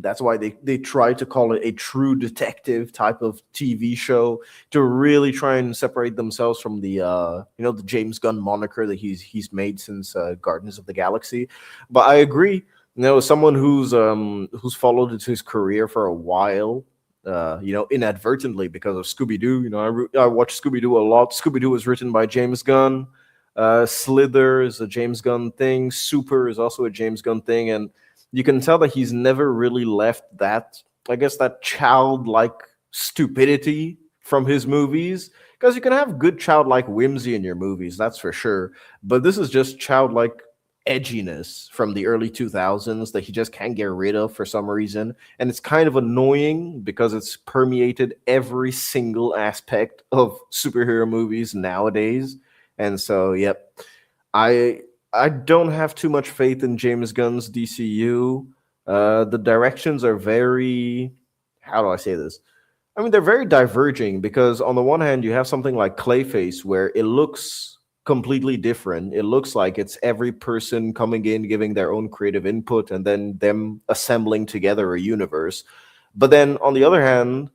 [SPEAKER 4] that's why they try to call it a true detective type of TV show, to really try and separate themselves from the the James Gunn moniker that he's made since Guardians of the Galaxy. But I agree. You know, as someone who's followed his career for a while, inadvertently because of Scooby-Doo. You know, I watch Scooby-Doo a lot. Scooby-Doo was written by James Gunn. Slither is a James Gunn thing. Super is also a James Gunn thing. And you can tell that he's never really left that childlike stupidity from his movies. Because you can have good childlike whimsy in your movies, that's for sure. But this is just childlike edginess from the early 2000s that he just can't get rid of for some reason, and it's kind of annoying because it's permeated every single aspect of superhero movies nowadays. And so I don't have too much faith in James Gunn's DCU. The directions are very, how do I say this? I mean, they're very diverging, because on the one hand you have something like Clayface where it looks completely different. It looks like it's every person coming in, giving their own creative input, and then them assembling together a universe. But then on the other hand,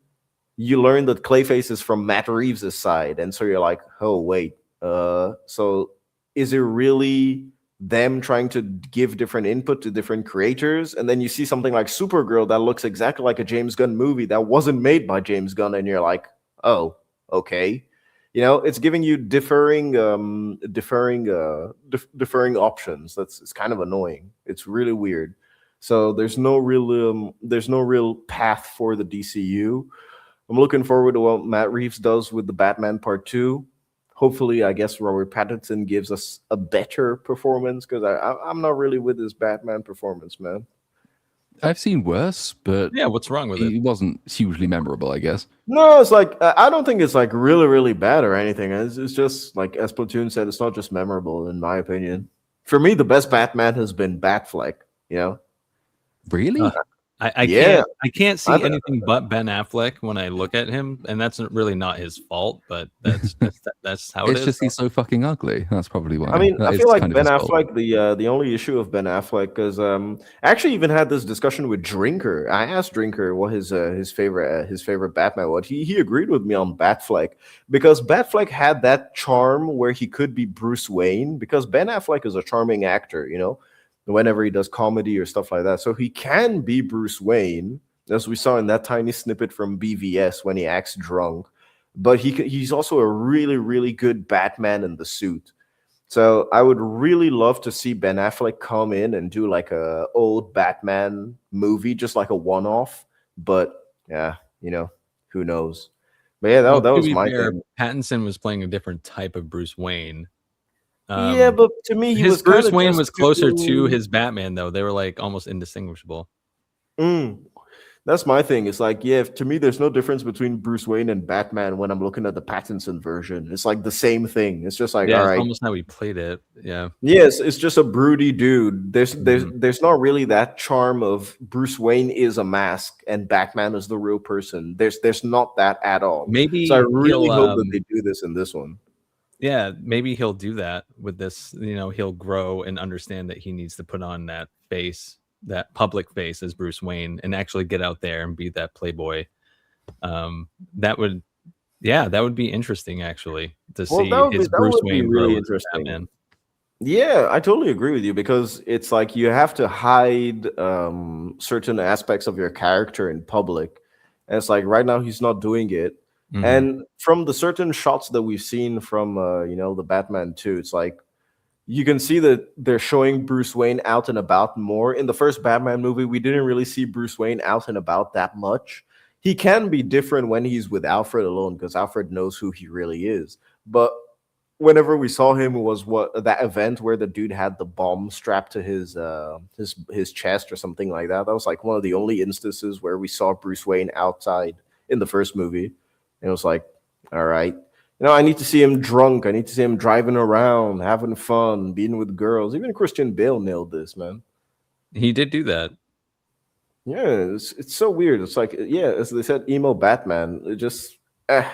[SPEAKER 4] you learn that Clayface is from Matt Reeves' side, and so you're like, oh wait, so is it really them trying to give different input to different creators? And then you see something like Supergirl that looks exactly like a James Gunn movie that wasn't made by James Gunn, and you're like, oh, okay. it's giving you differing options. It's kind of annoying. It's really weird. So there's no real path for the DCU. I'm looking forward to what Matt Reeves does with the Batman Part 2. Hopefully, I guess Robert Pattinson gives us a better performance, because I'm not really with this Batman performance, man.
[SPEAKER 3] I've seen worse, but
[SPEAKER 2] Yeah, what's wrong with it?
[SPEAKER 3] it wasn't hugely memorable, I guess.
[SPEAKER 4] No, it's like I don't think it's like really, really bad or anything. It's just like, as Platoon said, it's not just memorable, in my opinion. For me, the best Batman has been Batfleck.
[SPEAKER 3] Really?
[SPEAKER 2] I
[SPEAKER 4] Yeah.
[SPEAKER 2] can't see
[SPEAKER 4] I-
[SPEAKER 2] anything but Ben Affleck when I look at him, and that's really not his fault, but that's how it
[SPEAKER 3] It's
[SPEAKER 2] is.
[SPEAKER 3] just he's so fucking ugly. That's probably why.
[SPEAKER 4] I mean,
[SPEAKER 3] That
[SPEAKER 4] I
[SPEAKER 3] is
[SPEAKER 4] feel like
[SPEAKER 3] kind of
[SPEAKER 4] Ben
[SPEAKER 3] his fault.
[SPEAKER 4] Affleck. The only issue of Ben Affleck, because I actually even had this discussion with Drinker. I asked Drinker what his favorite Batman was. He agreed with me on Batfleck, because Batfleck had that charm where he could be Bruce Wayne, because Ben Affleck is a charming actor, whenever he does comedy or stuff like that. So he can be Bruce Wayne, as we saw in that tiny snippet from BVS when he acts drunk. But he's also a really, really good Batman in the suit. So I would really love to see Ben Affleck come in and do like a old Batman movie, just like a one-off. But yeah, who knows? But yeah,
[SPEAKER 2] Well,
[SPEAKER 4] that
[SPEAKER 2] to
[SPEAKER 4] was
[SPEAKER 2] be
[SPEAKER 4] my
[SPEAKER 2] fair,
[SPEAKER 4] thing.
[SPEAKER 2] Pattinson was playing a different type of Bruce Wayne.
[SPEAKER 4] Yeah, but to me, he
[SPEAKER 2] his
[SPEAKER 4] was
[SPEAKER 2] Bruce
[SPEAKER 4] kinda
[SPEAKER 2] Wayne
[SPEAKER 4] just
[SPEAKER 2] was closer to
[SPEAKER 4] too-
[SPEAKER 2] his Batman, though. They were like almost indistinguishable.
[SPEAKER 4] That's my thing. It's like, yeah, to me, there's no difference between Bruce Wayne and Batman when I'm looking at the Pattinson version. It's like the same thing. It's just like,
[SPEAKER 2] Yeah,
[SPEAKER 4] all
[SPEAKER 2] it's
[SPEAKER 4] right,
[SPEAKER 2] almost how he played it. Yeah.
[SPEAKER 4] yes, it's just a broody dude.
[SPEAKER 2] Mhm.
[SPEAKER 4] There's not really that charm of Bruce Wayne is a mask and Batman is the real person. There's not that at all.
[SPEAKER 2] Maybe
[SPEAKER 4] So I really
[SPEAKER 2] he'll
[SPEAKER 4] hope that they do this in this one.
[SPEAKER 2] yeah, maybe he'll do that with this. He'll grow and understand that he needs to put on that face, that public face as Bruce Wayne, and actually get out there and be that playboy. That would be interesting, actually, to
[SPEAKER 4] Well,
[SPEAKER 2] see his
[SPEAKER 4] that
[SPEAKER 2] Bruce
[SPEAKER 4] would be
[SPEAKER 2] Wayne grow
[SPEAKER 4] really
[SPEAKER 2] as
[SPEAKER 4] interesting.
[SPEAKER 2] Batman.
[SPEAKER 4] Yeah, I totally agree with you, because it's like you have to hide certain aspects of your character in public. And it's like right now he's not doing it.
[SPEAKER 2] Mhm.
[SPEAKER 4] And from the certain shots that we've seen from the Batman 2, it's like you can see that they're showing Bruce Wayne out and about more. In the first Batman movie, we didn't really see Bruce Wayne out and about that much. He can be different when he's with Alfred alone, because Alfred knows who he really is. But whenever we saw him, was that event where the dude had the bomb strapped to his chest or something like that. That was like one of the only instances where we saw Bruce Wayne outside in the first movie. And it was like, all right, I need to see him drunk. I need to see him driving around, having fun, being with girls. Even Christian Bale nailed this, man.
[SPEAKER 2] He did do that.
[SPEAKER 4] Yeah, it's so weird. It's like, yeah, as they said, emo Batman. It just,
[SPEAKER 2] Yeah,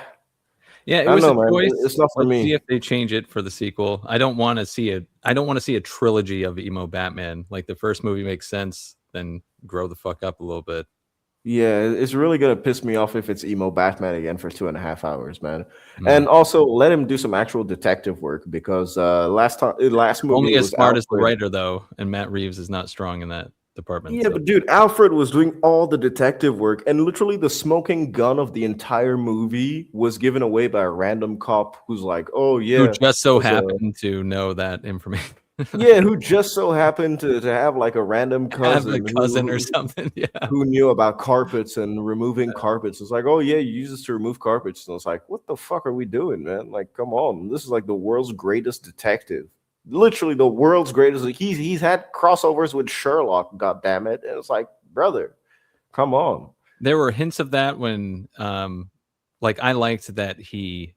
[SPEAKER 2] it
[SPEAKER 4] I
[SPEAKER 2] was
[SPEAKER 4] don't
[SPEAKER 2] a
[SPEAKER 4] know, man.
[SPEAKER 2] choice.
[SPEAKER 4] It's not for
[SPEAKER 2] Let's see
[SPEAKER 4] me.
[SPEAKER 2] if they change it for the sequel. I don't want to see a trilogy of emo Batman. Like, the first movie makes sense, then grow the fuck up a little bit.
[SPEAKER 4] Yeah, it's really gonna piss me off if it's emo Batman again for 2.5 hours, man. And also let him do some actual detective work, because last movie
[SPEAKER 2] Only
[SPEAKER 4] it
[SPEAKER 2] as
[SPEAKER 4] was
[SPEAKER 2] smart as the
[SPEAKER 4] Alfred.
[SPEAKER 2] writer, though, and Matt Reeves is not strong in that department.
[SPEAKER 4] Yeah,
[SPEAKER 2] so.
[SPEAKER 4] but dude, Alfred was doing all the detective work, and literally the smoking gun of the entire movie was given away by a random cop who's like, "Oh yeah,"
[SPEAKER 2] Who just so
[SPEAKER 4] there's a-
[SPEAKER 2] happened to know that information.
[SPEAKER 4] yeah, who just so happened to have like a random
[SPEAKER 2] Have a
[SPEAKER 4] cousin
[SPEAKER 2] cousin or something. Yeah.
[SPEAKER 4] who knew about carpets and removing carpets. It's like, oh yeah, you use this to remove carpets. And it's like, what the fuck are we doing, man? Like, come on, this is like the world's greatest detective, literally the world's greatest. He's had crossovers with Sherlock, god damn it. And it's like, brother, come on.
[SPEAKER 2] There were hints of that when, like, I liked that he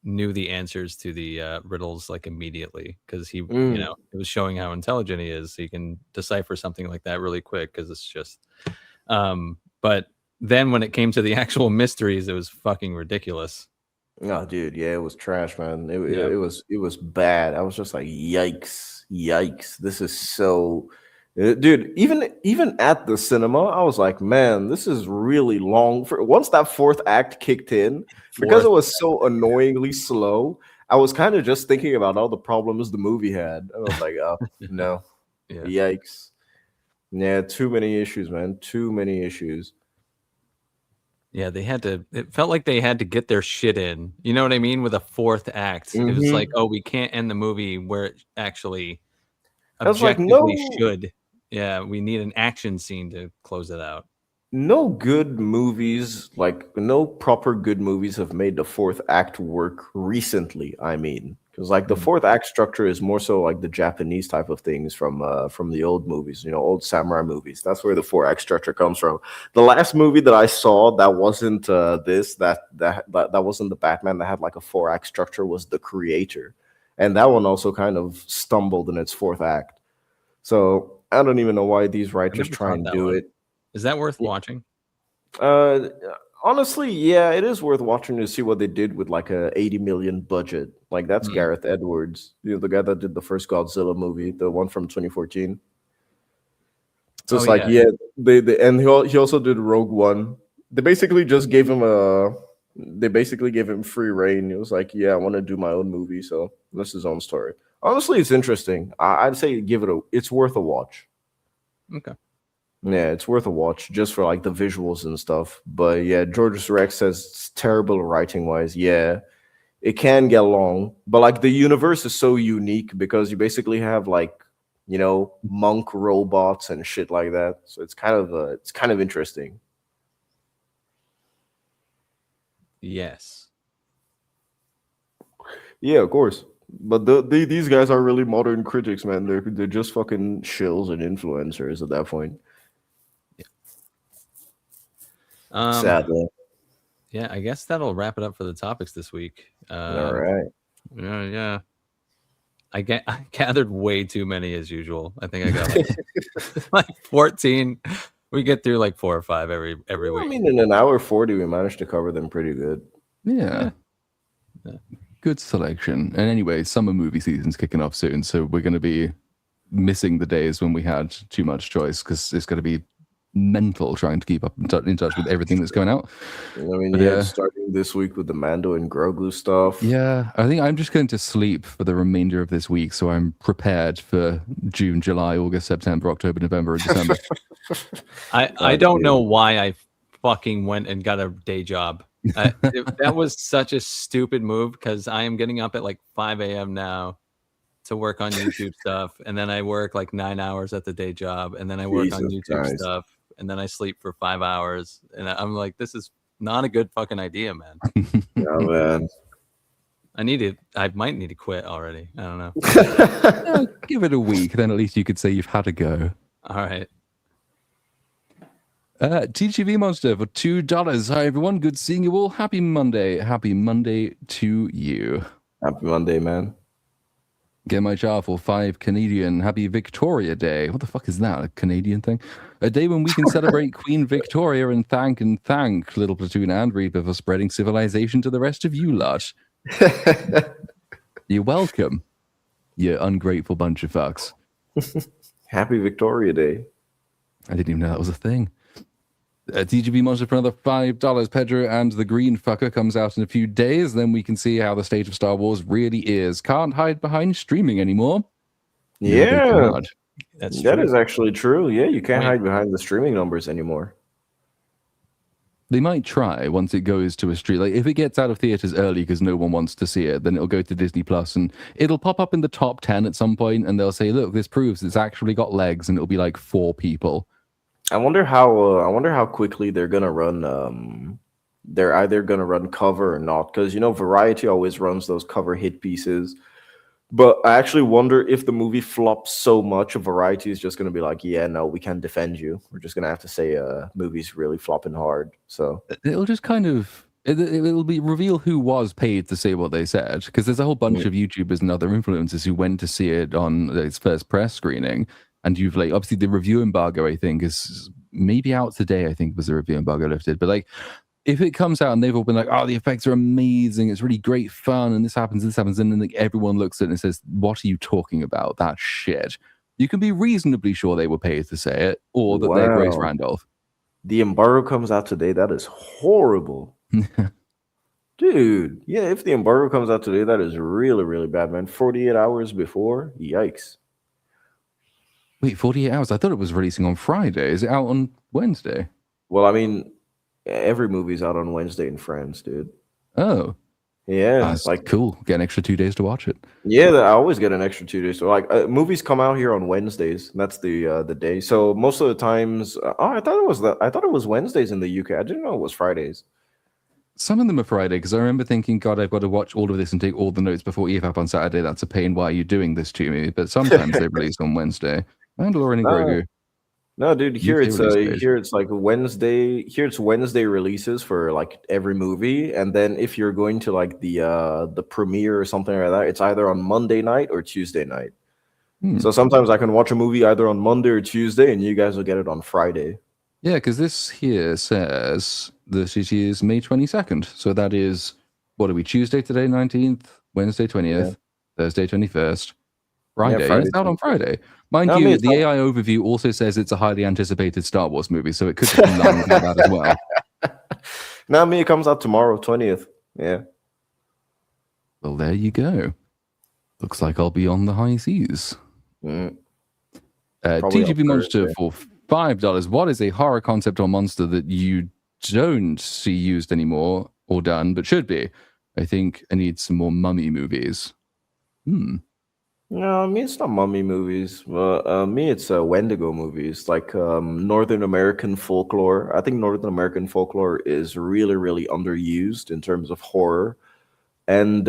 [SPEAKER 2] knew the answers to the riddles like immediately, because he, it was showing how intelligent he is. So he can decipher something like that really quick, because it's just. But then when it came to the actual mysteries, it was fucking ridiculous.
[SPEAKER 4] Oh, dude, yeah, it was trash, man. It was bad. I was just like, yikes. This is so. Dude, even at the cinema, I was like, man, this is really long. Once that fourth act kicked in, because it was so annoyingly slow, I was kind of just thinking about all the problems the movie had. I was like, oh no, yikes. Yeah, too many issues, man. Too many issues.
[SPEAKER 2] Yeah, they had to. It felt like they had to get their shit in. You know what I mean? With a fourth act, it was like, oh, we can't end the movie where it actually
[SPEAKER 4] I was like,
[SPEAKER 2] objectively should. Yeah, we need an action scene to close it out.
[SPEAKER 4] no good movies, like no proper good movies have made the fourth act work recently. I mean, because like the fourth act structure is more so like the Japanese type of things from the old movies, old samurai movies. That's where the four act structure comes from. The last movie that I saw that wasn't that wasn't the Batman that had like a four act structure was The Creator, and that one also kind of stumbled in its fourth act. So I don't even know why these
[SPEAKER 2] I
[SPEAKER 4] writers
[SPEAKER 2] never
[SPEAKER 4] try
[SPEAKER 2] caught
[SPEAKER 4] and
[SPEAKER 2] that
[SPEAKER 4] do
[SPEAKER 2] one.
[SPEAKER 4] it.
[SPEAKER 2] Is that worth watching?
[SPEAKER 4] Uh, Honestly, yeah, it is worth watching to see what they did with like a 80 million budget. Like that's Gareth Edwards, the guy that did the first Godzilla movie, the one from 2014. So it's like, yeah, they and he also did Rogue One. They basically just gave him free reign. It was like, yeah, I want to do my own movie, so that's his own story. Honestly, it's interesting. I'd say it's worth a watch.
[SPEAKER 2] Okay.
[SPEAKER 4] Yeah, it's worth a watch just for like the visuals and stuff. But yeah, George Rex says it's terrible writing wise. Yeah, it can get long, but like the universe is so unique because you basically have like monk robots and shit like that. So it's kind of interesting.
[SPEAKER 2] Yes.
[SPEAKER 4] Yeah, of course. But these guys are really modern critics, man. They're just fucking shills and influencers at that point. Sadly.
[SPEAKER 2] Yeah, I guess that'll wrap it up for the topics this week.
[SPEAKER 4] All right.
[SPEAKER 2] Yeah. I gathered way too many as usual. I think I got like 14. We get through like 4 or 5 every week.
[SPEAKER 4] I mean, in an hour 40, we managed to cover them pretty good.
[SPEAKER 3] Yeah. Good selection. And anyway, summer movie season's kicking off soon, so we're going to be missing the days when we had too much choice because it's going to be mental trying to keep up in touch with everything that's going out.
[SPEAKER 4] I mean, starting this week with the Mando and Grogu stuff.
[SPEAKER 3] Yeah, I think I'm just going to sleep for the remainder of this week, so I'm prepared for June, July, August, September, October, November, and December.
[SPEAKER 2] I don't know why I fucking went and got a day job. That was such a stupid move because I am getting up at like 5 a.m. now to work on YouTube stuff, and then I work like 9 hours at the day job, and then I work on YouTube stuff, and then I sleep for 5 hours, and I'm like, this is not a good fucking idea, man.
[SPEAKER 4] Yeah, man.
[SPEAKER 2] I might need to quit already. I don't know.
[SPEAKER 3] Give it a week, then at least you could say you've had a go.
[SPEAKER 2] All right.
[SPEAKER 3] TGV Monster for $2. Hi everyone, good seeing you all. Happy Monday. Happy Monday to you.
[SPEAKER 4] Happy Monday, man.
[SPEAKER 3] Get my jar for 5 Canadian. Happy Victoria Day. What the fuck is that? A Canadian thing? A day when we can celebrate Queen Victoria and thank Little Platoon and Reaper for spreading civilization to the rest of you lot. You're welcome, you ungrateful bunch of fucks.
[SPEAKER 4] Happy Victoria Day.
[SPEAKER 3] I didn't even know that was a thing. TGB Monster for another $5. Pedro and the Green Fucker comes out in a few days. Then we can see how the state of Star Wars really is. Can't hide behind streaming anymore.
[SPEAKER 4] Yeah, that is actually true. Yeah, you can't hide behind the streaming numbers anymore.
[SPEAKER 3] They might try once it goes to a stream. Like if it gets out of theaters early because no one wants to see it, then it'll go to Disney Plus and it'll pop up in the top 10 at some point, and they'll say, "Look, this proves it's actually got legs," and it'll be like 4 people.
[SPEAKER 4] I wonder how quickly they're gonna run. They're either gonna run cover or not, because Variety always runs those cover hit pieces. But I actually wonder if the movie flops so much, Variety is just gonna be like, "Yeah, no, we can't defend you. We're just gonna have to say, movie's really flopping hard." So
[SPEAKER 3] it'll just kind of it'll be reveal who was paid to say what they said, because there's a whole bunch of YouTubers and other influencers who went to see it on its first press screening. And you've like obviously the review embargo, I think, is maybe out today. I think was the review embargo lifted. But like, if it comes out and they've all been like, "Oh, the effects are amazing. It's really great fun," and this happens, and then like, everyone looks at it and says, "What are you talking about? That shit." You can be reasonably sure they were paid to say it, or that they're Grace Randolph.
[SPEAKER 4] The embargo comes out today. That is horrible, dude. Yeah, if the embargo comes out today, that is really, really bad, man. 48 hours before, yikes.
[SPEAKER 3] Wait, 48 hours? I thought it was releasing on Friday. Is it out on Wednesday?
[SPEAKER 4] Well, I mean, Every movie's out on Wednesday in France, dude.
[SPEAKER 3] Oh,
[SPEAKER 4] Yeah,
[SPEAKER 3] that's
[SPEAKER 4] like
[SPEAKER 3] cool. Get an extra 2 days to watch it.
[SPEAKER 4] yeah, I always get an extra 2 days. So like movies come out here on Wednesdays. That's the day. So most of the times, I thought it was I thought it was Wednesdays in the UK. I didn't know it was Fridays.
[SPEAKER 3] Some of them are Friday, because I remember thinking, God, I've got to watch all of this and take all the notes before EFAP on Saturday. That's a pain. Why are you doing this to me? But sometimes they release on Wednesday. Mandalorian and Grogu.
[SPEAKER 4] No, dude. Here
[SPEAKER 3] UK
[SPEAKER 4] it's
[SPEAKER 3] release date.
[SPEAKER 4] here it's like Wednesday. Here it's Wednesday releases for like every movie, and then if you're going to like the premiere or something like that, it's either on Monday night or Tuesday night. So sometimes I can watch a movie either on Monday or Tuesday, and you guys will get it on Friday.
[SPEAKER 3] Yeah, because this here says that it is May 22nd. So that is, what are we, Tuesday today, 19th, Wednesday 20th, Thursday 21st, Friday.
[SPEAKER 4] Friday
[SPEAKER 3] It's out on Friday. Mind
[SPEAKER 4] No, I
[SPEAKER 3] you,
[SPEAKER 4] mean, it's
[SPEAKER 3] the AI overview also says it's a highly anticipated Star Wars movie, so it could just be lying about that as well.
[SPEAKER 4] No, I mean, it comes out tomorrow, 20th. Yeah.
[SPEAKER 3] Well, there you go. Looks like I'll be on the high seas.
[SPEAKER 4] Probably on
[SPEAKER 3] TGP Monster
[SPEAKER 4] Thursday.
[SPEAKER 3] for $5. What is a horror concept or monster that you don't see used anymore or done, but should be? I think I need some more mummy movies.
[SPEAKER 4] No, I mean, it's not mummy movies. Me, it's Wendigo movies, like Northern American folklore. I think Northern American folklore is really, really underused in terms of horror. And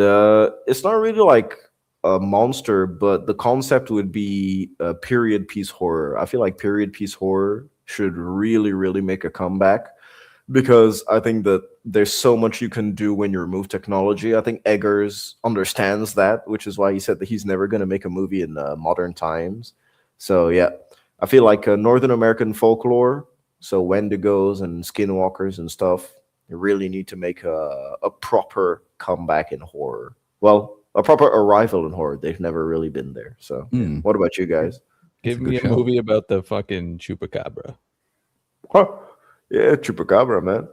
[SPEAKER 4] it's not really like a monster, but the concept would be a period piece horror. I feel like period piece horror should really, really make a comeback because I think that there's so much you can do when you remove technology. I think Eggers understands that, which is why he said that he's never going to make a movie in modern times. So yeah, I feel like Northern American folklore, so Wendigos and Skinwalkers and stuff, you really need to make a proper comeback in horror. Well, a proper arrival in horror. They've never really been there. So what about you guys?
[SPEAKER 2] Give
[SPEAKER 3] a
[SPEAKER 2] me
[SPEAKER 3] good
[SPEAKER 2] a
[SPEAKER 3] shout.
[SPEAKER 2] movie about the fucking chupacabra.
[SPEAKER 4] Huh. Yeah, Chupacabra, man.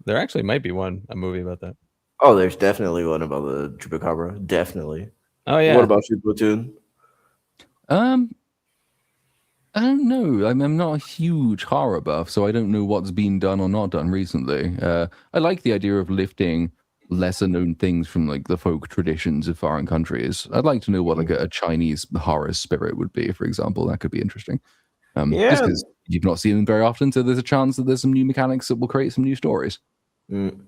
[SPEAKER 2] There actually might be a movie about that.
[SPEAKER 4] Oh, there's definitely one about the Chupacabra. Definitely.
[SPEAKER 2] Oh yeah.
[SPEAKER 4] What about you, Platoon?
[SPEAKER 3] I don't know. I'm not a huge horror buff, so I don't know what's been done or not done recently. I like the idea of lifting lesser known things from like the folk traditions of foreign countries. I'd like to know what like a Chinese horror spirit would be, for example. That could be interesting. Just because you've not seen them very often, so there's a chance that there's some new mechanics that will create some new stories.
[SPEAKER 4] You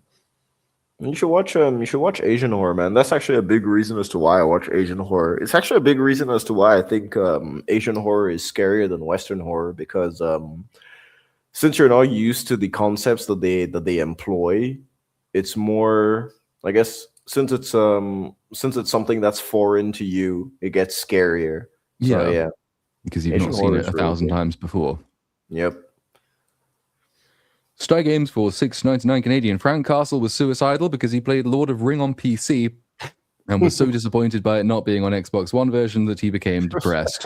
[SPEAKER 4] should watch Asian horror, man. That's actually a big reason as to why I watch Asian horror. It's actually a big reason as to why I think Asian horror is scarier than Western horror because since you're not used to the concepts that they employ, it's more, I guess, since it's something that's foreign to you, it gets scarier. So, yeah.
[SPEAKER 3] Because you've
[SPEAKER 4] Asian
[SPEAKER 3] not seen
[SPEAKER 4] horror
[SPEAKER 3] it
[SPEAKER 4] is
[SPEAKER 3] a
[SPEAKER 4] really
[SPEAKER 3] thousand
[SPEAKER 4] good.
[SPEAKER 3] times before.
[SPEAKER 4] Yep.
[SPEAKER 3] Sky Games for $6.99 Canadian. Frank Castle was suicidal because he played Lord of Ring on PC and was so disappointed by it not being on Xbox One version that he became depressed.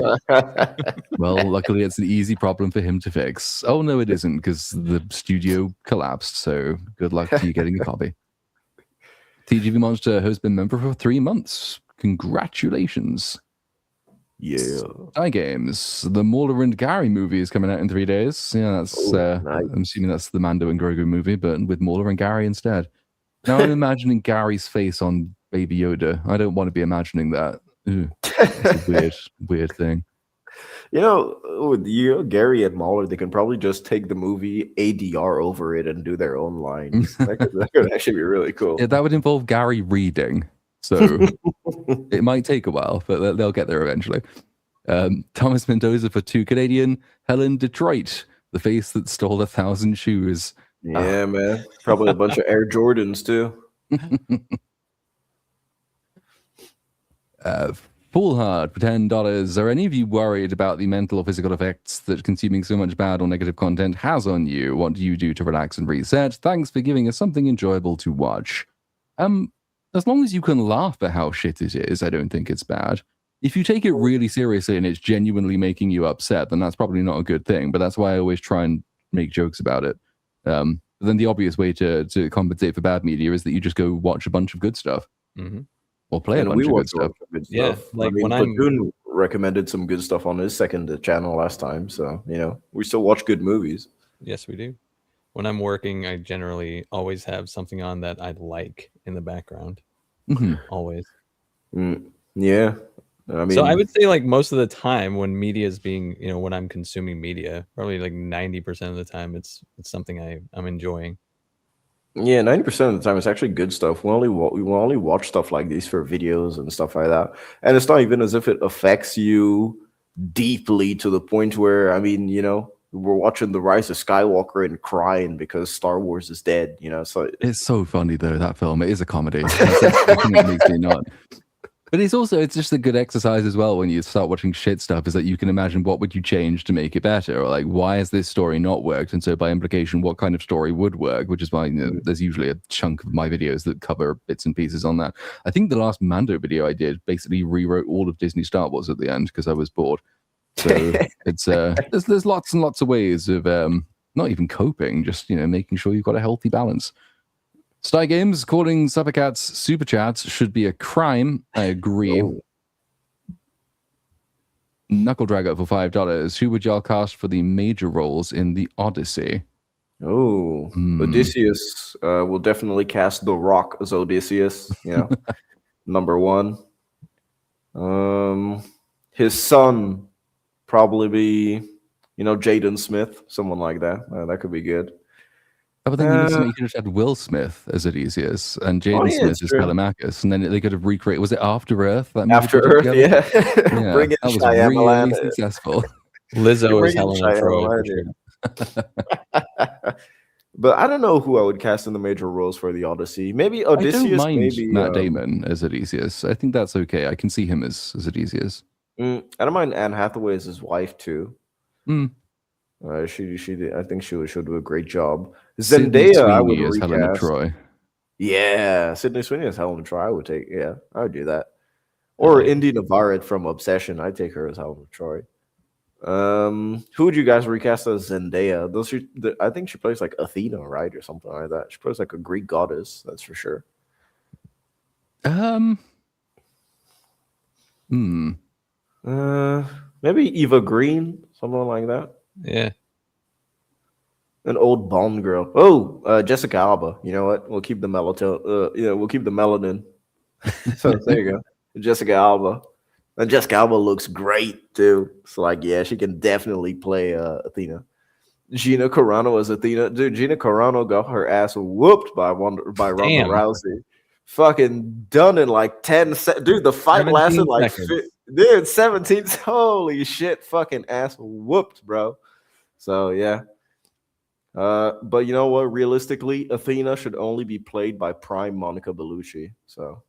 [SPEAKER 3] Well, luckily it's an easy problem for him to fix. Oh no, it isn't, because the studio collapsed, so good luck to you getting a copy. TGV Monster has been member for 3 months. Congratulations.
[SPEAKER 4] Yeah.
[SPEAKER 3] Sky Games. The Mauler and Gary movie is coming out in 3 days. Yeah, that's
[SPEAKER 4] nice.
[SPEAKER 3] I'm assuming that's the Mando and Grogu movie, but with Mauler and Gary instead. Now I'm imagining Gary's face on Baby Yoda. I don't want to be imagining that. It's a weird thing.
[SPEAKER 4] You know, Gary and Mahler, they can probably just take the movie ADR over it and do their own lines. that could actually be really cool.
[SPEAKER 3] Yeah, that would involve Gary reading. So it might take a while, but they'll get there eventually. Thomas Mendoza for $2 Canadian. Helen Detroit, the face that stole 1,000 shoes.
[SPEAKER 4] Yeah, man. Probably a bunch of Air Jordans too.
[SPEAKER 3] Full Hard for $10. Are any of you worried about the mental or physical effects that consuming so much bad or negative content has on you? What do you do to relax and reset? Thanks for giving us something enjoyable to watch. As long as you can laugh at how shit it is, I don't think it's bad. If you take it really seriously and it's genuinely making you upset, then that's probably not a good thing. But that's why I always try and make jokes about it. But then the obvious way to compensate for bad media is that you just go watch a bunch of good stuff.
[SPEAKER 2] Mm-hmm.
[SPEAKER 3] Or play a bunch of good stuff.
[SPEAKER 2] Yeah, like
[SPEAKER 4] when Platoon recommended some good stuff on his second channel last time. So, we still watch good movies.
[SPEAKER 2] Yes, we do. when I'm working, I generally always have something on that I like in the background. Always.
[SPEAKER 4] Yeah. I
[SPEAKER 2] So I
[SPEAKER 4] mean,
[SPEAKER 2] would say like most of the time when media is being, when I'm consuming media, probably like 90% of the time it's something I'm enjoying.
[SPEAKER 4] yeah, 90% of the time it's actually good stuff. We will only watch stuff like these for videos and stuff like that. And it's not even as if it affects you deeply to the point where, I mean, we're watching The Rise of Skywalker and crying because Star Wars is dead, so
[SPEAKER 3] It's so funny though, that film. It is a comedy. That's the thing that makes me not. But it's just a good exercise as well when you start watching shit stuff, is that you can imagine what would you change to make it better, or like why has this story not worked, and so by implication what kind of story would work, which is why there's usually a chunk of my videos that cover bits and pieces on that. I think the last Mando video I did basically rewrote all of Disney Star Wars at the end because I was bored. So it's there's lots and lots of ways of not even coping, just making sure you've got a healthy balance. Sty Games calling Suppercats super chats should be a crime. I agree.
[SPEAKER 4] Oh.
[SPEAKER 3] Knuckle Dragger for $5. Who would y'all cast for the major roles in the Odyssey?
[SPEAKER 4] Oh, Odysseus will definitely cast The Rock as Odysseus. Number one. His son probably be, Jaden Smith, someone like that. That could be good.
[SPEAKER 3] Oh, but then you could have had Will Smith as Odysseus and Jaden Smith as Telemachus, and then they could have recreated. Was it After Earth?
[SPEAKER 4] After Earth, yeah.
[SPEAKER 3] Bring in that was really successful.
[SPEAKER 2] Lizzo is Helena Troy.
[SPEAKER 4] But I don't know who I would cast in the major roles for the Odyssey. Maybe Odysseus.
[SPEAKER 3] I don't mind
[SPEAKER 4] maybe
[SPEAKER 3] Matt Damon as Odysseus. I think that's okay. I can see him as Odysseus.
[SPEAKER 4] I don't mind Anne Hathaway as his wife too. She I think she'll do a great job. Zendaya, I would recast.
[SPEAKER 3] Helena Troy.
[SPEAKER 4] Yeah, Sydney Sweeney as Helena Troy. I would take. Yeah, I would do that. Or Indy Navarrete from Obsession. I'd take her as Helena Troy. Who would you guys recast as Zendaya? I think she plays like Athena, right, or something like that. She plays like a Greek goddess. That's for sure. Maybe Eva Green, something like that.
[SPEAKER 2] Yeah.
[SPEAKER 4] An old Bond girl. Oh, Jessica Alba. You know what? We'll keep the we'll keep the melanin. So there you go. Jessica Alba. And Jessica Alba looks great too. So like, yeah, she can definitely play Athena. Gina Carano as Athena. Dude, Gina Carano got her ass whooped by Ronda Rousey. Fucking done in like 10 seconds. Dude, the fight lasted like 17. Holy shit, fucking ass whooped, bro. So yeah. But you know what? Realistically, Athena should only be played by prime Monica Bellucci. So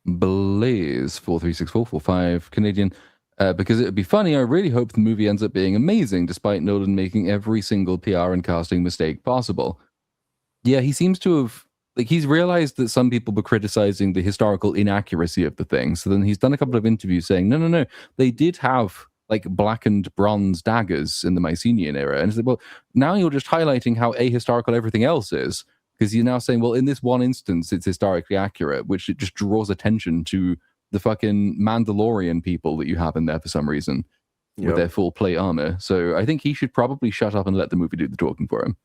[SPEAKER 3] Blaze 436445 Canadian. Because it would be funny, I really hope the movie ends up being amazing, despite Nolan making every single PR and casting mistake possible. Yeah, he seems to have, he's realized that some people were criticizing the historical inaccuracy of the thing. So then he's done a couple of interviews saying, no, they did have like blackened bronze daggers in the Mycenaean era. And he said, well, now you're just highlighting how ahistorical everything else is. Because you're now saying, well, in this one instance, it's historically accurate, which it just draws attention to the fucking Mandalorian people that you have in there for some reason with their full plate armor. So I think he should probably shut up and let the movie do the talking for him.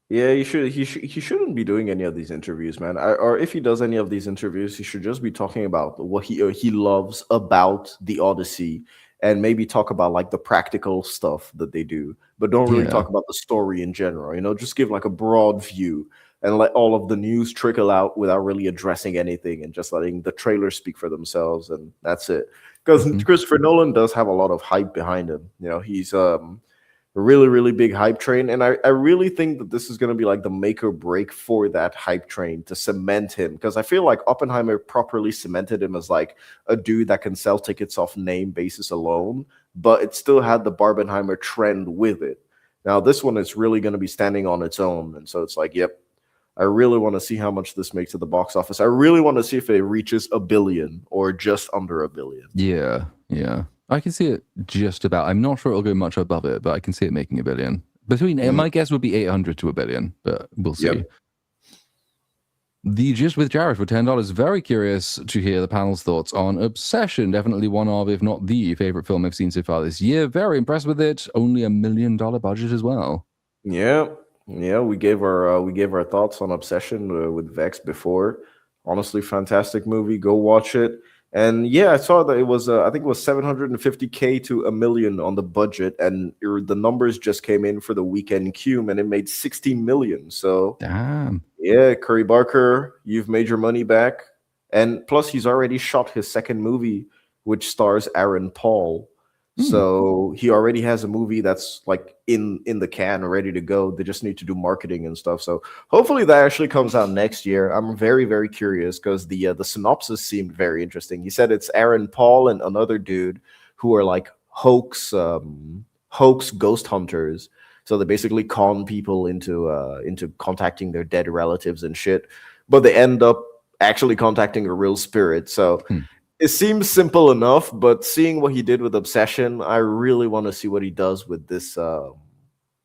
[SPEAKER 4] Yeah, he shouldn't be doing any of these interviews, man. Or if he does any of these interviews, he should just be talking about what he loves about the Odyssey, and maybe talk about like the practical stuff that they do, but don't really talk about the story in general. Just give like a broad view and let all of the news trickle out without really addressing anything, and just letting the trailers speak for themselves, and that's it. Because Christopher Nolan does have a lot of hype behind him. He's a really, really big hype train. And I really think that this is going to be like the make or break for that hype train to cement him. Because I feel like Oppenheimer properly cemented him as like a dude that can sell tickets off name basis alone, but it still had the Barbenheimer trend with it. Now, this one is really going to be standing on its own. And so it's like, yep, I really want to see how much this makes at the box office. I really want to see if it reaches $1 billion or just under $1 billion.
[SPEAKER 3] Yeah. I can see it just about. I'm not sure it'll go much above it, but I can see it making $1 billion. My guess would be 800 to $1 billion, but we'll see. The Gist with Jared for $10. Very curious to hear the panel's thoughts on Obsession. Definitely one of, if not the favorite film I've seen so far this year. Very impressed with it. Only $1 million budget as well.
[SPEAKER 4] Yeah, yeah. We gave our thoughts on Obsession with Vex before. Honestly, fantastic movie. Go watch it. And yeah, I saw that it was I think it was 750K to $1 million on the budget, and the numbers just came in for the weekend Cume, and it made 16 million. So
[SPEAKER 3] Damn.
[SPEAKER 4] yeah, Curry Barker, you've made your money back. And plus, he's already shot his second movie, which stars Aaron Paul. So he already has a movie that's like in the can, ready to go. They just need to do marketing and stuff. So hopefully that actually comes out next year. I'm very, very curious because the synopsis seemed very interesting. He said it's Aaron Paul and another dude who are like hoax ghost hunters. So they basically con people into contacting their dead relatives and shit, but they end up actually contacting a real spirit. So it seems simple enough, but seeing what he did with Obsession, I really want to see what he does with this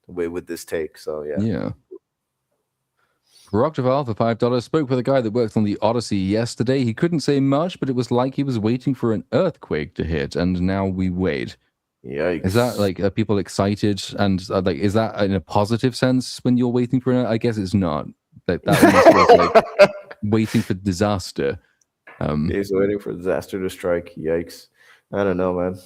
[SPEAKER 4] with this take. So yeah.
[SPEAKER 3] Yeah. Rockjaval for $5 spoke with a guy that worked on the Odyssey yesterday. He couldn't say much, but it was like he was waiting for an earthquake to hit, and now we wait.
[SPEAKER 4] Yikes.
[SPEAKER 3] Is that like, are people excited? And like, is that in a positive sense when you're waiting for an? I guess it's not. Like that almost feels like waiting for disaster.
[SPEAKER 4] He's waiting for disaster to strike. Yikes. I don't know, man.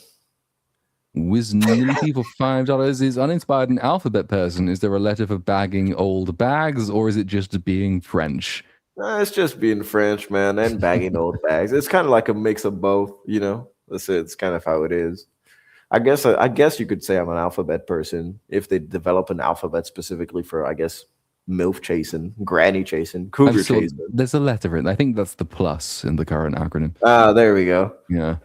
[SPEAKER 3] Wiznility for $5 is uninspired an alphabet person. Is there a letter for bagging old bags, or is it just being French?
[SPEAKER 4] It's just being French, man, and bagging old bags. It's kind of like a mix of both, you know. It's kind of how it is. I guess you could say I'm an alphabet person if they develop an alphabet specifically for, I guess, MILF chasing, granny chasing, cougar chasing.
[SPEAKER 3] There's a letter in. I think that's the plus in the current acronym.
[SPEAKER 4] Ah, there we go.
[SPEAKER 3] Yeah.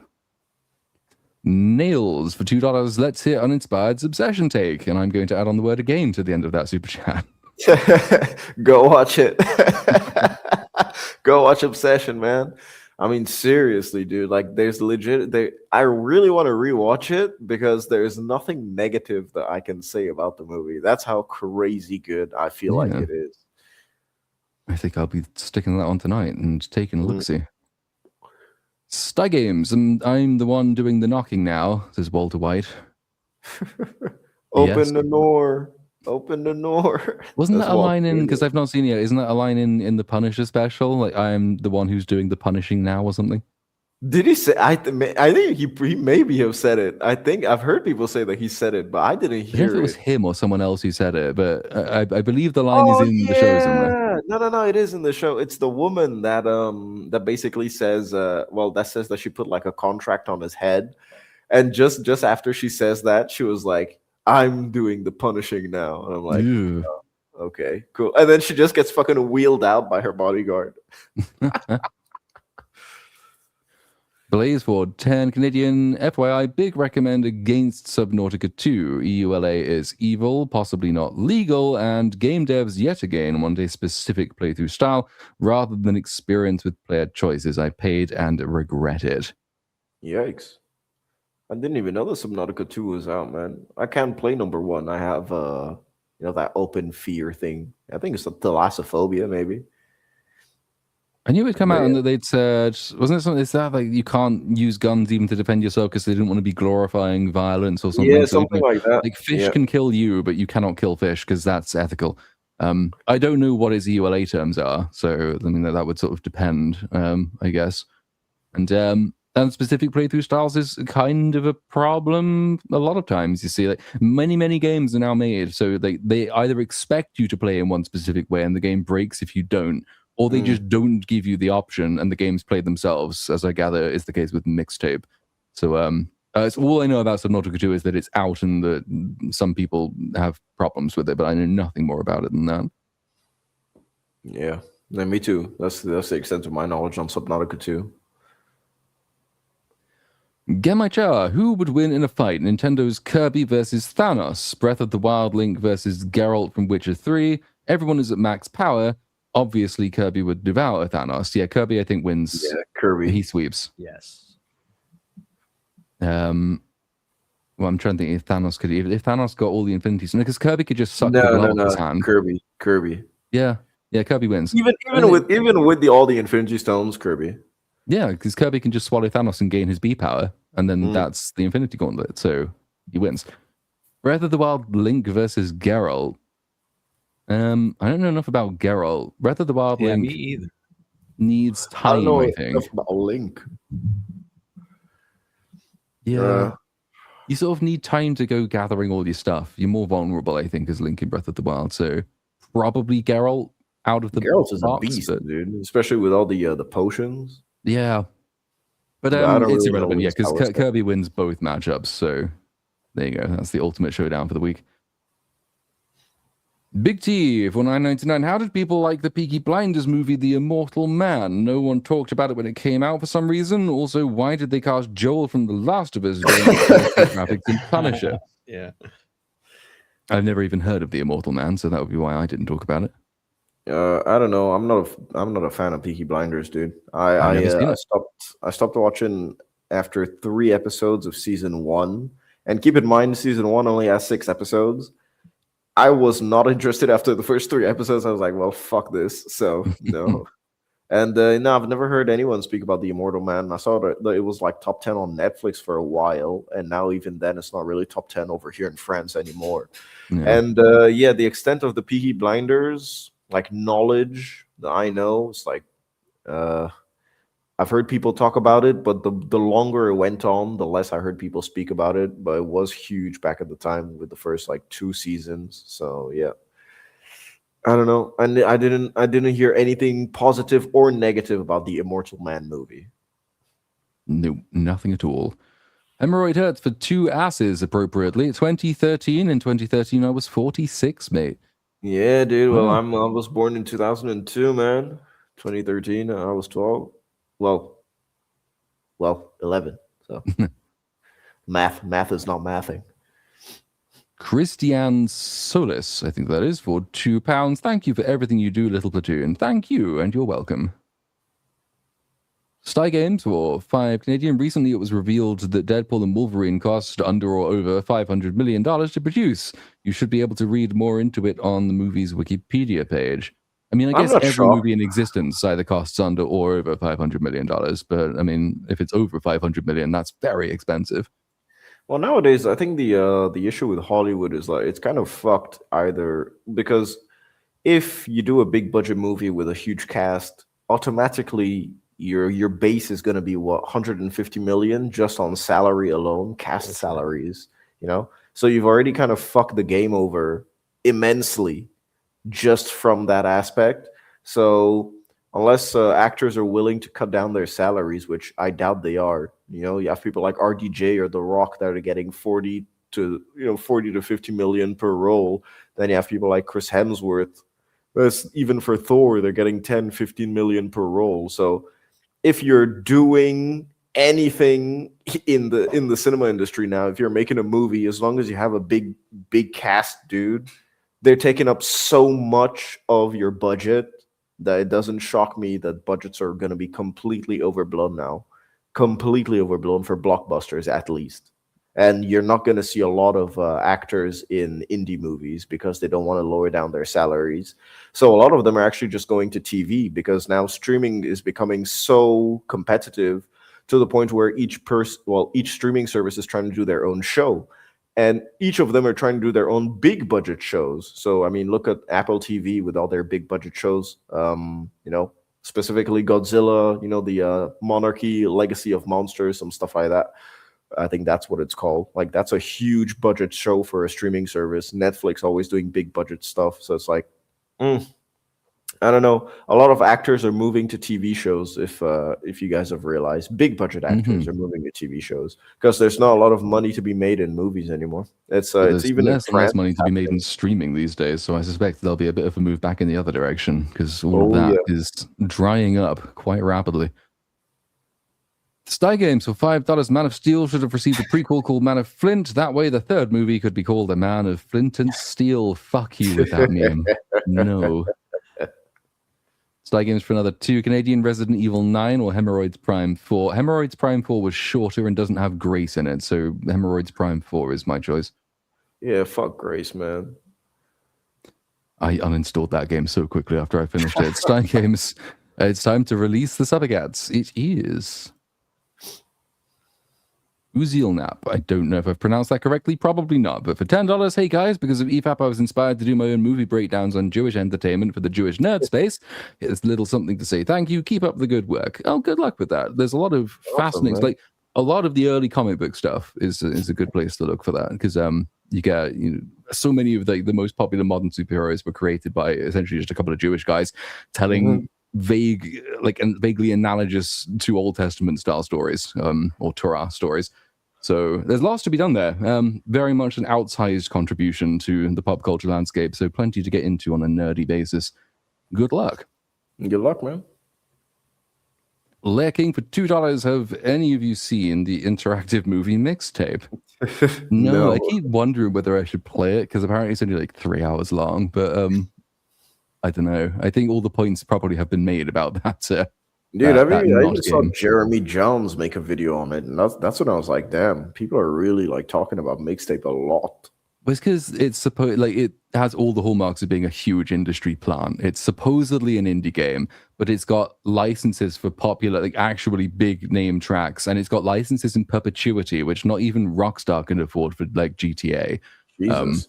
[SPEAKER 3] Nails for $2. Let's hear Uninspired's Obsession take, and I'm going to add on the word again to the end of that super chat.
[SPEAKER 4] Go watch it. Go watch Obsession, man. I mean, seriously, dude. Like, there's legit. I really want to rewatch it because there's nothing negative that I can say about the movie. That's how crazy good I feel like it is.
[SPEAKER 3] I think I'll be sticking that on tonight and taking a look-see. Sty Games, and I'm the one doing the knocking now, says Walter White.
[SPEAKER 4] Open the door. Open the door.
[SPEAKER 3] Wasn't that a line in, because I've not seen it yet, isn't that a line in the Punisher special? Like, I'm the one who's doing the punishing now or something?
[SPEAKER 4] Did he say? I think he maybe have said it. I think I've heard people say that he said it, but I didn't hear it.
[SPEAKER 3] I don't know if it was him or someone else who said it, but I believe the line is in the show somewhere.
[SPEAKER 4] No, it is in the show. It's the woman that that basically says, that says that she put like a contract on his head, and just after she says that, she was like, "I'm doing the punishing now," and I'm like, oh, "Okay, cool." And then she just gets fucking wheeled out by her bodyguard.
[SPEAKER 3] Blaze for 10 Canadian. FYI, big recommend against Subnautica 2. EULA is evil, possibly not legal, and game devs yet again want a specific playthrough style rather than experience with player choices. I paid and regret it.
[SPEAKER 4] Yikes. I didn't even know that Subnautica 2 was out, man. I can't play number 1. I have that open fear thing. I think it's thalassophobia, maybe.
[SPEAKER 3] I knew it'd come out and that they'd said, wasn't it something? Is that like you can't use guns even to defend yourself because they didn't want to be glorifying violence or something?
[SPEAKER 4] Yeah, something like that.
[SPEAKER 3] Like fish can kill you, but you cannot kill fish because that's ethical. I don't know what his EULA terms are, so I mean that would sort of depend, I guess. And specific playthrough styles is kind of a problem a lot of times. You see, like many games are now made so they either expect you to play in one specific way and the game breaks if you don't, or they just don't give you the option and the games play themselves, as I gather is the case with Mixtape. So it's all I know about Subnautica 2 is that it's out and that some people have problems with it, but I know nothing more about it than that.
[SPEAKER 4] Yeah, me too. That's the extent of my knowledge on Subnautica 2.
[SPEAKER 3] Gemaicha, who would win in a fight? Nintendo's Kirby versus Thanos, Breath of the Wild Link versus Geralt from Witcher 3. Everyone is at max power. Obviously, Kirby would devour Thanos. Yeah, Kirby, I think, wins.
[SPEAKER 4] Yeah, Kirby.
[SPEAKER 3] He sweeps.
[SPEAKER 2] Yes.
[SPEAKER 3] Well, I'm trying to think if Thanos if Thanos got all the Infinity Stones, because Kirby could just suck the blood out of his hand.
[SPEAKER 4] Kirby.
[SPEAKER 3] Yeah. Yeah, Kirby wins.
[SPEAKER 4] Even with all the Infinity Stones, Kirby.
[SPEAKER 3] Yeah, because Kirby can just swallow Thanos and gain his B power, and then that's the Infinity Gauntlet, so he wins. Breath of the Wild Link versus Geralt. I don't know enough about Geralt. Breath of the Wild Link
[SPEAKER 2] me either.
[SPEAKER 3] needs
[SPEAKER 4] I don't
[SPEAKER 3] time,
[SPEAKER 4] know
[SPEAKER 3] I think.
[SPEAKER 4] enough about Link.
[SPEAKER 3] Yeah. You sort of need time to go gathering all your stuff. You're more vulnerable, I think, as Link in Breath of the Wild. So probably Geralt out of the
[SPEAKER 4] Geralt is
[SPEAKER 3] box,
[SPEAKER 4] a beast,
[SPEAKER 3] but
[SPEAKER 4] dude. Especially with all the potions.
[SPEAKER 3] yeah. But
[SPEAKER 4] I don't
[SPEAKER 3] it's
[SPEAKER 4] really know
[SPEAKER 3] irrelevant, yeah,
[SPEAKER 4] his
[SPEAKER 3] because
[SPEAKER 4] power set.
[SPEAKER 3] Kirby wins both matchups. So there you go. That's the ultimate showdown for the week. Big T for $9.99. How did people like the Peaky Blinders movie, The Immortal Man? No one talked about it when it came out for some reason. Also, why did they cast Joel from The Last of Us doing graphics in Punisher?
[SPEAKER 2] Yeah.
[SPEAKER 3] I've never even heard of The Immortal Man, so that would be why I didn't talk about it.
[SPEAKER 4] I don't know. I'm not a fan of Peaky Blinders, dude.
[SPEAKER 3] I've never seen it.
[SPEAKER 4] I stopped watching after 3 episodes of season 1. And keep in mind, season 1 only has 6 episodes. I was not interested after the first 3 episodes. I was like, well, fuck this. So no. And no, I've never heard anyone speak about The Immortal Man. I saw that it was like top 10 on Netflix for a while, and now even then, it's not really top 10 over here in France anymore.
[SPEAKER 3] Yeah.
[SPEAKER 4] And yeah, the extent of the Peaky Blinders, like knowledge that I know, it's like I've heard people talk about it, but the longer it went on, the less I heard people speak about it. But it was huge back at the time with the first like 2 seasons. So yeah. I don't know. I didn't hear anything positive or negative about the Immortal Man movie.
[SPEAKER 3] No, nothing at all. Hemorrhoid hurts for 2 asses appropriately. 2013. In 2013, I was 46, mate.
[SPEAKER 4] Yeah, dude. Well,
[SPEAKER 3] Oh.
[SPEAKER 4] I was born in 2002, man. 2013, I was 12. Well, 11. So math is not mathing.
[SPEAKER 3] Christian Solis, I think that is, for £2. Thank you for everything you do, Little Platoon. Thank you, and you're welcome. Sty Games for 5 Canadian. Recently, it was revealed that Deadpool and Wolverine cost under or over $500 million to produce. You should be able to read more into it on the movie's Wikipedia page. I mean, I guess every movie in existence either costs under or over $500 million. But, I mean, if it's over $500 million, that's very expensive.
[SPEAKER 4] Well, nowadays, I think the issue with Hollywood is like it's kind of fucked either because if you do a big budget movie with a huge cast, automatically your base is going to be what 150 million just on salary alone, cast salaries, you know? So you've already kind of fucked the game over immensely just from that aspect. So unless actors are willing to cut down their salaries, which I doubt they are, you know, you have people like RDJ or The Rock that are getting 40 to 50 million per role. Then you have people like Chris Hemsworth. Even for Thor, they're getting 10, 15 million per role. So if you're doing anything in the cinema industry now, if you're making a movie, as long as you have a big cast, dude, they're taking up so much of your budget that it doesn't shock me that budgets are going to be completely overblown now. Completely overblown for blockbusters, at least. And you're not going to see a lot of actors in indie movies because they don't want to lower down their salaries. So a lot of them are actually just going to TV because now streaming is becoming so competitive to the point where each streaming service is trying to do their own show. And each of them are trying to do their own big budget shows. So, I mean, look at Apple TV with all their big budget shows, specifically Godzilla, the Monarchy, Legacy of Monsters, some stuff like that. I think that's what it's called. Like, that's a huge budget show for a streaming service. Netflix always doing big budget stuff. So it's like, I don't know. A lot of actors are moving to TV shows. If you guys have realized, big budget actors are moving to TV shows because there's not a lot of money to be made in movies anymore. It's even
[SPEAKER 3] less and less money to be made in streaming these days. So I suspect there'll be a bit of a move back in the other direction because all of that is drying up quite rapidly. Sty Games for $5. Man of Steel should have received a prequel called Man of Flint. That way, the third movie could be called A Man of Flint and Steel. Fuck you with that meme. No. Sty Games for another 2 Canadian. Resident Evil 9 or Hemorrhoids Prime 4. Hemorrhoids Prime 4 was shorter and doesn't have Grace in it, so Hemorrhoids Prime 4 is my choice.
[SPEAKER 4] Yeah, fuck Grace, man.
[SPEAKER 3] I uninstalled that game so quickly after I finished it. Stein Games, it's time to release the Subagats. It is Uzilnap. I don't know if I've pronounced that correctly. Probably not. But for $10, hey guys, because of EFAP, I was inspired to do my own movie breakdowns on Jewish entertainment for the Jewish nerd space. It's little something to say thank you. Keep up the good work. Oh, good luck with that. There's a lot of fascinating, like a lot of the early comic book stuff is a good place to look for that, because you get so many of the most popular modern superheroes were created by essentially just a couple of Jewish guys telling vague, and vaguely analogous to Old Testament style stories, or Torah stories. So there's lots to be done there. Very much an outsized contribution to the pop culture landscape. So plenty to get into on a nerdy basis. Good luck.
[SPEAKER 4] Good luck, man.
[SPEAKER 3] Lair King for $2. Have any of you seen the interactive movie mixtape? No, I keep wondering whether I should play it, because apparently it's only like 3 hours long. But I don't know. I think all the points probably have been made about that.
[SPEAKER 4] Dude, I even saw Jeremy Jones make a video on it, and that's when I was like, damn, people are really like talking about mixtape a lot.
[SPEAKER 3] Well, it's because it's supposed it has all the hallmarks of being a huge industry plant. It's supposedly an indie game, but it's got licenses for popular, actually big name tracks, and it's got licenses in perpetuity, which not even Rockstar can afford for GTA.
[SPEAKER 4] Jesus.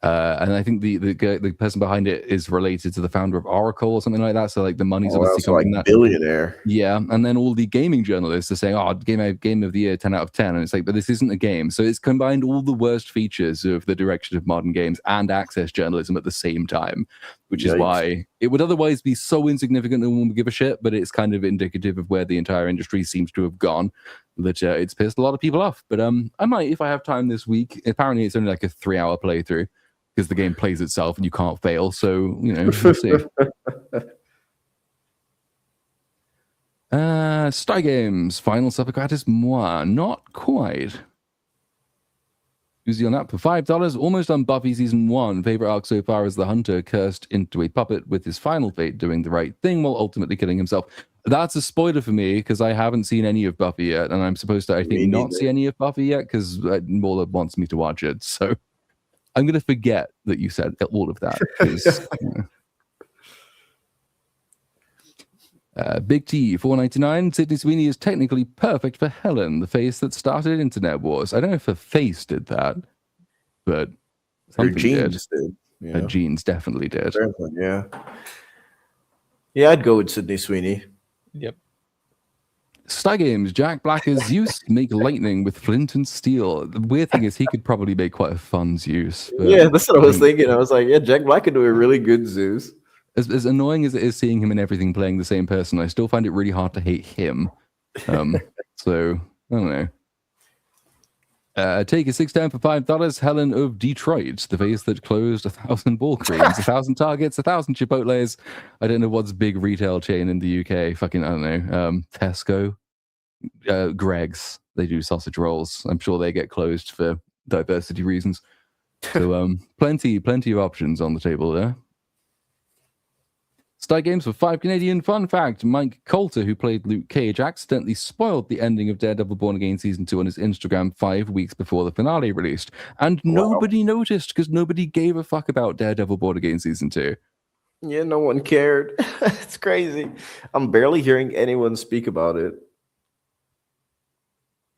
[SPEAKER 3] And I think the person behind it is related to the founder of Oracle or something like that. So the money's obviously coming from that.
[SPEAKER 4] Billionaire.
[SPEAKER 3] Yeah, and then all the gaming journalists are saying, "Oh, game of the year, 10 out of 10," and it's like, but this isn't a game. So it's combined all the worst features of the direction of modern games and access journalism at the same time, which is why it would otherwise be so insignificant no one would give a shit. But it's kind of indicative of where the entire industry seems to have gone. That it's pissed a lot of people off. But I might, if I have time this week. Apparently, it's only like a 3-hour playthrough, because the game plays itself and you can't fail. So, we'll see. Sty Games, final Subagrat moi. Not quite. Uzi on that for $5. Almost on Buffy season 1. Favorite arc so far is the hunter cursed into a puppet with his final fate doing the right thing while ultimately killing himself. That's a spoiler for me, because I haven't seen any of Buffy yet, and I'm supposed to, I think, not see any of Buffy yet, because Mola wants me to watch it. So I'm going to forget that you said all of that. Big T, $4.99. Sydney Sweeney is technically perfect for Helen, the face that started Internet Wars. I don't know if her face did that, but
[SPEAKER 4] her genes did.
[SPEAKER 3] Yeah. Her genes definitely did.
[SPEAKER 4] Yeah. Yeah, I'd go with Sydney Sweeney.
[SPEAKER 2] Yep.
[SPEAKER 3] Sty Games, Jack Black is Zeus, make lightning with flint and steel. The weird thing is he could probably make quite a fun Zeus.
[SPEAKER 4] Yeah, that's what I was thinking. I was like, yeah, Jack Black could do a really good Zeus.
[SPEAKER 3] As annoying as it is seeing him and everything playing the same person, I still find it really hard to hate him. So, I don't know. Take a 610 for $5. Helen of Detroit, the face that closed 1,000 ball creams, 1,000 Targets, 1,000 Chipotles. I don't know what's big retail chain in the UK. Fucking, I don't know. Tesco. Greg's. They do sausage rolls. I'm sure they get closed for diversity reasons. So plenty of options on the table there. Sty Games for $5 Canadian. Fun fact, Mike Coulter, who played Luke Cage, accidentally spoiled the ending of Daredevil Born Again Season 2 on his Instagram 5 weeks before the finale released. And nobody noticed, because nobody gave a fuck about Daredevil Born Again Season 2.
[SPEAKER 4] Yeah, no one cared. It's crazy. I'm barely hearing anyone speak about it.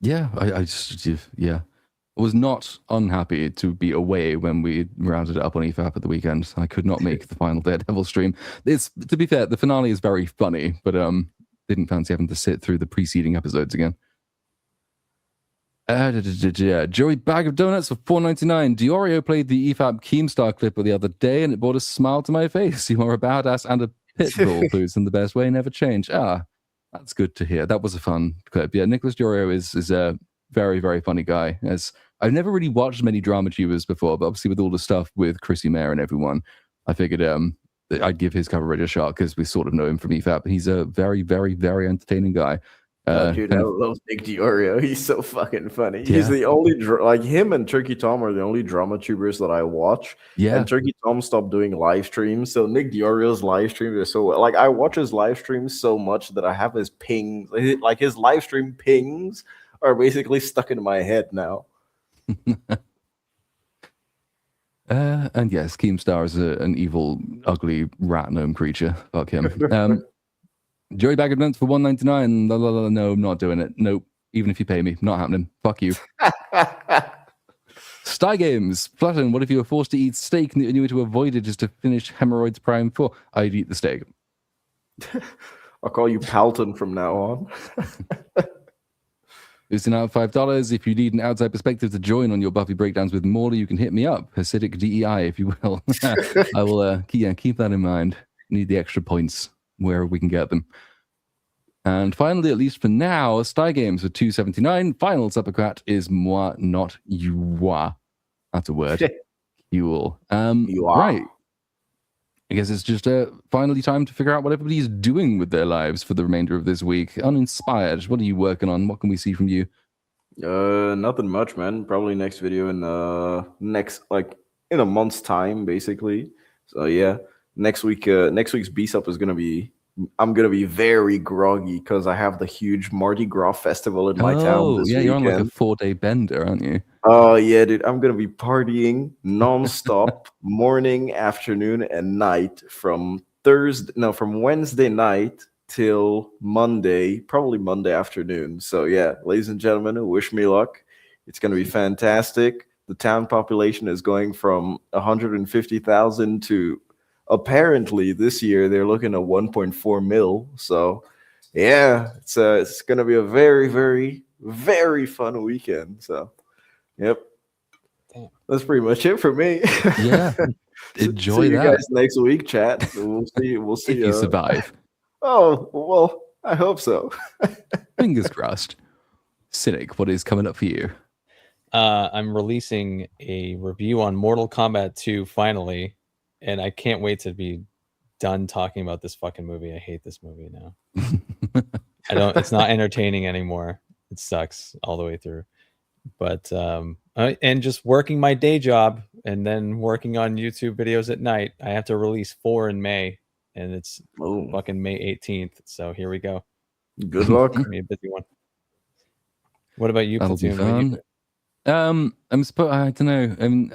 [SPEAKER 3] Yeah, I was not unhappy to be away when we rounded it up on EFAP at the weekend. I could not make the final Daredevil stream. It's, to be fair, the finale is very funny, but didn't fancy having to sit through the preceding episodes again. Joey Bag of Donuts for $4.99. Diorio played the EFAP Keemstar clip the other day, and it brought a smile to my face. You are a badass and a pit bull, who's in the best way, never change. That's good to hear. That was a fun clip. Yeah, Nicholas Diorio is a very, very funny guy. As I've never really watched many drama tubers before, but obviously with all the stuff with Chrissy Mayer and everyone, I figured I'd give his coverage a shot, because we sort of know him from EFAP. He's a very, very, very entertaining guy.
[SPEAKER 4] Dude, I love Nick Diorio. He's so fucking funny. Yeah. He's the only him and Turkey Tom are the only drama tubers that I watch.
[SPEAKER 3] Yeah,
[SPEAKER 4] and Turkey Tom stopped doing live streams, so Nick Diorio's live streams are so I watch his live streams so much that I have his pings, like his live stream pings are basically stuck in my head now.
[SPEAKER 3] And yes, Keemstar is an evil, ugly rat gnome creature. Fuck him. Joey Bag of Nuts for $1.99. No, I'm not doing it. Nope. Even if you pay me, not happening. Fuck you. Sty Games. Flatten, what if you were forced to eat steak and the only way to avoid it is to finish Hemorrhoids Prime 4? I'd eat the steak.
[SPEAKER 4] I'll call you Palton from now on.
[SPEAKER 3] Boosting out $5. If you need an outside perspective to join on your Buffy breakdowns with Morley, you can hit me up. Hasidic DEI, if you will. I will keep that in mind. Need the extra points where we can get them. And finally, at least for now, Sty Games for $2.79. Final Supercat is moi, not you. That's a word. You are. Right. I guess it's just finally time to figure out what everybody's doing with their lives for the remainder of this week. Uninspired, what are you working on? What can we see from you?
[SPEAKER 4] Nothing much, man. Probably next video in in a month's time, basically. So yeah, next week's BSUP is gonna be. I'm gonna be very groggy because I have the huge Mardi Gras festival in my town this weekend.
[SPEAKER 3] You're on like a 4-day bender, aren't you?
[SPEAKER 4] Oh yeah, dude. I'm gonna be partying nonstop, morning, afternoon, and night from Wednesday night till Monday, probably Monday afternoon. So yeah, ladies and gentlemen, wish me luck. It's gonna be fantastic. The town population is going from 150,000 to apparently this year they're looking at 1.4 mil. So yeah, it's gonna be a very, very, very fun weekend. So yep.
[SPEAKER 2] Damn.
[SPEAKER 4] That's pretty much it for me.
[SPEAKER 3] Yeah. Enjoy
[SPEAKER 4] see
[SPEAKER 3] that.
[SPEAKER 4] you guys next week, chat. We'll see
[SPEAKER 3] if you survive.
[SPEAKER 4] Oh, well, I hope so.
[SPEAKER 3] Fingers crossed. Cynic, what is coming up for you?
[SPEAKER 2] I'm releasing a review on Mortal Kombat 2 finally, and I can't wait to be done talking about this fucking movie. I hate this movie now. It's not entertaining anymore. It sucks all the way through. But and just working my day job and then working on YouTube videos at night. I have to release 4 in May, and it's fucking May 18th. So here we go.
[SPEAKER 4] Good luck.
[SPEAKER 2] Be a busy one. What about you,
[SPEAKER 3] That'll be
[SPEAKER 2] Platoon?
[SPEAKER 3] fun. I don't know. I mean,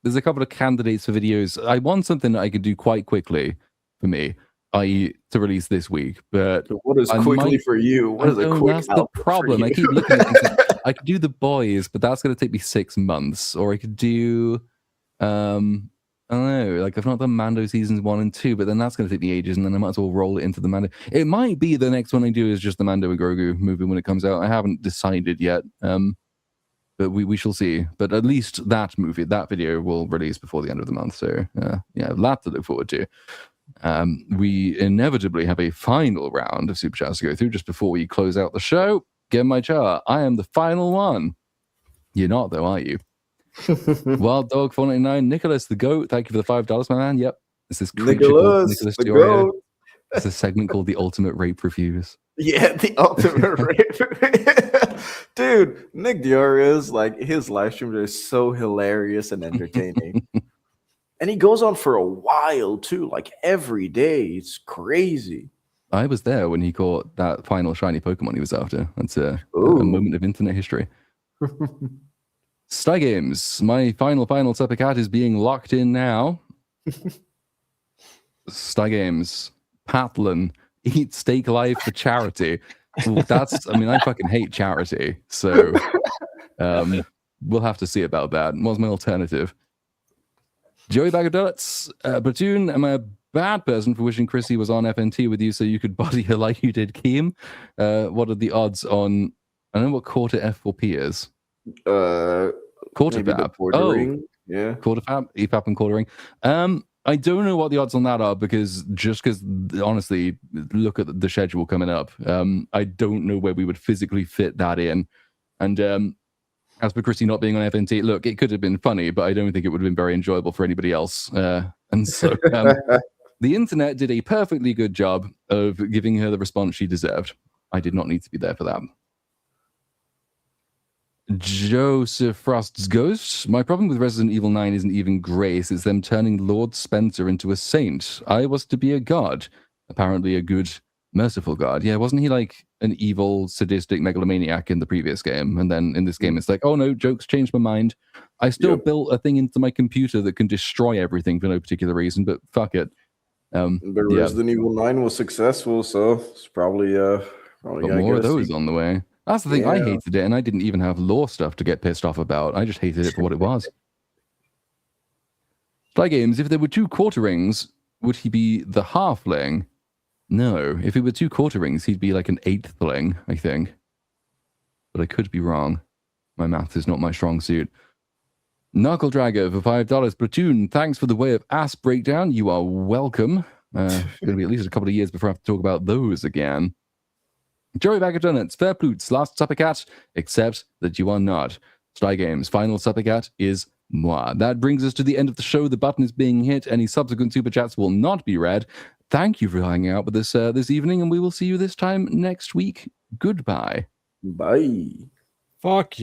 [SPEAKER 3] there's a couple of candidates for videos. I want something that I could do quite quickly for me, i.e. to release this week. But
[SPEAKER 4] what is quickly for you? What is a quick
[SPEAKER 3] That's the problem. I keep looking at things. I could do The Boys, but that's going to take me 6 months. Or I could do, I don't know, like I've not done Mando seasons 1 and 2, but then that's going to take me ages, and then I might as well roll it into the Mando. It might be the next one I do is just the Mando and Grogu movie when it comes out. I haven't decided yet, but we shall see. But at least that video will release before the end of the month. So yeah, that to look forward to. We inevitably have a final round of Super Chats to go through just before we close out the show. Get my chart. I am the final one. You're not, though, are you? Wild Dog 499. Nicholas the Goat. Thank you for the $5, my man. Yep. This is
[SPEAKER 4] Nicholas the Goat.
[SPEAKER 3] It's a segment called the Ultimate Rape Reviews.
[SPEAKER 4] Yeah, the Ultimate Rape. Dude, Nick Dioria's like his live streams are so hilarious and entertaining. And he goes on for a while too, like every day. It's crazy.
[SPEAKER 3] I was there when he caught that final shiny Pokemon he was after. That's a moment of internet history. Sty Games, my final Super Cat is being locked in now. Sty Games, Patlin, eat steak live for charity. Well, I fucking hate charity. So we'll have to see about that. What's my alternative? Joey Bag of Donuts, Platoon, am I a bad person for wishing Chrissy was on FNT with you so you could body her like you did Keem? What are the odds on, I don't know what quarter F4P is. Quarter fab.
[SPEAKER 4] Yeah.
[SPEAKER 3] Quarter fab, EFAP and quartering. I don't know what the odds on that are because honestly, look at the schedule coming up. I don't know where we would physically fit that in. And as for Chrissy not being on FNT, look, it could have been funny, but I don't think it would have been very enjoyable for anybody else. And so the internet did a perfectly good job of giving her the response she deserved. I did not need to be there for that. Joseph Frost's Ghost. My problem with Resident Evil 9 isn't even grace. It's them turning Lord Spencer into a saint. I was to be a god. Apparently a good Merciful God. Yeah, wasn't he like an evil, sadistic megalomaniac in the previous game? And then in this game, it's like, oh no, jokes changed my mind. I still built a thing into my computer that can destroy everything for no particular reason, but fuck it.
[SPEAKER 4] But Resident Evil 9 was successful, so it's probably
[SPEAKER 3] But more of those on the way. That's the thing. I hated it, and I didn't even have lore stuff to get pissed off about. I just hated it for what it was. Spy Games, if there were 2 quarterings, would he be the halfling? No. If he were 2 quarterings, he'd be like an 8thling, I think. But I could be wrong. My math is not my strong suit. Knuckle Dragger for $5. Platoon, thanks for the Way of Ass breakdown. You are welcome. It's going to be at least a couple of years before I have to talk about those again. Joey Bag of Donuts, fair ploots, last supper cat, except that you are not. Spy Games, final supper cat is moi. That brings us to the end of the show. The button is being hit. Any subsequent super chats will not be read. Thank you for hanging out with us this evening, and we will see you this time next week. Goodbye.
[SPEAKER 4] Bye.
[SPEAKER 2] Fuck you.